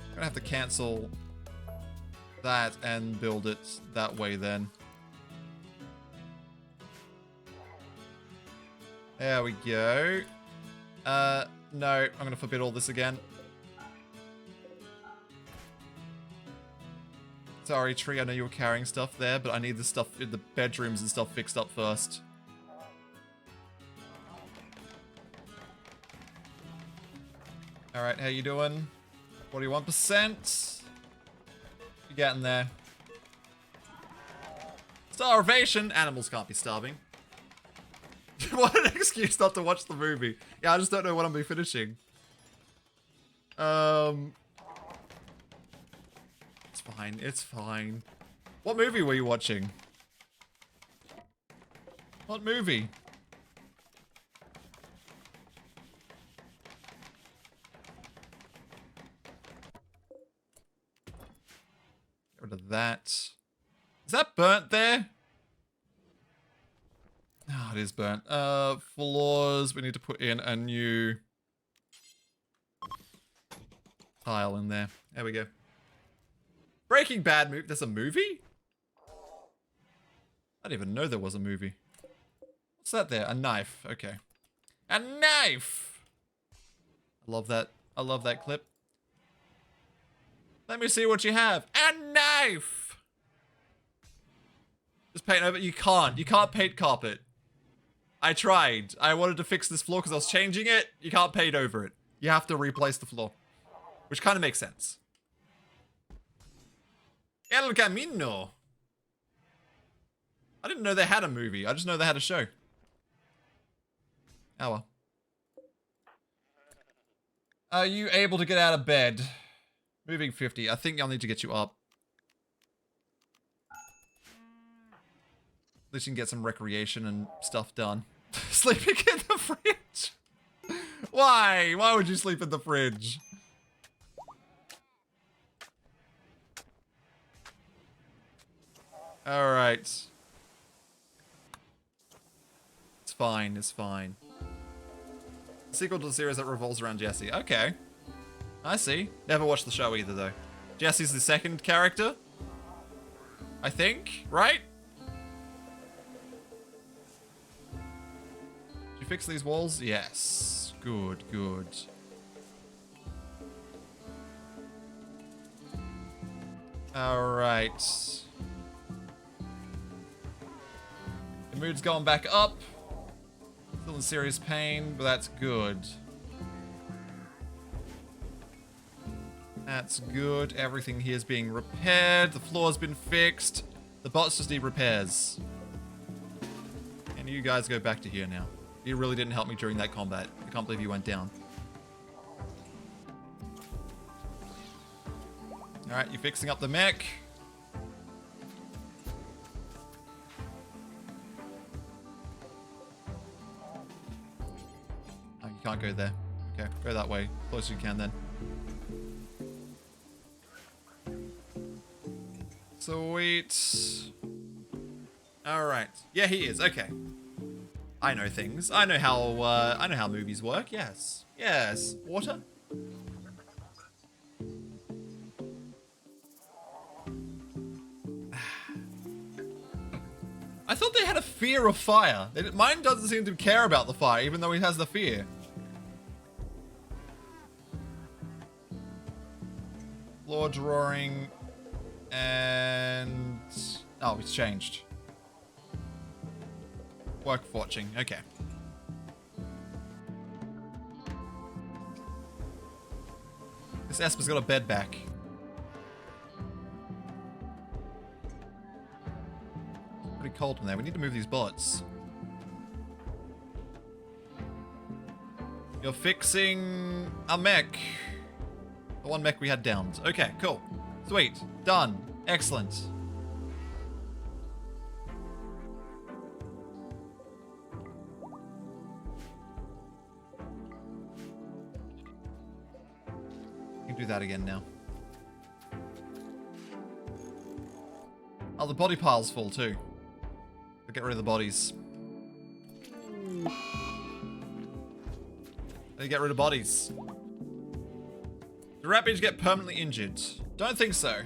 I'm gonna have to cancel that and build it that way then. There we go. No, I'm gonna forbid all this again. Sorry, Tree, I know you were carrying stuff there, but I need the stuff in the bedrooms and stuff fixed up first. Alright, how you doing? 41%. You getting there. Starvation! Animals can't be starving. What an excuse not to watch the movie. Yeah, I just don't know what I'm be finishing. It's fine, it's fine. What movie were you watching? What movie? Get rid of that. Is that burnt there? Oh, it is burnt. Floors. We need to put in a new tile in there. There we go. Breaking Bad movie. There's a movie? I didn't even know there was a movie. What's that there? A knife. Okay. A knife! I love that. I love that clip. Let me see what you have. A knife! Just paint over. You can't. You can't paint carpet. I tried. I wanted to fix this floor because I was changing it. You can't paint over it. You have to replace the floor. Which kind of makes sense. El Camino. I didn't know they had a movie. I just know they had a show. Oh well. Are you able to get out of bed? Moving 50. I think I'll need to get you up. At least you can get some recreation and stuff done. Sleeping in the fridge? Why? Why would you sleep in the fridge? Alright. It's fine, it's fine. Sequel to the series that revolves around Jesse. Okay. I see. Never watched the show either, though. Jesse's the second character? I think, right? Did you fix these walls? Yes. Good, good. Alright. The mood's going back up. Still in serious pain, but that's good. That's good. Everything here is being repaired. The floor's been fixed. The bots just need repairs. And you guys go back to here now. You really didn't help me during that combat. I can't believe you went down. Alright, you're fixing up the mech. Oh, you can't go there. Okay, go that way. Close as you can then. Sweet. Alright. Yeah, he is. Okay. I know things. I know how movies work. Yes. Yes. Water? I thought they had a fear of fire. Mine doesn't seem to care about the fire, even though he has the fear. Floor drawing. And... oh, it's changed. Work watching. Okay. This Esper's got a bed back. Pretty cold in there. We need to move these bullets. You're fixing a mech. The one mech we had downed. Okay, cool. Sweet. Done. Excellent. You can do that again now. Oh, the body pile's full too. We'll get rid of the bodies. Get rid of bodies. Do rat bees get permanently injured? Don't think so.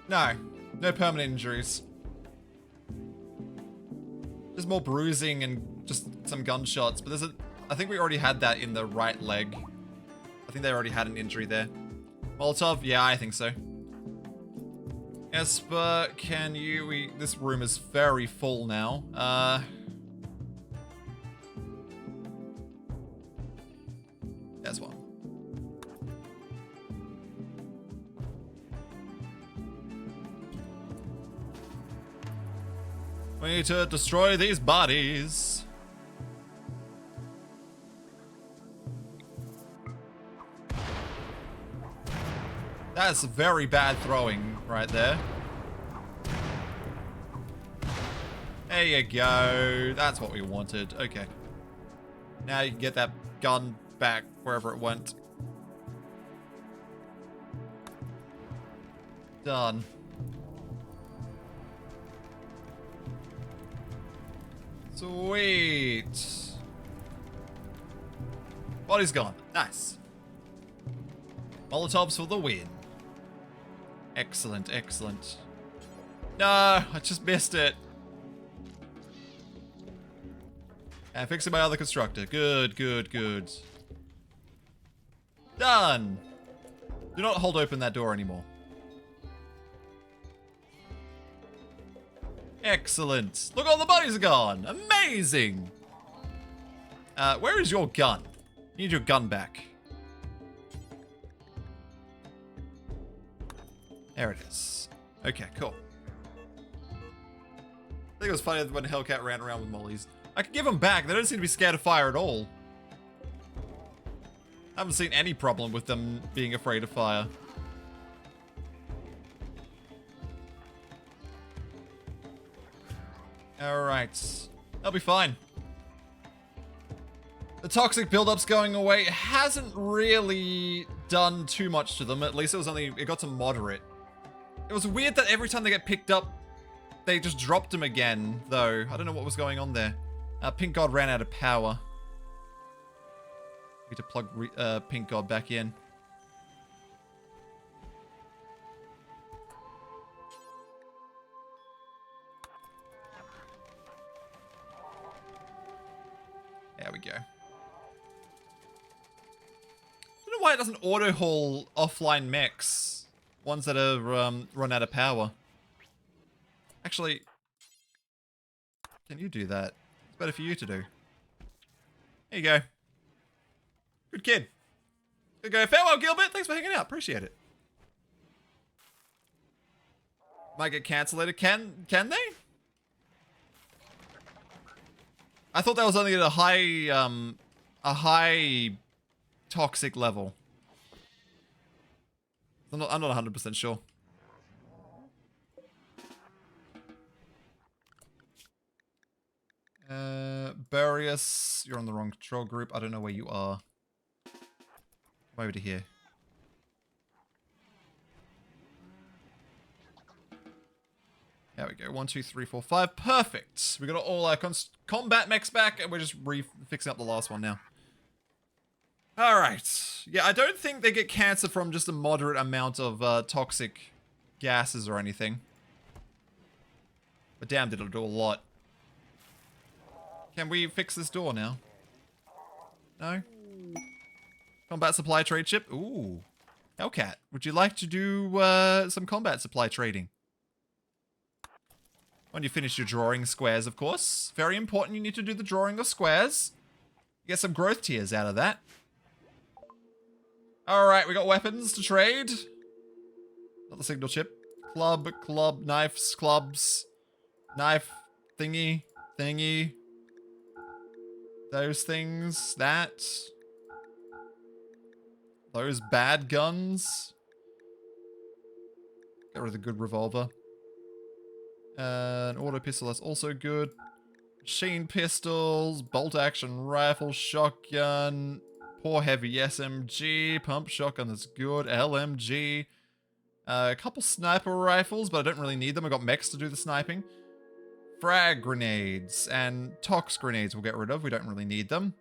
No. No permanent injuries. Just more bruising and just some gunshots. But there's a... I think we already had that in the right leg. I think they already had an injury there. Molotov? Yeah, I think so. Esper, can you... this room is very full now. There's one. We need to destroy these bodies. That's very bad throwing right there. There you go. That's what we wanted. Okay. Now you can get that gun back wherever it went. Done. Sweet. Body's gone. Nice. Molotovs for the win. Excellent, excellent. No, I just missed it. And fixing my other constructor. Good, good, good. Done. Do not hold open that door anymore. Excellent. Look, all the bodies are gone. Amazing. Where is your gun? You need your gun back. There it is. Okay, cool. I think it was funny when Hellcat ran around with mollies. I can give them back. They don't seem to be scared of fire at all. I haven't seen any problem with them being afraid of fire. Alright. They'll be fine. The toxic build-up's going away. It hasn't really done too much to them. At least it got to moderate. It was weird that every time they get picked up, they just dropped them again, though. I don't know what was going on there. Pink God ran out of power. Need to plug Pink God back in. There we go. I don't know why it doesn't auto-haul offline mechs. Ones that have run out of power. Actually, can you do that? It's better for you to do. There you go. Good kid. Good go. Farewell, Gilbert. Thanks for hanging out. Appreciate it. Might get cancelled later. Can they? I thought that was only at a high toxic level. I'm not 100% sure. Burius, you're on the wrong control group. I don't know where you are. Come over to here. There we go. 1, 2, 3, 4, 5. Perfect. We got all our combat mechs back, and we're just fixing up the last one now. Alright. Yeah, I don't think they get cancer from just a moderate amount of toxic gases or anything. But damn, did it do a lot. Can we fix this door now? No? Combat supply trade ship? Ooh. Hellcat, would you like to do some combat supply trading? When you finish your drawing squares, of course. Very important, you need to do the drawing of squares. Get some growth tiers out of that. Alright, we got weapons to trade. Not the signal chip. Club, knives, clubs. Knife, thingy. Those things, that. Those bad guns. Get rid of the good revolver. An auto pistol, that's also good. Machine pistols, bolt action rifle, shotgun. Poor heavy SMG, pump shotgun, that's good. LMG. A couple sniper rifles, but I don't really need them. I got mechs to do the sniping. Frag grenades and tox grenades we'll get rid of. We don't really need them.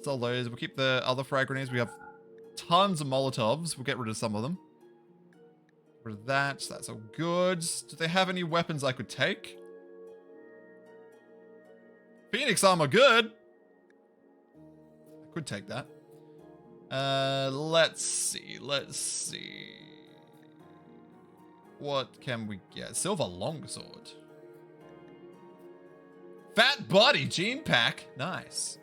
Sell those. We'll keep the other frag grenades. We have tons of Molotovs. We'll get rid of some of them. Get rid of that. That's all good. Do they have any weapons I could take? Phoenix armor, good. I could take that. Let's see. What can we get? Silver longsword. Fat body gene pack. Nice.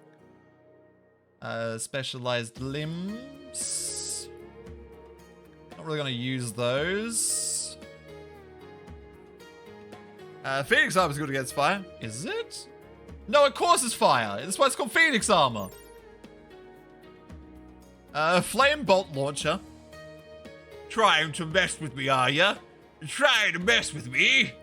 Specialized limbs. Not really gonna use those. Phoenix armor is good against fire. Is it? No, it causes fire. That's why it's called Phoenix armor. Flame bolt launcher. Trying to mess with me, are ya? Trying to mess with me?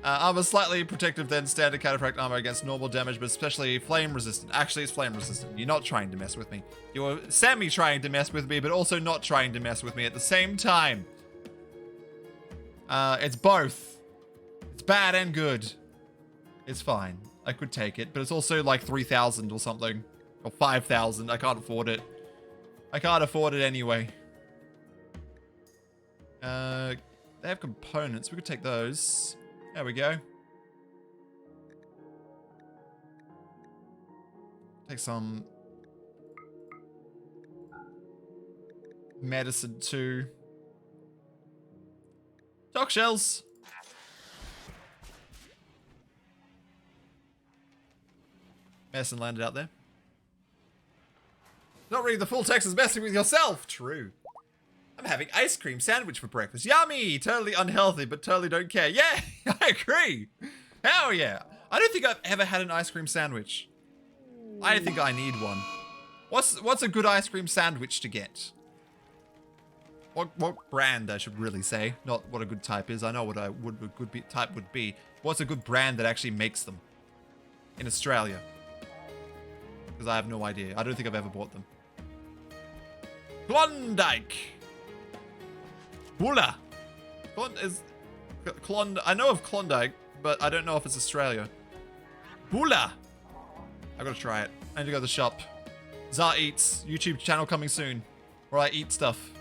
Armor slightly protective than standard cataphract armor against normal damage, but especially flame resistant. Actually, it's flame resistant. You're not trying to mess with me. You're semi-trying to mess with me, but also not trying to mess with me at the same time. It's both. It's bad and good. It's fine. I could take it, but it's also like 3,000 or something. Or 5,000. I can't afford it. I can't afford it anyway. They have components. We could take those. There we go. Take some medicine too. Dock shells. Medicine landed out there. Not reading the full text is messing with yourself. True. I'm having ice cream sandwich for breakfast. Yummy! Totally unhealthy, but totally don't care. Yeah, I agree. Hell yeah. I don't think I've ever had an ice cream sandwich. I think I need one. What's a good ice cream sandwich to get? What brand, I should really say. Not what a good type is. I know what a good type would be. What's a good brand that actually makes them? In Australia. Because I have no idea. I don't think I've ever bought them. Klondike. Bula. I know of Klondike, but I don't know if it's Australia. Bula. I gotta try it. I need to go to the shop. Zar Eats. YouTube channel coming soon. Where I eat stuff.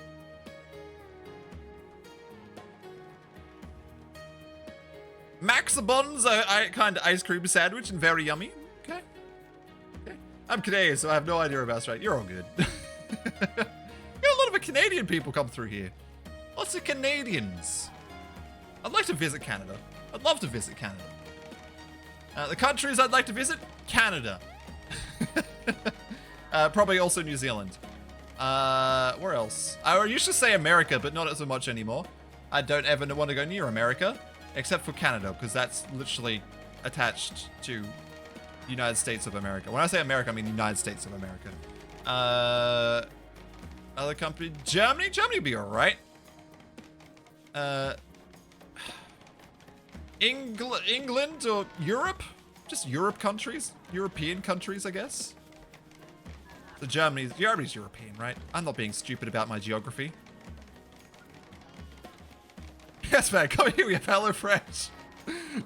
Maxibon's a kind of ice cream sandwich and very yummy. Okay. I'm Canadian, so I have no idea about Australia. You're all good. Got a lot of Canadian people come through here. Lots of Canadians. I'd like to visit Canada. I'd love to visit Canada. The countries I'd like to visit? Canada. Probably also New Zealand. Where else? I used to say America, but not so much anymore. I don't ever want to go near America, except for Canada, because that's literally attached to the United States of America. When I say America, I mean the United States of America. Other country, Germany? Germany would be alright. England or Europe? Just Europe countries? European countries, I guess. So Germany's European, right? I'm not being stupid about my geography. Yes, man, come here, we have HelloFresh.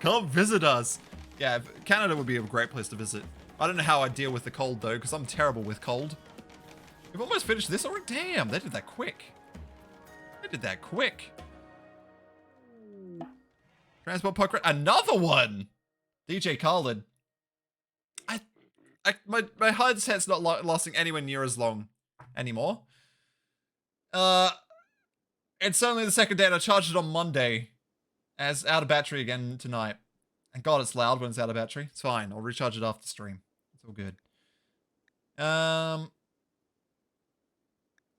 Come visit us. Yeah, Canada would be a great place to visit. I don't know how I deal with the cold, though, because I'm terrible with cold. We've almost finished this already. Damn, they did that quick. They did that quick. Transport poker. Another one! DJ Carlin. My headset's not lasting anywhere near as long anymore. It's only the second day and I charged it on Monday. As out of battery again tonight. And God, it's loud when it's out of battery. It's fine. I'll recharge it after stream. It's all good. I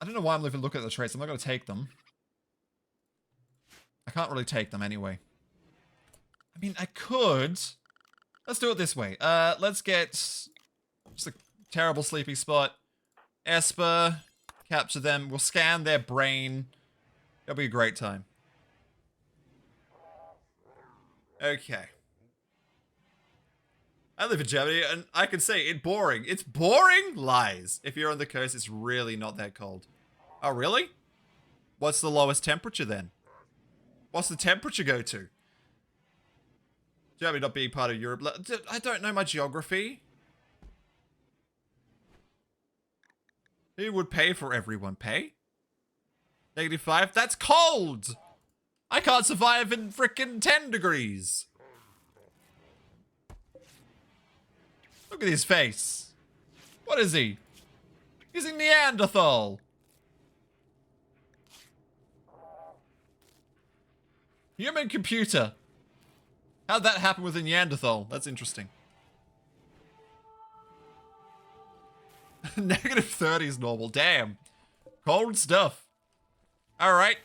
don't know why I'm even looking at the traits. I'm not going to take them. I can't really take them anyway. I mean, I could. Let's do it this way. Let's get just a terrible sleeping spot. Esper. Capture them. We'll scan their brain. It'll be a great time. Okay. I live in Germany, and I can say it's boring. It's boring? Lies. If you're on the coast, it's really not that cold. Oh, really? What's the lowest temperature, then? What's the temperature go to? Germany not being part of Europe. I don't know my geography. Who would pay for everyone? Pay? -5? That's cold! I can't survive in frickin' 10 degrees. Look at his face. What is he? He's a Neanderthal. Human computer. How'd that happen with a Neanderthal? That's interesting. -30 is normal. Damn. Cold stuff. Alright,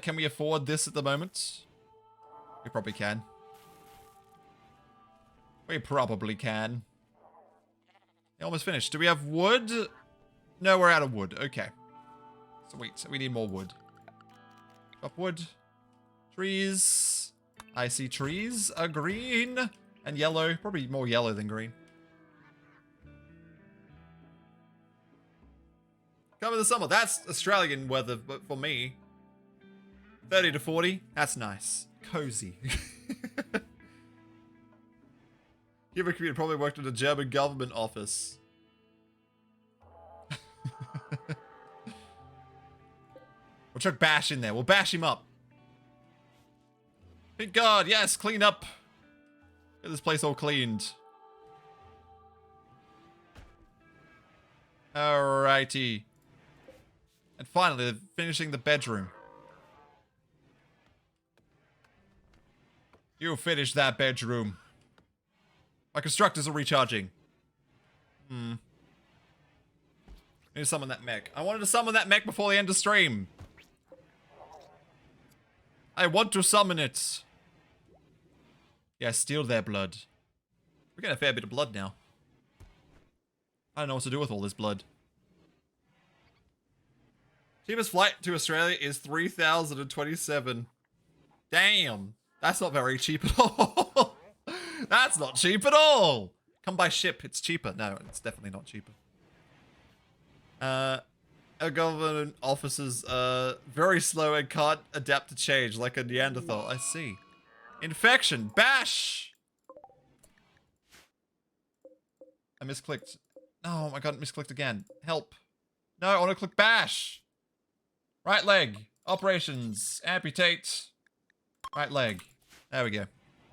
can we afford this at the moment? We probably can. We probably can. Almost finished. Do we have wood? No, we're out of wood. Okay. Sweet. We need more wood. Chop wood. Trees. I see trees are green and yellow. Probably more yellow than green. Cover the summer. That's Australian weather, but for me. 30 to 40. That's nice. Cozy. Human computer probably worked in a German government office. We'll chuck Bash in there. We'll bash him up. Thank God, yes, clean up. Get this place all cleaned. Alrighty. And finally, finishing the bedroom. You finish that bedroom. My constructors are recharging. Need to summon that mech. I wanted to summon that mech before the end of stream. I want to summon it. Yeah, steal their blood. We're getting a fair bit of blood now. I don't know what to do with all this blood. Cheapest flight to Australia is 3,027. Damn. That's not very cheap at all. That's not cheap at all. Come by ship. It's cheaper. No, it's definitely not cheaper. Our government officers are very slow and can't adapt to change like a Neanderthal. I see. Infection. Bash! I misclicked. Oh my god, misclicked again. Help. No, I want to click bash. Right leg. Operations. Amputate. Right leg. There we go.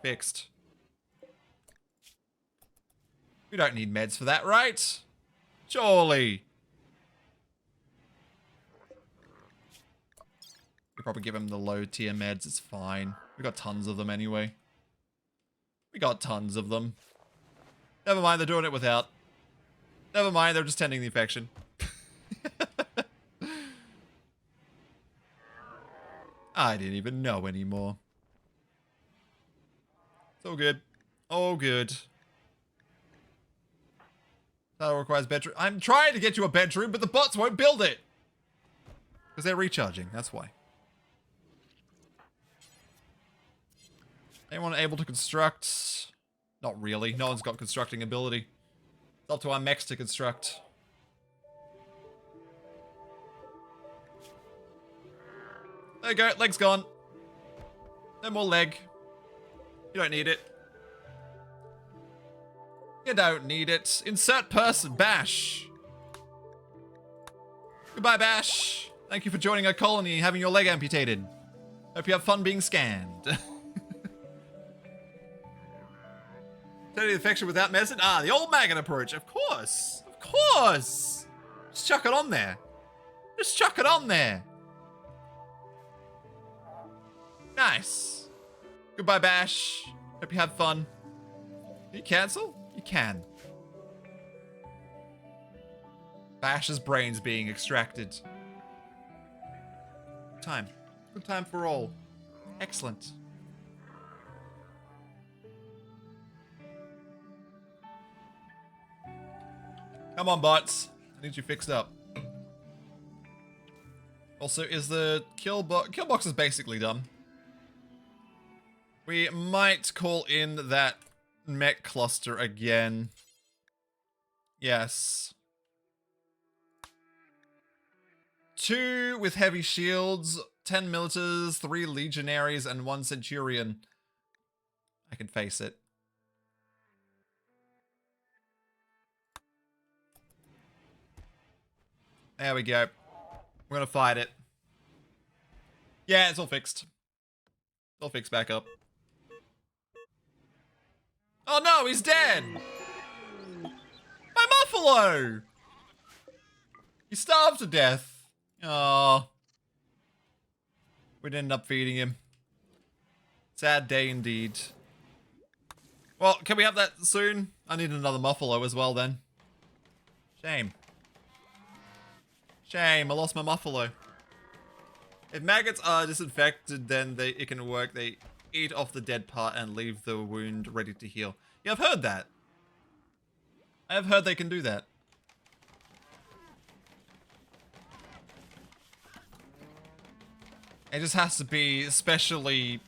Fixed. We don't need meds for that, right? Surely. We probably give him the low tier meds. It's fine. We got tons of them anyway. We got tons of them. Never mind, they're doing it without. Never mind, they're just tending the infection. I didn't even know anymore. It's all good. All good. That requires bedroom. I'm trying to get you a bedroom, but the bots won't build it. Because they're recharging, that's why. Anyone able to construct? Not really. No one's got constructing ability. It's up to our mechs to construct. There you go. Leg's gone. No more leg. You don't need it. You don't need it. Insert person. Bash. Goodbye, Bash. Thank you for joining our colony and having your leg amputated. Hope you have fun being scanned. Tell the infection without medicine? Ah, the old maggot approach. Of course. Of course. Just chuck it on there. Just chuck it on there. Nice. Goodbye, Bash. Hope you have fun. Can you cancel? You can. Bash's brain's being extracted. Good time. Good time for all. Excellent. Come on, bots. I need you fixed up. Also, is the kill box is basically done. We might call in that mech cluster again. Yes. 2 with heavy shields, 10 militars, 3 legionaries, and 1 centurion. I can face it. There we go. We're gonna fight it. Yeah, it's all fixed. It's all fixed back up. Oh no, he's dead! My Muffalo! He starved to death. Oh. We didn't end up feeding him. Sad day indeed. Well, can we have that soon? I need another Muffalo as well then. Shame. Shame, I lost my Muffalo. If maggots are disinfected, then it can work. They eat off the dead part and leave the wound ready to heal. Yeah, I've heard that. I have heard they can do that. It just has to be specially...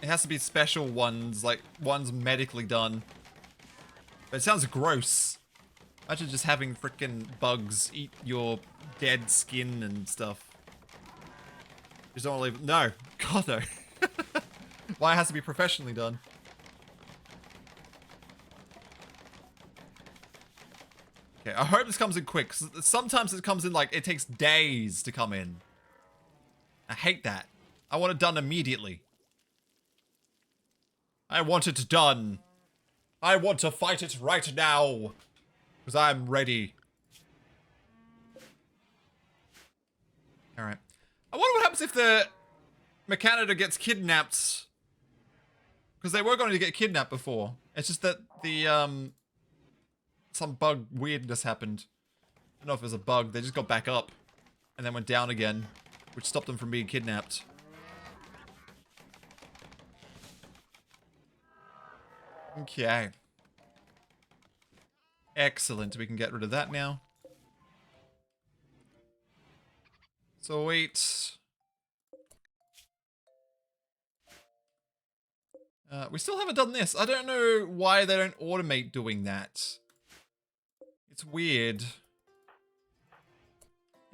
It has to be special ones, like ones medically done. But it sounds gross. Imagine just having frickin' bugs eat your dead skin and stuff. Just don't want to leave. No. God, no. Why it has to be professionally done? Okay, I hope this comes in quick. Sometimes it comes in like, it takes days to come in. I hate that. I want it done immediately. I want it done. I want to fight it right now. Because I'm ready. Alright. I wonder what happens if the Mechanitor gets kidnapped. Because they were going to get kidnapped before. It's just that the, some bug weirdness happened. I don't know if it was a bug. They just got back up. And then went down again. Which stopped them from being kidnapped. Okay. Excellent. We can get rid of that now. Sweet. We still haven't done this. I don't know why they don't automate doing that. It's weird.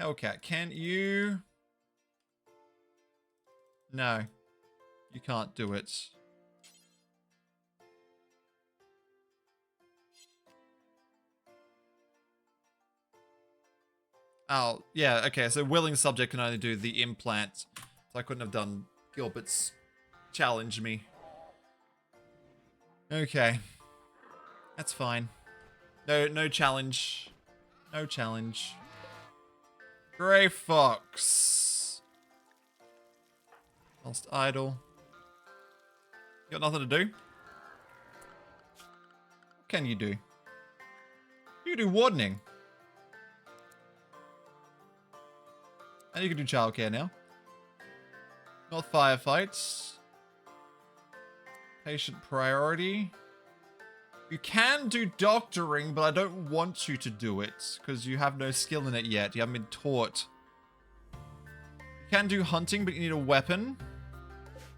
Okay, can you... No. You can't do it. Oh, yeah, okay, so willing subject can only do the implant. So I couldn't have done Gilbert's challenge me. Okay. That's fine. No challenge. No challenge. Grey Fox. Whilst idle. You got nothing to do? What can you do? You do wardening. And you can do childcare now. Not firefights. Patient priority. You can do doctoring, but I don't want you to do it, because you have no skill in it yet. You haven't been taught. You can do hunting, but you need a weapon.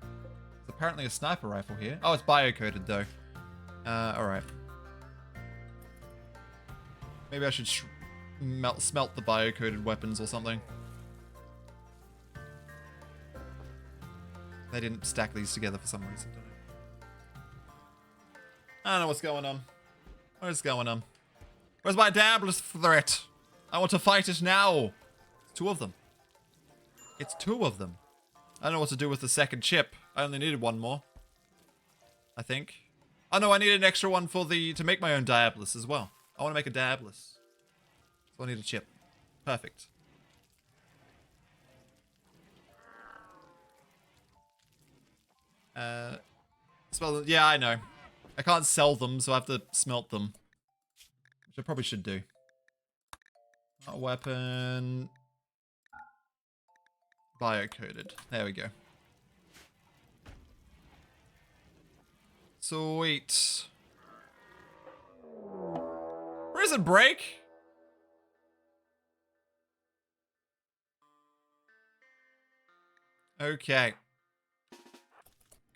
There's apparently a sniper rifle here. Oh, it's biocoded, though. Alright. Maybe I should smelt the biocoded weapons or something. They didn't stack these together for some reason, don't they? I don't know what's going on. What is going on? Where's my Diablous threat? I want to fight it now. It's two of them. It's two of them. I don't know what to do with the second chip. I only needed one more. I think. Oh no, I need an extra one for to make my own Diablous as well. I want to make a Diablous. So I need a chip. Perfect. Smell them. Yeah, I know. I can't sell them, so I have to smelt them. Which I probably should do. Not weapon. Biocoded. There we go. Sweet. Prison break? Okay.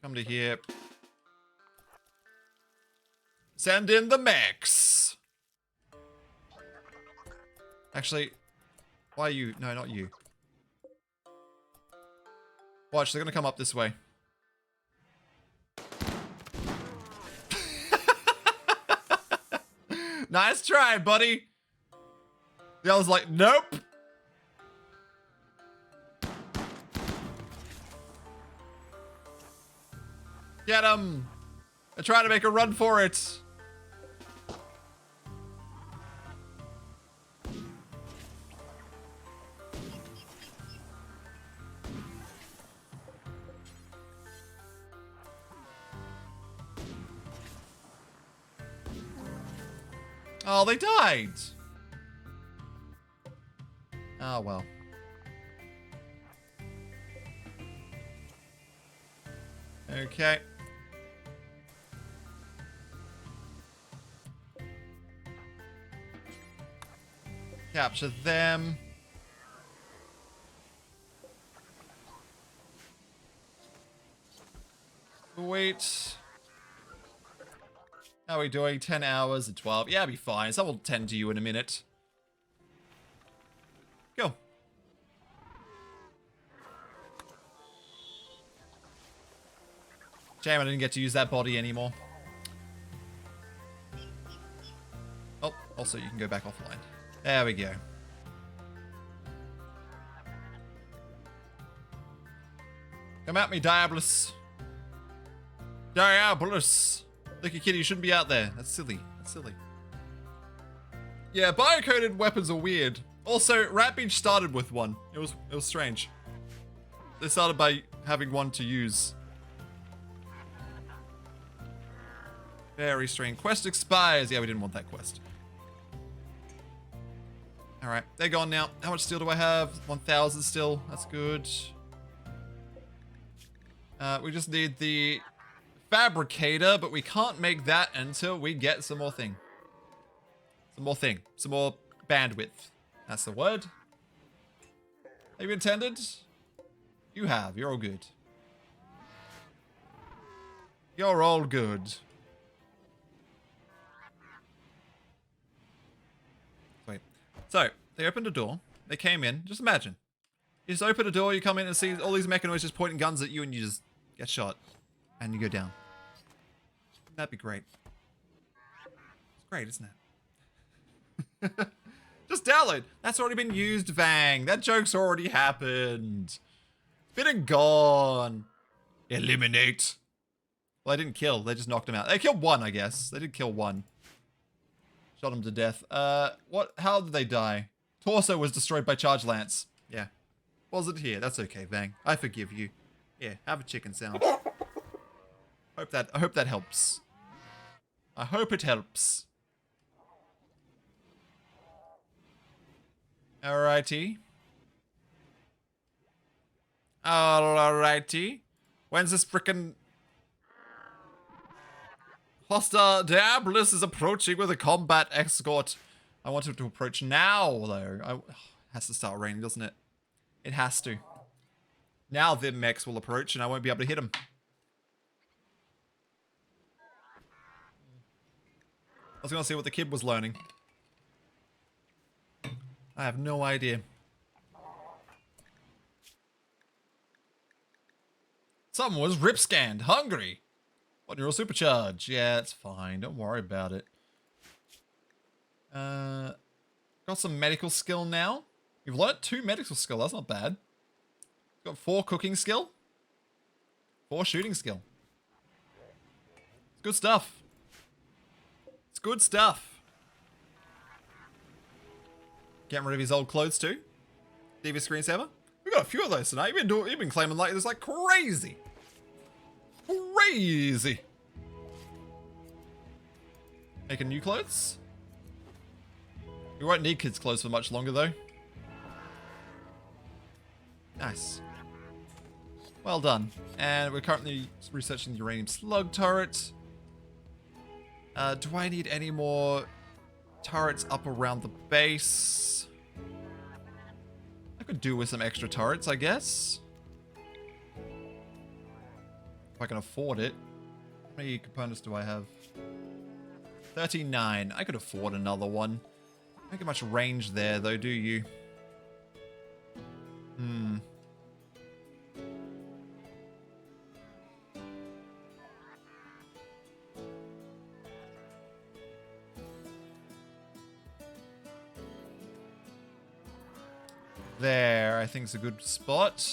Come to here. Send in the mechs. Actually, why are you? No, not you. Watch, they're gonna come up this way. Nice try, buddy. The other's like, nope. Get him. They're trying to make a run for it. Oh, they died. Oh, well. Okay. Capture them. Wait. How are we doing? 10 hours and 12. Yeah, I'll be fine. Someone will tend to you in a minute. Go. Shame I didn't get to use that body anymore. Oh, also you can go back offline. There we go. Come at me, Diablous. Diablous. Look, you kid, you shouldn't be out there. That's silly. That's silly. Yeah, biocoded weapons are weird. Also, Rat Beach started with one. It was strange. They started by having one to use. Very strange. Quest expires. Yeah, we didn't want that quest. Alright, they're gone now. How much steel do I have? 1,000 still. That's good. We just need the fabricator, but we can't make that until we get some more thing. Some more bandwidth. That's the word. Have you intended? You have. You're all good. You're all good. Wait. So, they opened a door. They came in. Just imagine. You just open a door, you come in and see all these mechanoids just pointing guns at you and you just get shot. And you go down. That'd be great. It's great, isn't it? Just download. That's already been used, Vang. That joke's already happened. Been and gone. Eliminate. Well, they didn't kill. They just knocked him out. They killed one, I guess. They did kill one. Shot him to death. What? How did they die? Torso was destroyed by charge lance. Yeah. Wasn't here. That's okay, Vang. I forgive you. Yeah, have a chicken sound. I hope that helps. I hope it helps. Alrighty. Alrighty. When's this frickin' hostile Diablous is approaching with a combat escort? I want him to approach now, though. It has to start raining, doesn't it? It has to. Now the mechs will approach and I won't be able to hit them. I was gonna see what the kid was learning. I have no idea. Someone was rip scanned. Hungry. What neural supercharge? Yeah, it's fine. Don't worry about it. Got some medical skill now. You've learnt 2 medical skill. That's not bad. Got 4 cooking skill. 4 shooting skill. It's good stuff. It's good stuff. Getting rid of his old clothes too. Devious screensaver. We got a few of those tonight. You've been claiming like this like crazy. Crazy. Making new clothes. We won't need kids' clothes for much longer though. Nice. Well done. And we're currently researching the uranium slug turret. Do I need any more turrets up around the base? I could do with some extra turrets, I guess. If I can afford it. How many components do I have? 39. I could afford another one. Don't get much range there, though, do you? There, I think it's a good spot.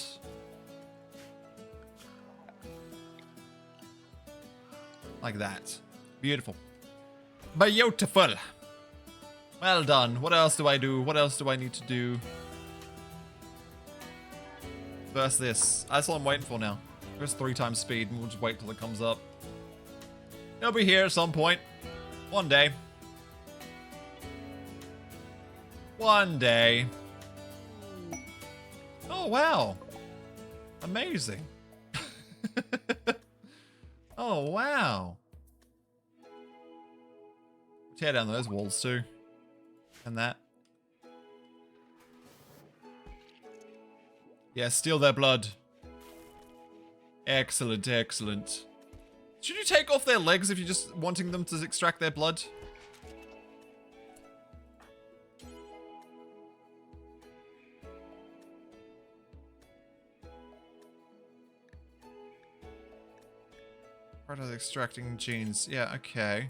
Like that. Beautiful. Beautiful. Well done. What else do I do? What else do I need to do? Versus this. That's all I'm waiting for now. There's 3 times speed, and we'll just wait till it comes up. It'll be here at some point. One day. One day. Oh, wow. Amazing. Oh, wow. Tear down those walls, too. And that. Yeah, steal their blood. Excellent, excellent. Should you take off their legs if you're just wanting them to extract their blood? Part of extracting genes. Yeah, okay.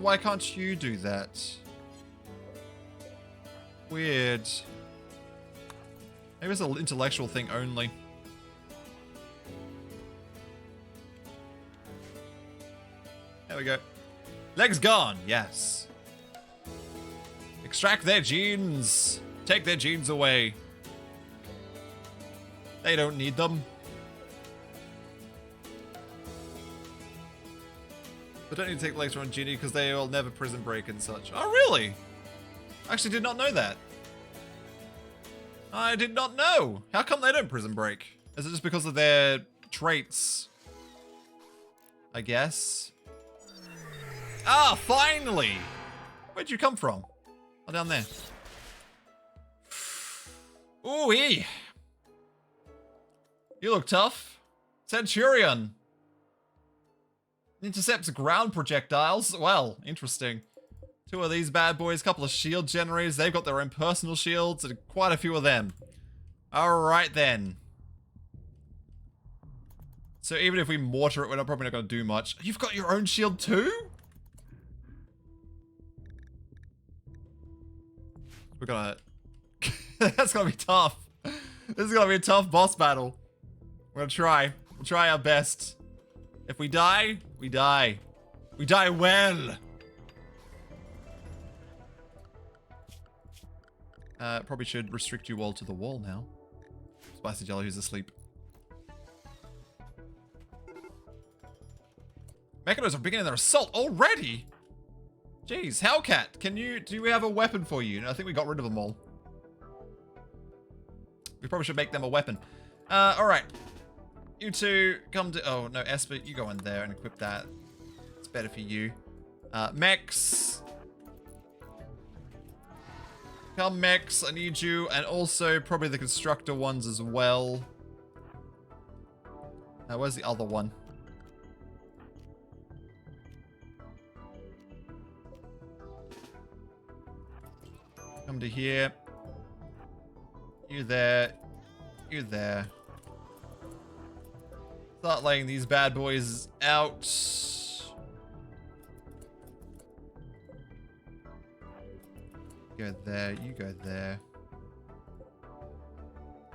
why can't you do that? Weird. Maybe it's an intellectual thing only. There we go. Legs gone, yes. Extract their genes. Take their genes away. They don't need them. They don't need to take legs from Genie because they will never prison break and such. Oh, really? I actually did not know that. I did not know. How come they don't prison break? Is it just because of their traits? I guess. Ah, finally! Where'd you come from? Oh, down there. Ooh-wee. You look tough. Centurion. Intercepts ground projectiles. Well, interesting. 2 of these bad boys, couple of shield generators. They've got their own personal shields, and quite a few of them. Alright then. So even if we mortar it, we're probably not going to do much. You've got your own shield too? We're gonna... That's gonna be tough. This is gonna be a tough boss battle. We're gonna try. We'll try our best. If we die, we die. We die well. Probably should restrict you all to the wall now. Spicy Jelly, who's asleep. Mechanoids are beginning their assault already? Jeez, Hellcat, do we have a weapon for you? I think we got rid of them all. We probably should make them a weapon. Alright. You two come to... Oh, no, Esper, you go in there and equip that. It's better for you. Mechs. Come, Mechs, I need you. And also, probably the Constructor ones as well. Where's the other one? Come to here. You there. You there. Start laying these bad boys out. Go there. You go there.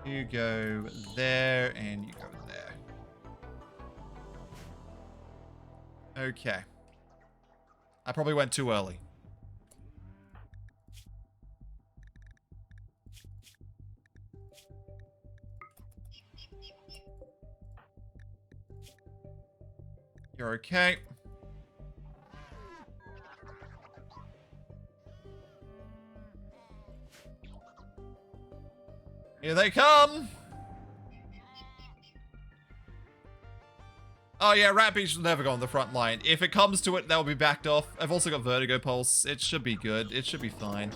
You go there. And you go there. Okay. I probably went too early. You're okay. Here they come! Oh yeah, Rat Beach will never go on the front line. If it comes to it, they'll be backed off. I've also got Vertigo Pulse. It should be good. It should be fine.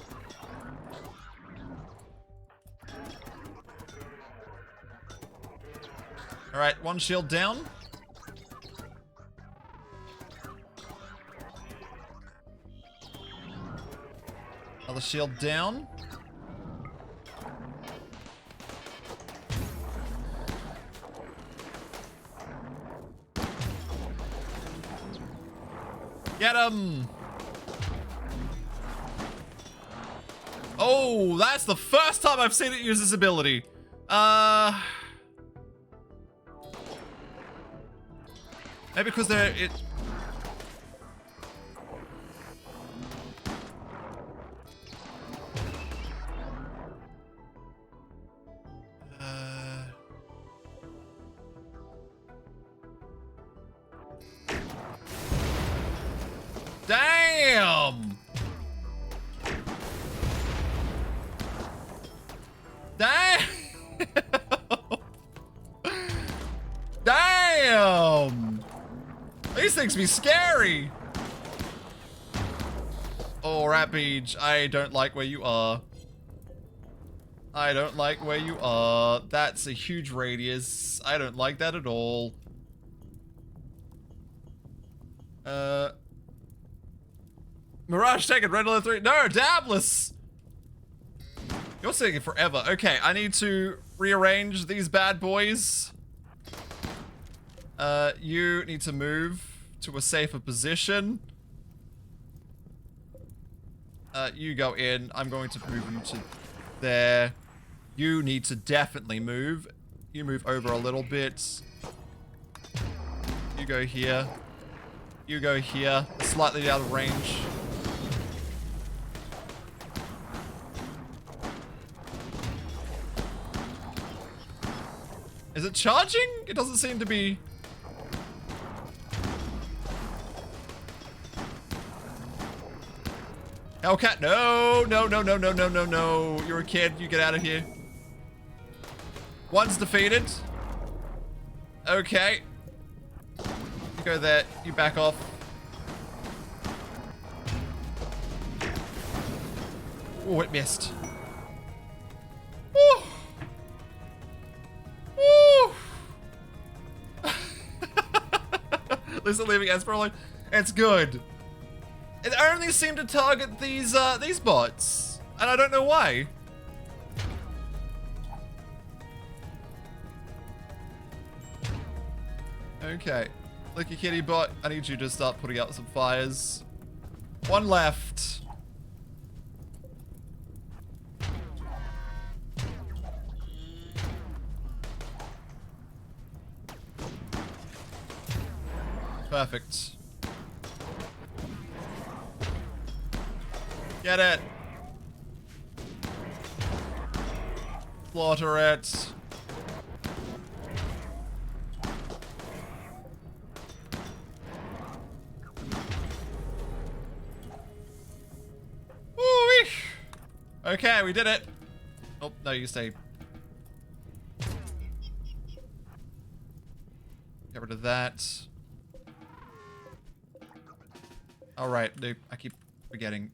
Alright, one shield down. Another shield down. Get him! Oh, that's the first time I've seen it use this ability. Maybe because they're... Damn! Damn! Damn! These things be scary! Oh, Rat Beach, I don't like where you are. I don't like where you are. That's a huge radius. I don't like that at all. Mirage taken, Red Alert 3. No, Diablous! You're taking forever. Okay, I need to rearrange these bad boys. You need to move to a safer position. You go in. I'm going to move you to there. You need to definitely move. You move over a little bit. You go here. You go here. Slightly out of range. Is it charging? It doesn't seem to be. Hellcat, no, no, no, no, no, no, no, no. You're a kid. You get out of here. One's defeated. Okay. You go there. You back off. Oh, it missed. Woo. Woo. At least I'm leaving Esper alone. It's good. It only seemed to target these bots, and I don't know why. Okay, Licky Kitty bot, I need you to start putting out some fires. One left. Perfect. Get it. Slaughter it. Woo-wee. Okay, we did it. Oh, no, you stay. Get rid of that. Alright, dude, I keep forgetting.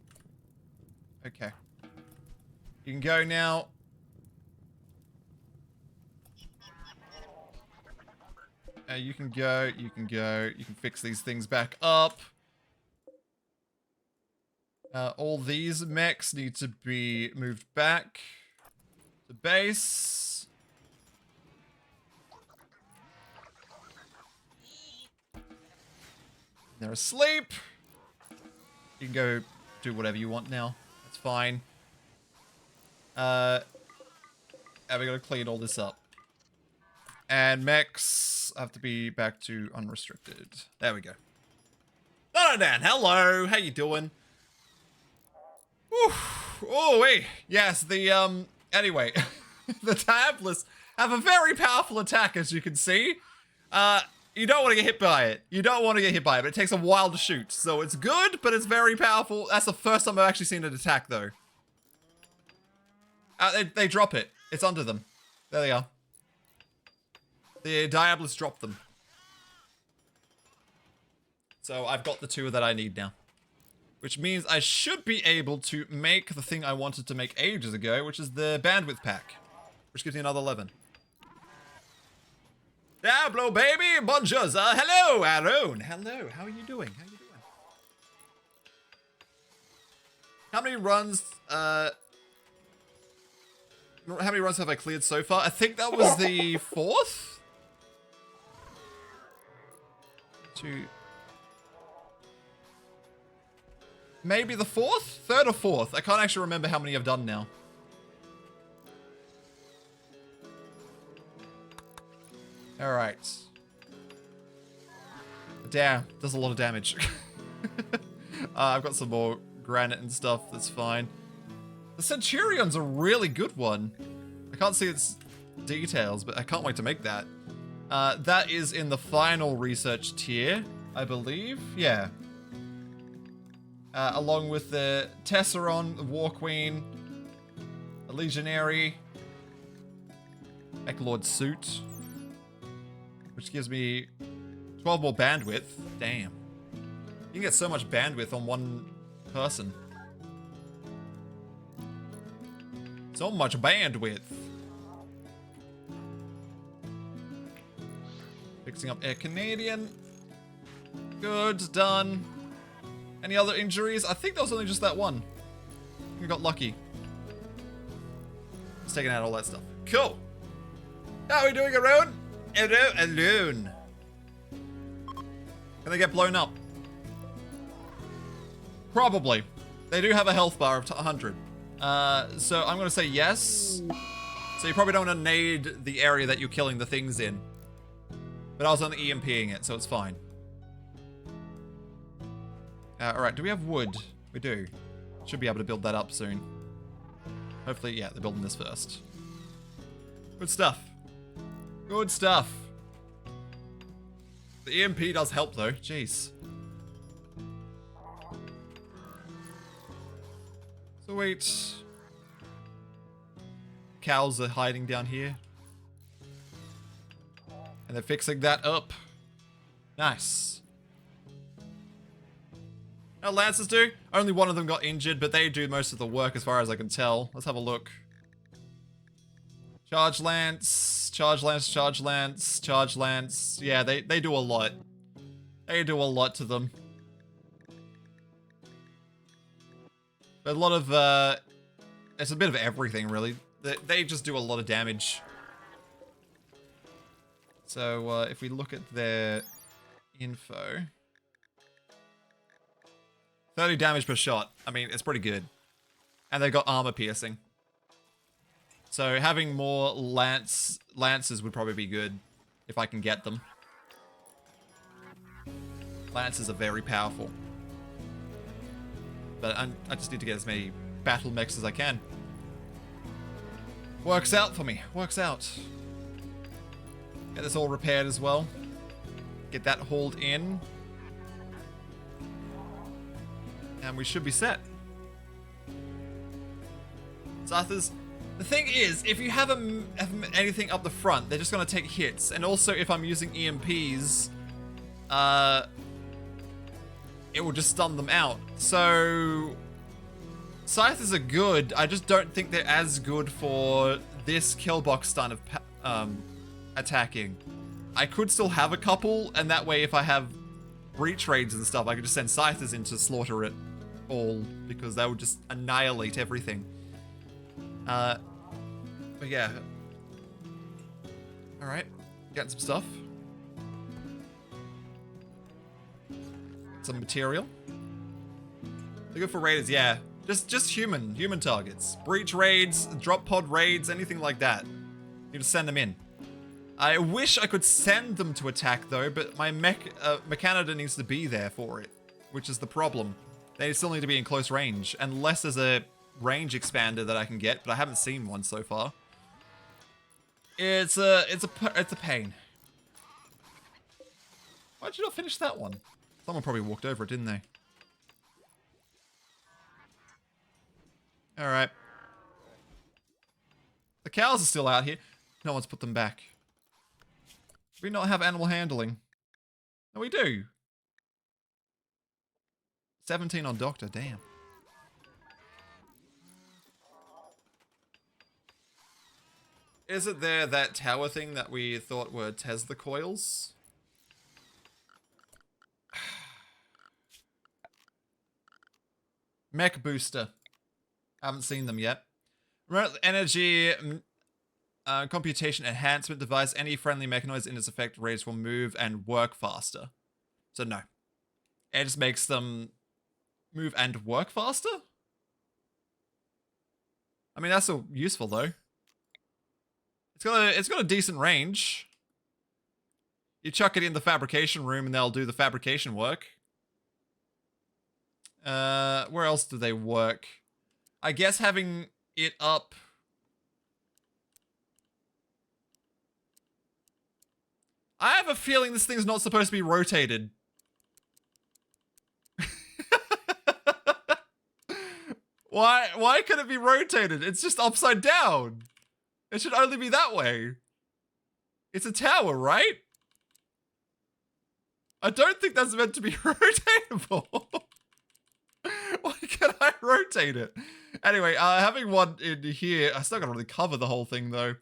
Okay. You can go now. You can go, you can go. You can fix these things back up. All these mechs need to be moved back to base. They're asleep. You can go do whatever you want now. That's fine. And we gotta clean all this up. And mechs have to be back to unrestricted. There we go. Hello, Dan. Hello. How you doing? Whew. Oh, wait. Yes, the, anyway. The Diablous have a very powerful attack, as you can see. You don't want to get hit by it. You don't want to get hit by it, but it takes a while to shoot. So it's good, but it's very powerful. That's the first time I've actually seen it attack, though. They drop it. It's under them. There they are. The Diablous dropped them. So I've got the two that I need now. Which means I should be able to make the thing I wanted to make ages ago, which is the bandwidth pack. Which gives me another 11. Diablo, baby! Bonjour! Hello, Aaron! Hello, how are you doing? How are you doing? How many runs, how many runs have I cleared so far? I think that was the 4th? 2... Maybe the 4th? 3rd or 4th? I can't actually remember how many I've done now. Alright. Damn, does a lot of damage. I've got some more granite and stuff, that's fine. The Centurion's a really good one. I can't see its details, but I can't wait to make that. That is in the final research tier, I believe. Yeah. Along with the Tesseron, the War Queen, the Legionary, Mechalord suit, which gives me 12 more bandwidth. Damn. You can get so much bandwidth on one person. So much bandwidth. Fixing up Air Canadian. Good, done. Any other injuries? I think that was only just that one. We got lucky. It's taking out all that stuff. Cool. How are we doing, Aaron? Alone. Can they get blown up? Probably. They do have a health bar of 100. So I'm going to say yes. So you probably don't want to nade the area that you're killing the things in. But I was only EMPing it, so it's fine. Alright, do we have wood? We do. Should be able to build that up soon. Hopefully, yeah, they're building this first. Good stuff. Good stuff. The EMP does help though, jeez. So wait. Cows are hiding down here. And they're fixing that up. Nice. How Lancers do? Only one of them got injured, but they do most of the work as far as I can tell. Let's have a look. Charge Lance, Charge Lance, Charge Lance, Charge Lance. Yeah, they do a lot. They do a lot to them. But a lot of, it's a bit of everything, really. They just do a lot of damage. So, if we look at their info... 30 damage per shot. I mean, it's pretty good. And they've got armor piercing. So having more lances would probably be good if I can get them. Lances are very powerful. But I just need to get as many battle mechs as I can. Works out for me. Works out. Get this all repaired as well. Get that hauled in. And we should be set. Zarthas. The thing is, if you have anything up the front, they're just going to take hits. And also, if I'm using EMPs, it will just stun them out. So, Scythers are good. I just don't think they're as good for this kill box stun of attacking. I could still have a couple, and that way if I have breach raids and stuff, I could just send Scythers in to slaughter it all, because that would just annihilate everything. But yeah. Alright, getting some stuff. Some material. They're good for raiders, yeah. Just human targets. Breach raids, drop pod raids, anything like that. You just send them in. I wish I could send them to attack though, but my Mechanitor needs to be there for it, which is the problem. They still need to be in close range, unless there's a range expander that I can get, but I haven't seen one so far. It's a pain. Why'd you not finish that one? Someone probably walked over it, didn't they? Alright. The cows are still out here. No one's put them back. Do we not have animal handling? No, we do. 17 on Doctor, damn. Is it there that tower thing that we thought were Tesla coils? Mech booster. Haven't seen them yet. Remote energy computation enhancement device. Any friendly mechanoids in its effect range will move and work faster. So no. It just makes them move and work faster? I mean, that's still useful though. It's got a decent range. You chuck it in the fabrication room and they'll do the fabrication work. Where else do they work? I guess having it up. I have a feeling this thing's not supposed to be rotated. Why could it be rotated? It's just upside down. It should only be that way. It's a tower, right? I don't think that's meant to be rotatable. Why can't I rotate it? Anyway, having one in here, I still gotta really cover the whole thing though.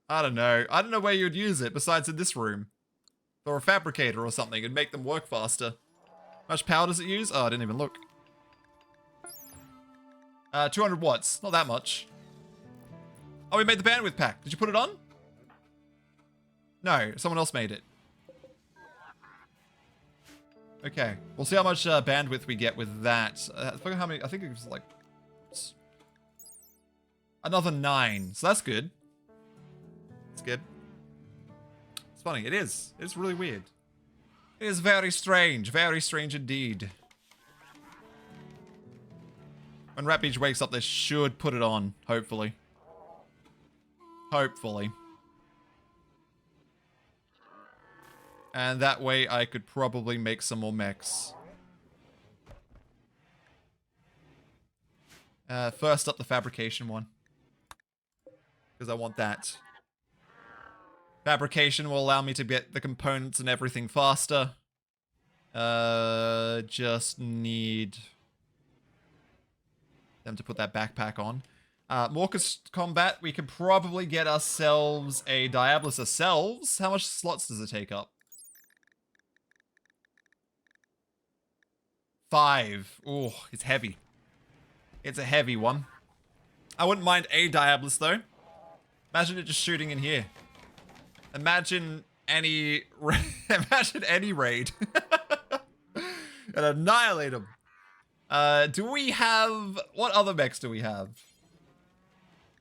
I don't know. I don't know where you'd use it besides in this room. Or a fabricator or something and make them work faster. How much power does it use? Oh, I didn't even look. 200 watts. Not that much. Oh, we made the bandwidth pack. Did you put it on? No, someone else made it. Okay. We'll see how much bandwidth we get with that. I forget how many. I think it was like another 9. So that's good. It's good. It's funny. It is. It's really weird. It is very strange. Very strange indeed. When Rat Beach wakes up, they should put it on. Hopefully. Hopefully. And that way I could probably make some more mechs. First up, the fabrication one. Because I want that. Fabrication will allow me to get the components and everything faster. Just need them to put that backpack on. Morcus combat, we could probably get ourselves a Diablous ourselves. How much slots does it take up? 5. Oh, it's heavy. It's a heavy one. I wouldn't mind a Diablous though. Imagine it just shooting in here. Imagine any imagine any raid. And annihilate them. Do we have... What other mechs do we have?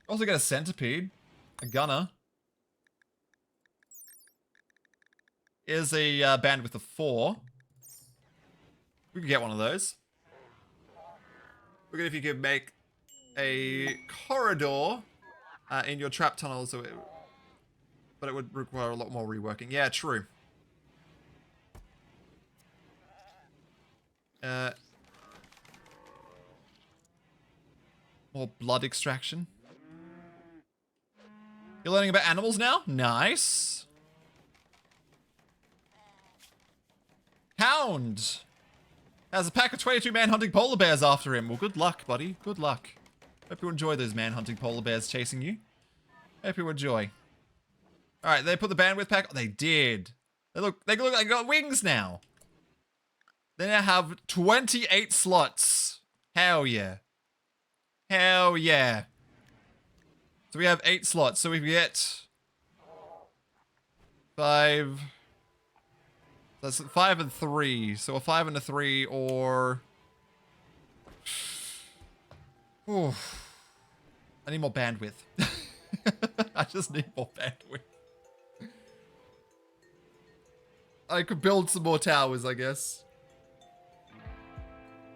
Also got a centipede. A gunner. Is a bandwidth of 4. We could get one of those. Look at if you could make a corridor in your trap tunnel, but it would require a lot more reworking. Yeah, true. More blood extraction. You're learning about animals now? Nice. Hound has a pack of 22 man-hunting polar bears after him. Well, good luck, buddy. Good luck. Hope you enjoy those man-hunting polar bears chasing you. Hope you enjoy. Alright, they put the bandwidth pack... Oh, they did. They look like they got wings now. They now have 28 slots. Hell yeah. Hell yeah. So we have 8 slots. So we get 5. That's 5 and 3. So a 5 and a 3 or... Ooh. I need more bandwidth. I just need more bandwidth. I could build some more towers, I guess.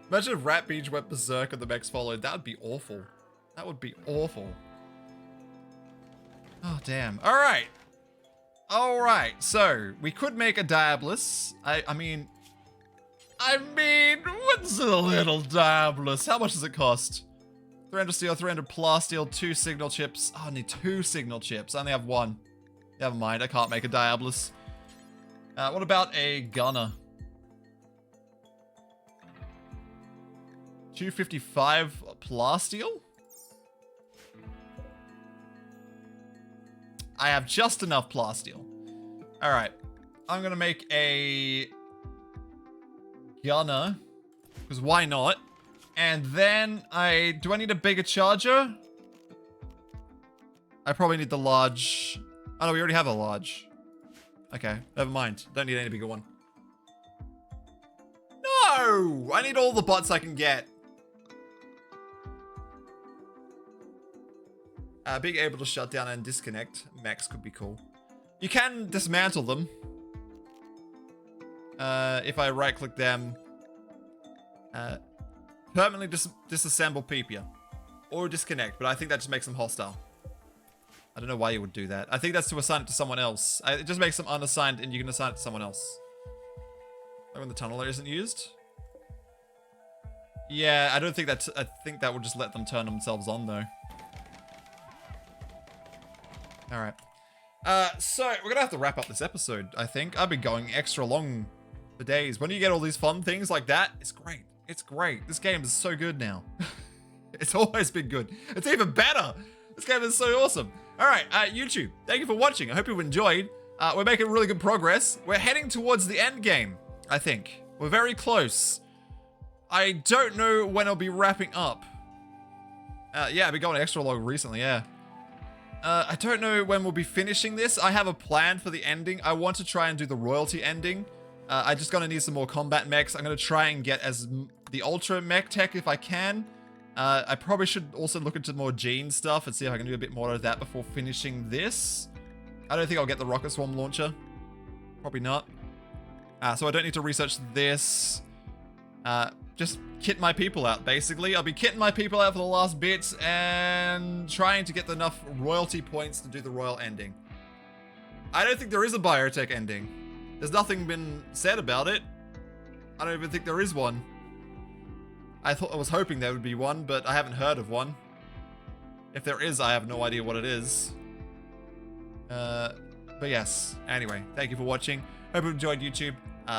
Imagine if Rat Beach went berserk and the mechs followed. That would be awful. That would be awful. Oh, damn. Alright. Alright, so we could make a Diablous. I mean, what's a little Diablous? How much does it cost? 300 steel, 300 plasteel, 2 signal chips. Oh, I need 2 signal chips. I only have 1. Never mind, I can't make a Diablous. What about a gunner? 255 plasteel? I have just enough plasteel. Alright. I'm gonna make a gunner. Because why not? And then do I need a bigger charger? I probably need the large. Oh no, we already have a large. Okay, never mind. Don't need any bigger one. No! I need all the bots I can get. Being able to shut down and disconnect mechs could be cool. You can dismantle them. If I right click them. Permanently disassemble Peepia. Or disconnect, but I think that just makes them hostile. I don't know why you would do that. I think that's to assign it to someone else. It just makes them unassigned and you can assign it to someone else. Like when the tunneler isn't used. Yeah, I don't think that's... I think that would just let them turn themselves on though. Alright. So, we're gonna have to wrap up this episode, I think. I've been going extra long for days. When you get all these fun things like that, it's great. It's great. This game is so good now. It's always been good. It's even better. This game is so awesome. Alright, YouTube, thank you for watching. I hope you enjoyed. We're making really good progress. We're heading towards the end game, I think. We're very close. I don't know when I'll be wrapping up. Yeah, I've been going extra long recently, yeah. I don't know when we'll be finishing this. I have a plan for the ending. I want to try and do the royalty ending. I just gonna need some more combat mechs. I'm gonna try and get the ultra mech tech if I can. I probably should also look into more gene stuff and see if I can do a bit more of that before finishing this. I don't think I'll get the rocket swarm launcher. Probably not. So I don't need to research this. Just kit my people out, basically. I'll be kitting my people out for the last bits and trying to get enough royalty points to do the royal ending. I don't think there is a biotech ending. There's nothing been said about it. I don't even think there is one. I was hoping there would be one, but I haven't heard of one. If there is, I have no idea what it is. But yes, anyway, thank you for watching. Hope you enjoyed YouTube.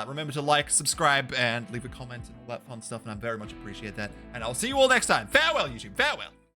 Remember to like, subscribe, and leave a comment and all that fun stuff, and I very much appreciate that. And I'll see you all next time. Farewell, YouTube. Farewell.